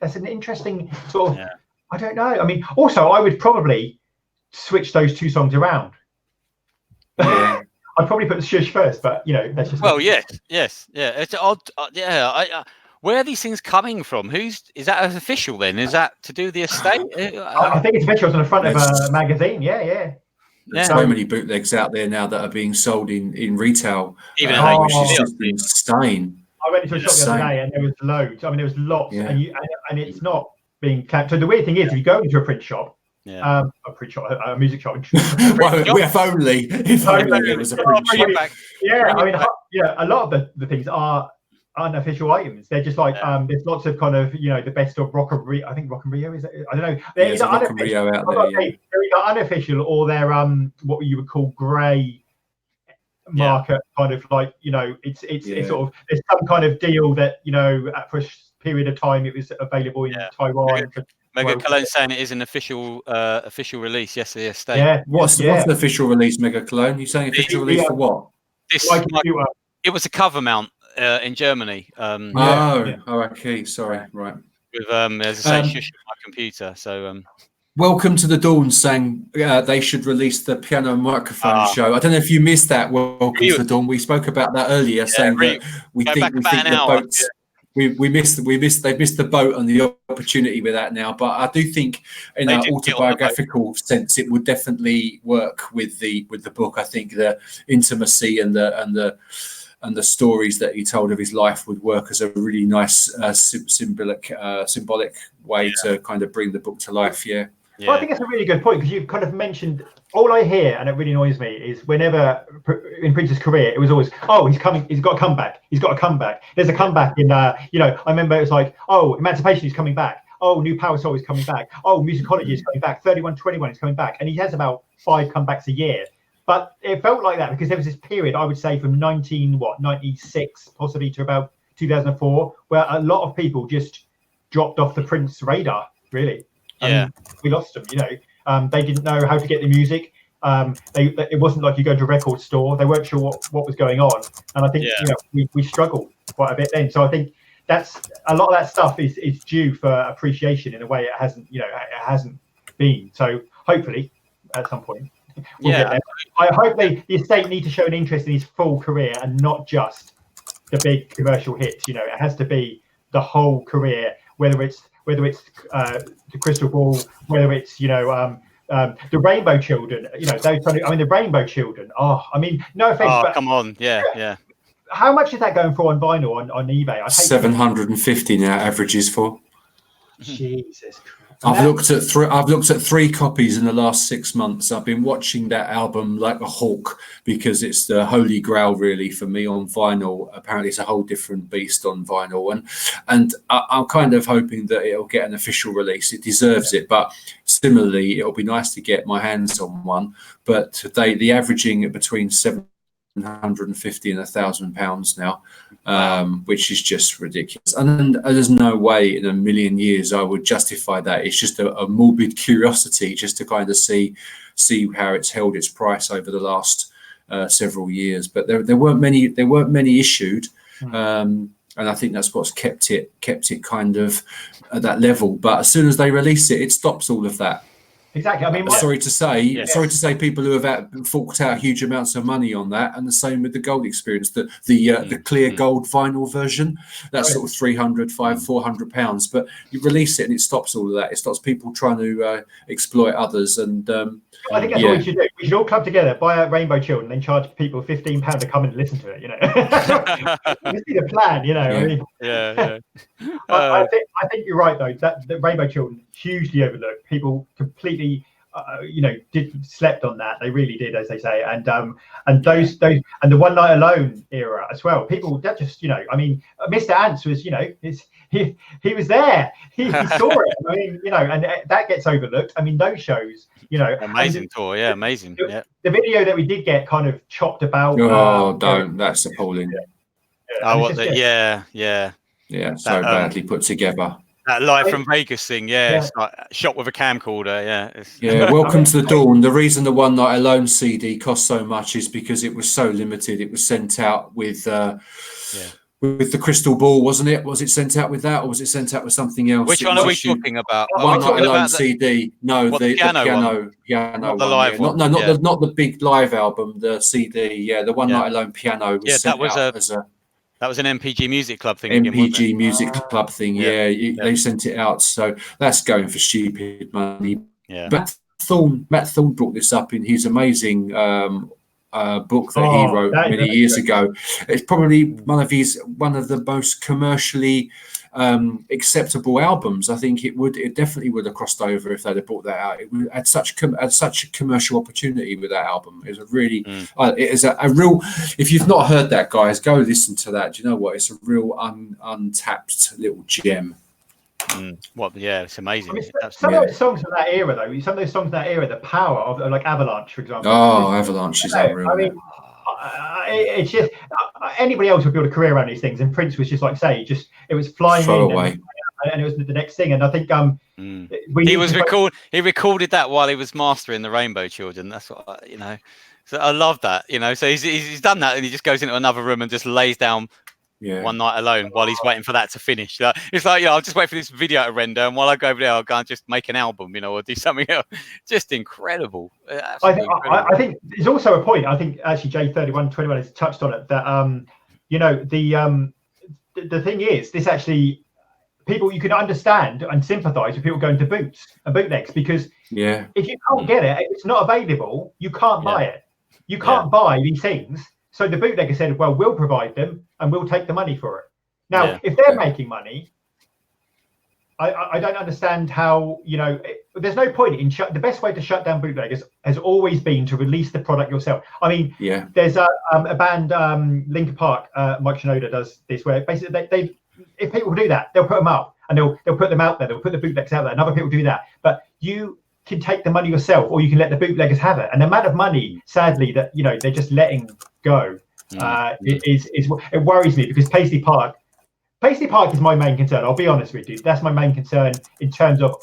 That's an interesting sort of. I don't know. I mean, also I would probably switch those two songs around. Yeah. I'd probably put the Shush first, but that's just. Well, yes. It's odd. Where are these things coming from? Is that official then? Is that to do with the estate? I think it's official. It's on the front of a magazine. Yeah. There's so many bootlegs out there now that are being sold in retail. Even which is just insane. I went into a shop the other day and there was loads. I mean, there was lots, and it's not being clamped. So the weird thing is, if you go into a print shop, a music shop. Well, if only it was a print shop. A lot of the things are unofficial items. They're just like there's lots of kind of the best of Rock and Rio. I think Rock and Rio is. I don't know. There's Rock and Rio out there. They're either unofficial or they're what you would call grey market, kind of like it's sort of, there's some kind of deal that for a period of time it was available in Taiwan. Mega Cologne saying it is an official release. Yes, the estate. Yeah. What's the official release, Mega Cologne? You saying official release for what? It was a cover mount in Germany. Okay. Sorry. Right. With as I say, shush on my computer. So Welcome to the Dawn saying they should release the piano microphone show. I don't know if you missed that. Welcome to the Dawn. We spoke about that earlier, saying that we think the boats. We missed. They've missed the boat on the opportunity with that now. But I do think, in an autobiographical sense, it would definitely work with the book. I think the intimacy and the stories that he told of his life would work as a really nice symbolic way to kind of bring the book to life. Yeah. Well, I think that's a really good point, because you've kind of mentioned, all I hear, and it really annoys me, is whenever in Prince's career, it was always, he's coming, he's got a comeback, There's a comeback in, I remember it was like, Emancipation is coming back, New Power Soul is coming back, Musicology is coming back, 3121 is coming back, and he has about 5 comebacks a year. But it felt like that because there was this period, I would say, from 96 possibly to about 2004, where a lot of people just dropped off the Prince radar, really. We lost them, they didn't know how to get the music. It wasn't like you go to a record store, they weren't sure what was going on. And I think we struggled quite a bit then. So I think that's a lot of that stuff is due for appreciation in a way it hasn't been. So hopefully at some point we'll get there. I hope the estate need to show an interest in his full career and not just the big commercial hits. It has to be the whole career, whether it's the Crystal Ball, whether it's the Rainbow Children, those kind of, the Rainbow Children. No offense, but come on, yeah. How much is that going for on vinyl on eBay? 750 now averages for. Jesus Christ. I've looked at 3 copies in the last 6 months. I've been watching that album like a hawk, because it's the holy grail really for me on vinyl. Apparently it's a whole different beast on vinyl, and I'm kind of hoping that it'll get an official release. It deserves it, but similarly it'll be nice to get my hands on one. But today the averaging between 750 and £1,000 now, which is just ridiculous. And there's no way in a million years I would justify that. It's just a morbid curiosity just to kind of see how it's held its price over the last several years. But there weren't many issued, and I think that's what's kept it kind of at that level. But as soon as they release it, it stops all of that. Exactly. Sorry to say, people who have forked out huge amounts of money on that, and the same with the Gold Experience, the clear gold vinyl version. That's sort of £300-400, but you release it and it stops all of that. It stops people trying to exploit others. And I think that's what we should do. We should all club together, buy a Rainbow Children, and then charge people £15 to come and listen to it. This is the plan. I think you're right though. That the Rainbow Children hugely overlooked. People completely slept on that. They really did, as they say. And those and the One Night Alone era as well. People that just I mean, Mr. Ants was he was there. He saw it. I mean, and that gets overlooked. I mean, those shows, amazing tour, yeah, amazing. Yeah, the video that we did get kind of chopped about. That's appalling. So badly put together. That Live from Vegas thing, it's like shot with a camcorder, Welcome to the Dawn. The reason the One Night Alone CD cost so much is because it was so limited. It was sent out with the crystal ball, wasn't it? Was it sent out with that, or was it sent out with something else? Which one are we talking about? One Night Alone CD. No, the piano not the one, live one. Not the big live album. The CD. Yeah, the One Night Alone piano was sent out as a. That was an NPG Music Club thing. NPG Music Club thing. They sent it out, so that's going for stupid money. Yeah. But Matt Thorne brought this up in his amazing book that he wrote many years ago. It's probably one of the most commercially acceptable albums. I think it definitely would have crossed over if they'd have brought that out. It had such a commercial opportunity with that album. It was a really it is a real, if you've not heard that, guys, go listen to that. Do you know what? It's a real untapped little gem. It's amazing. I mean, some of those songs from that era, though, the power of like Avalanche, for example. Avalanche is unreal. I mean, it's just anybody else would build a career around these things, and Prince was just like it was flying away, and it was the next thing. And I think he recorded that while he was mastering the Rainbow Children. That's what So I love that. So he's done that, and he just goes into another room and just lays down. One Night Alone while he's waiting for that to finish. It's like, I'll just wait for this video to render, and while I go over there, I'll go and just make an album, or do something else. Just incredible. I think there's also a point. I think actually J3121 has touched on it. That the thing is, this actually people you can understand and sympathise with people going to boots and bootlegs, because if you can't get it, if it's not available, you can't buy it. You can't buy these things. So the bootlegger said, well, we'll provide them and we'll take the money for it. Now, if they're making money, I don't understand how, there's no point in the best way to shut down bootleggers has always been to release the product yourself. I mean, there's a band, Linkin Park, Mike Shinoda does this, where basically they if people do that, they'll put them up and they'll put them out there. They'll put the bootlegs out there, and other people do that. But you can take the money yourself, or you can let the bootleggers have it. And the amount of money, sadly, that they're just letting go, it worries me, because Paisley Park is my main concern. I'll be honest with you, that's my main concern in terms of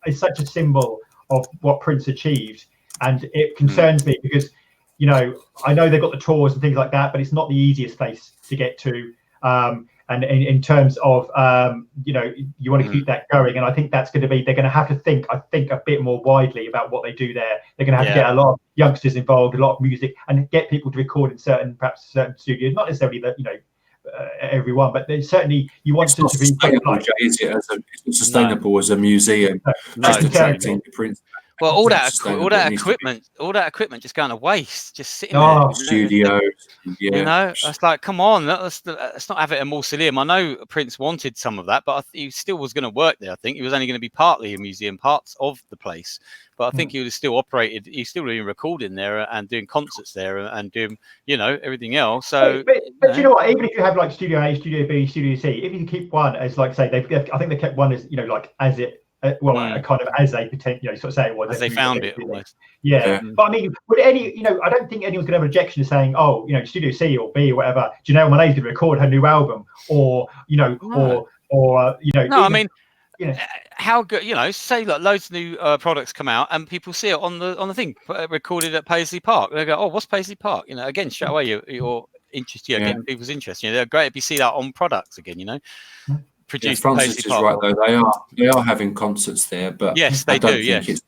it's such a symbol of what Prince achieved, and it concerns me because I know they've got the tours and things like that, but it's not the easiest place to get to. And in terms of you want to keep that going, and I think that's going to be, they're going to have to think a bit more widely about what they do there. They're going to have to get a lot of youngsters involved, a lot of music, and get people to record in certain studios. Not necessarily that everyone, but there's certainly you want it to be sustainable. Is it it's not sustainable as a museum? Just attracting the Prince. Well, all that equipment just going to waste, just sitting there. Studios, it's like, come on, let's not have it a mausoleum. I know Prince wanted some of that, but he still was going to work there. I think he was only going to be partly a museum, parts of the place, but I think he would have still operated. He's still doing recording there and doing concerts there and doing, everything else. So, but you know what? Even if you have like Studio A, Studio B, Studio C, if you keep one as I think they kept one as as it. Kind of as they potentially, sort of say it was. As they found it, almost. Yeah. But I mean, would I don't think anyone's going to have an objection to saying, oh, Studio C or B or whatever, Janelle Monáe's going to record her new album, or No, I mean, how good, say like loads of new products come out and people see it on the thing recorded at Paisley Park. They go, oh, what's Paisley Park? Again, straight away you're interested, getting people's interest. They're great if you see that on products again. Francis is right though. They are having concerts there, but yes, they do. Yes, it's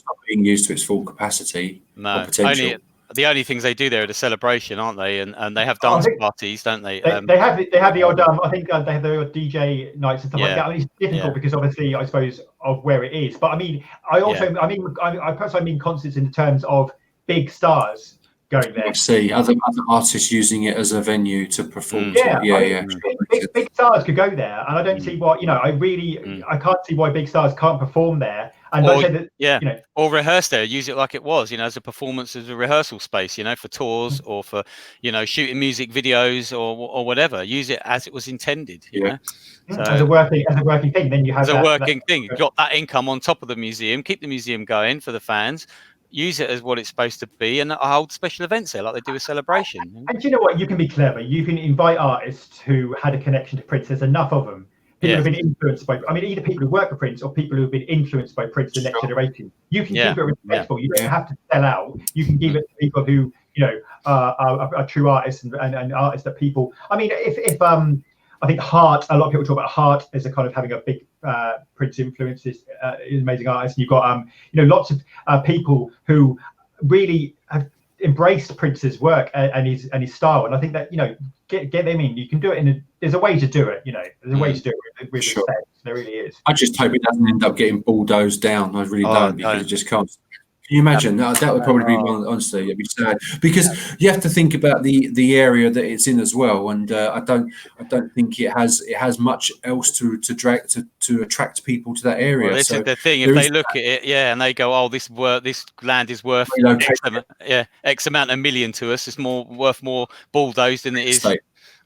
not being used to its full capacity. No, the only things they do there are the celebration, aren't they? And they have dance parties, don't they? They have the odd. I think they have the odd DJ nights and stuff like that. I mean, it's difficult because obviously, I suppose, of where it is. But I mean, I personally mean concerts in terms of big stars going there. I see other artists using it as a venue to perform. Big stars could go there, and I don't see why. I can't see why big stars can't perform there And or, like I say that, yeah, you know, or rehearse there, use it like it was, you know, as a performance, as a rehearsal space, you know, for tours or for, you know, shooting music videos or whatever. Use it as it was intended, you know. So as a working thing, then you have as a that working thing, you've got that income on top of the museum, keep the museum going for the fans, use it as what it's supposed to be, and hold special events there like they do a celebration. You know? And you know what? You can be clever. You can invite artists who had a connection to Prince. There's enough of them. People who've been influenced by, I mean, either people who work for Prince or people who've been influenced by Prince, the next generation. You can keep it respectful. You don't have to sell out. You can give it to people who, you know, are true artists and artists that people. I mean, if I think Heart, a lot of people talk about Heart as a kind of having a big Prince influence, is amazing artist. And you've got, you know, lots of people who really have embraced Prince's work and his style, and I think that, you know, get them in. You can do it there's a way to do it, you know. There's a way to do it with respect. There really is. I just hope it doesn't end up getting bulldozed down. I really don't, because it just can't. Can you imagine? That would probably be one, honestly, it'd be sad, because you have to think about the area that it's in as well, and I don't think it has much else to attract people to that area. Well, this is the thing. If they look at it, and they go, "Oh, this land is worth X amount of million to us. It's worth more bulldozed than it is."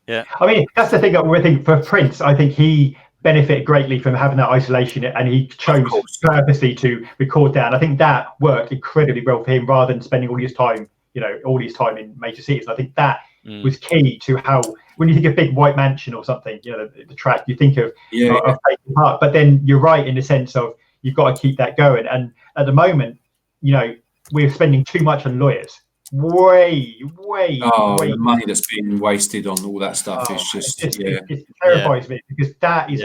Yeah, I mean, that's the thing. I think for Prince, I think he benefited greatly from having that isolation, and he chose purposely to record that. And I think that worked incredibly well for him, rather than spending all his time in major cities. And I think that was key to how, when you think of Big White Mansion or something, you know, the track, you think of Paisley Park. But then you're right in the sense of you've got to keep that going. And at the moment, you know, we're spending too much on lawyers. Way. The money that's being wasted on all that stuff is just it terrifies me, because that is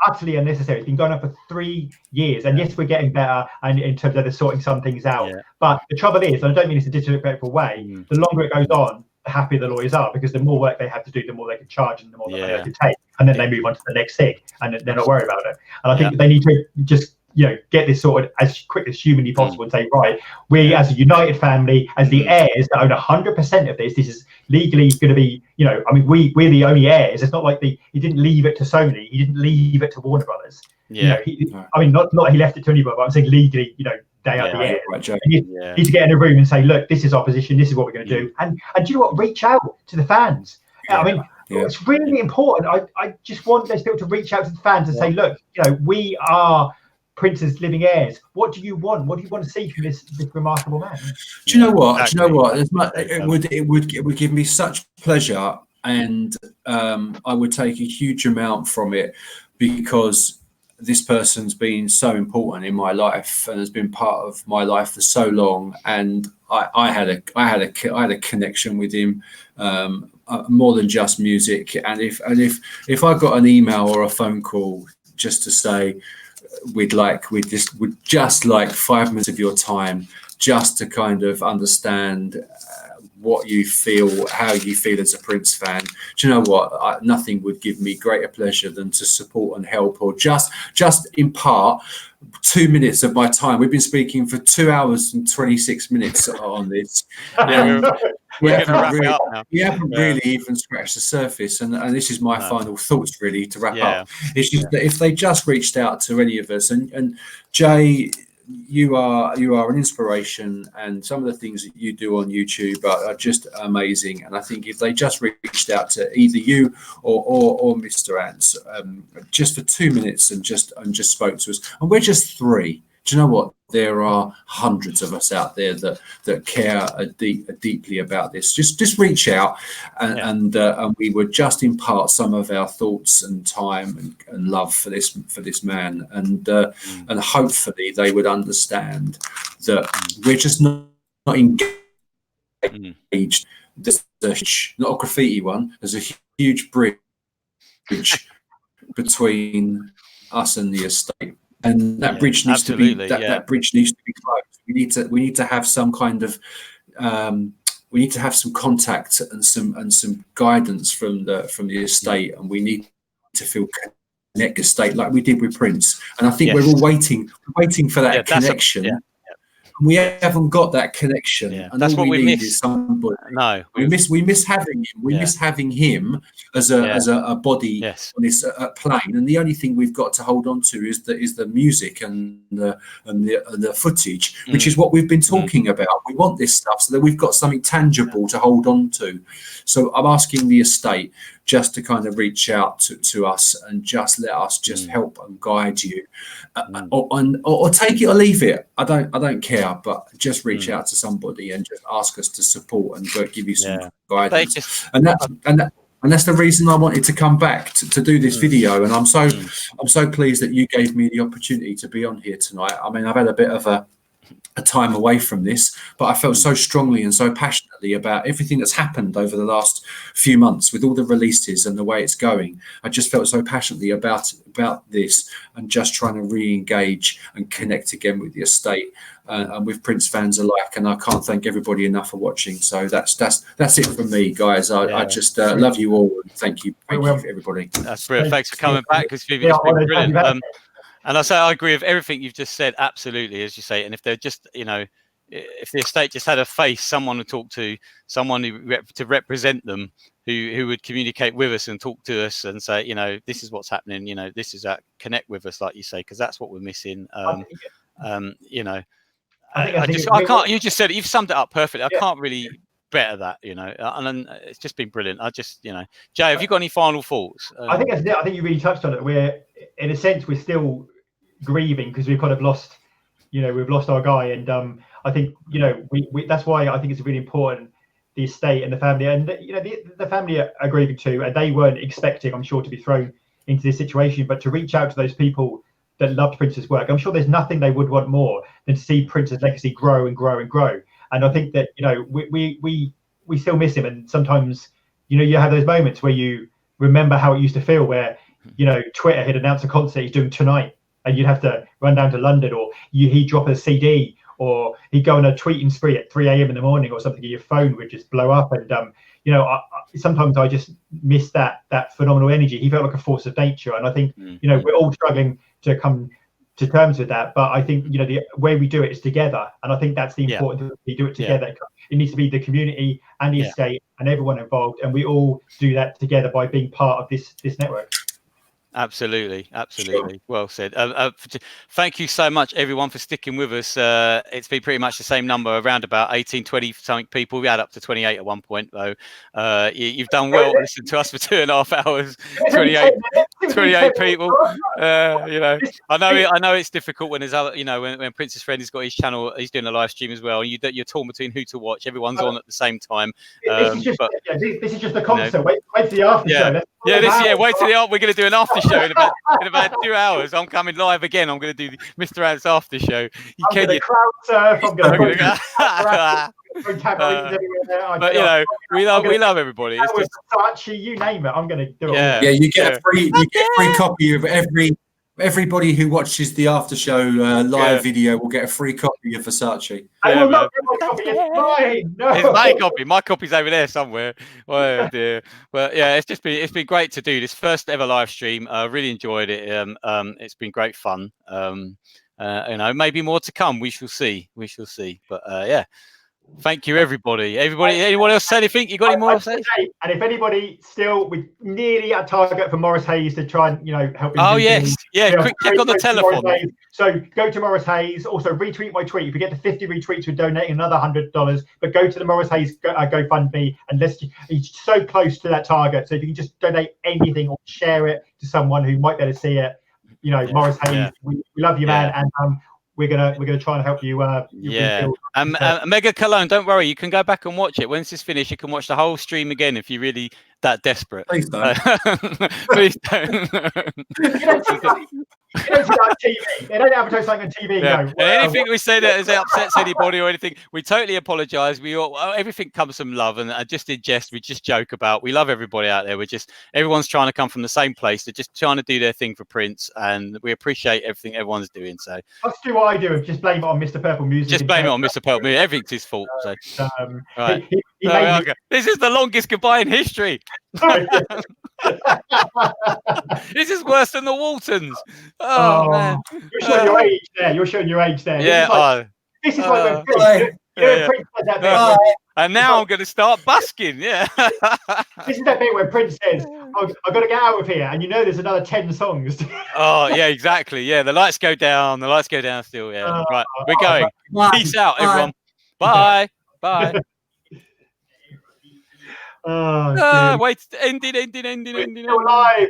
utterly unnecessary. It's been going on for 3 years, and yes, we're getting better and in terms of sorting some things out. But the trouble is, and I don't mean it's a disrespectful way, the longer it goes on, the happier the lawyers are, because the more work they have to do, the more they can charge and the more money they can take, and then they move on to the next thing and they're not worried about it. And I think they need to just, you know, get this sorted as quick as humanly possible and say, right, we as a united family, as the heirs that own 100% of this is legally going to be, you know, I mean, we're the only heirs. It's not like he didn't leave it to Sony, he didn't leave it to Warner Brothers. You know, I mean, not he left it to anybody, but I'm saying legally, you know, they are the heirs. Right, you need to get in a room and say, look, this is our position, this is what we're going to do, and do you know what? Reach out to the fans. I mean, it's really important. I just want those people to reach out to the fans and say, look, you know, we are Prince's living heirs. What do you want? What do you want to see from this remarkable man? Do you know what? Exactly. Do you know what? It would give me such pleasure, and I would take a huge amount from it, because this person's been so important in my life and has been part of my life for so long, and I had a connection with him, more than just music. And if I got an email or a phone call just to say, we'd just like 5 minutes of your time, just to kind of understand what you feel, how you feel as a Prince fan. Do you know what? Nothing would give me greater pleasure than to support and help, or just impart 2 minutes of my time. We've been speaking for 2 hours and 26 minutes on this. We haven't really even scratched the surface, and this is my final thoughts really to wrap up. It's just that if they just reached out to any of us, and Jay, you are an inspiration, and some of the things that you do on YouTube are just amazing. And I think if they just reached out to either you or Mr. Ants, just for 2 minutes and just spoke to us, and we're just 3. Do you know what? There are hundreds of us out there that care deeply about this. Just reach out, and we would just impart some of our thoughts and time and love for this man, and hopefully they would understand that we're just not engaged. There's not a graffiti one. There's a huge bridge between us and the estate. And that bridge needs to be that bridge needs to be closed. We need to have some kind of we need to have some contact and some guidance from the estate, and we need to feel connected estate like we did with Prince. And I think we're all waiting for that connection. We haven't got that connection, Yeah, and that's all what we we need miss. is somebody. No, We miss having him. We miss having him as a body yes. on this plane. And the only thing we've got to hold on to is the music and the footage, which is what we've been talking about. We want this stuff so that we've got something tangible to hold on to. So I'm asking the estate just to kind of reach out to us and just let us just help and guide you, or take it or leave it. I don't care, but just reach out to somebody and just ask us to support and give you some guidance. And that's the reason I wanted to come back to do this video. And I'm so pleased that you gave me the opportunity to be on here tonight. I mean, I've had a bit of a time away from this, but I felt so strongly and so passionately about everything that's happened over the last few months with all the releases and the way it's going. I just felt so passionately about this and just trying to re-engage and connect again with the estate and with Prince fans alike. And I can't thank everybody enough for watching. So that's it from me, guys. I just love you all and thank you everybody. That's brilliant. Thanks for coming back, because it's been brilliant. And I agree with everything you've just said, absolutely, as you say. And if they're just, if the estate just had a face, someone to talk to, someone to represent them, who would communicate with us and talk to us and say, this is what's happening, this is that, connect with us, like you say, because that's what we're missing. I can't. You just said it. You've summed it up perfectly. I can't really better that, and it's just been brilliant. Jay, have you got any final thoughts? I think that's it. I think you really touched on it. We're, in a sense, we're still grieving because we've kind of lost, we've lost our guy. And I think, we that's why I think it's really important, the estate and the family, and the family are grieving too, and they weren't expecting, I'm sure, to be thrown into this situation, but to reach out to those people that loved Prince's work, I'm sure there's nothing they would want more than to see Prince's legacy grow and grow and grow. And I think that, we still miss him. And sometimes, you have those moments where you remember how it used to feel, where, Twitter had announced a concert he's doing tonight, and you'd have to run down to London, or he'd drop a CD, or he'd go on a tweeting spree at 3 a.m. in the morning or something, and your phone would just blow up. And, sometimes I just miss that phenomenal energy. He felt like a force of nature. And I think, we're all struggling to come to terms with that. But I think, the way we do it is together. And I think that's the important thing. We do it together. Yeah. It needs to be the community and the estate and everyone involved. And we all do that together by being part of this network. Absolutely. Sure. Well said. Thank you so much, everyone, for sticking with us. It's been pretty much the same number, around about 18, 20 something people. We had up to 28 at one point, though. You've done well to listen to us for 2.5 hours. 28 people. I know it's difficult when there's other, when Prince's friend has got his channel, he's doing a live stream as well, and you're torn between who to watch. Everyone's on at the same time. This is just a concert. Wait for the after show. Wait till we're going to do an after show in about 2 hours. I'm coming live again. I'm going to do Mr. Rant's after show. I'm going to crowd surf. I'm going to we love everybody. It's just Versace, you name it. I'm going to do it. Yeah, you get a free copy of everybody who watches the after show live video will get a free copy of Versace. I will not get my copy. It's mine. No. It's my copy. My copy's over there somewhere. Oh dear. Well, it's been great to do this first ever live stream. I really enjoyed it. It's been great fun. Maybe more to come. We shall see. But thank you, everybody. Anyone else say anything? You got any more to say? And if anybody still, we're nearly at target for Morris Hayes to try and help him. Oh yes, quick check on the telephone. So go to Morris Hayes. Also retweet my tweet. If you get to 50 retweets, we're donating another $100. But go to the Morris Hayes GoFundMe, and he's so close to that target. So if you can just donate anything or share it to someone who might be able to see it, Morris Hayes, we love you, man, and we're gonna try and help you. Mega Cologne, don't worry, you can go back and watch it. Once it's finished, you can watch the whole stream again if you're really that desperate. Please don't. Please don't. You don't see that on TV. They don't advertise something on TV. Yeah. No. Anything we say that upsets anybody or anything, we totally apologise. Everything comes from love, and just in jest, we just joke about. We love everybody out there. Everyone's trying to come from the same place. They're just trying to do their thing for Prince, and we appreciate everything everyone's doing. So let's do what I do and just blame it on Mr. Purple Music. Just blame it on Mr. Purple Music. Everything's his fault. So right. This is the longest goodbye in history. This is worse than the Waltons. Oh man! You're showing your age there. Yeah. This is like when Prince, yeah. Prince does that bit. No. And now I'm going to start busking. Yeah. This is that bit where Prince says, I've got to get out of here. And you know there's another 10 songs. Oh, yeah, exactly. Yeah, the lights go down. The lights go down still. Yeah. Right. We're going. Peace out, everyone. Bye. Bye. Oh, Wait. Ending. we're still alive.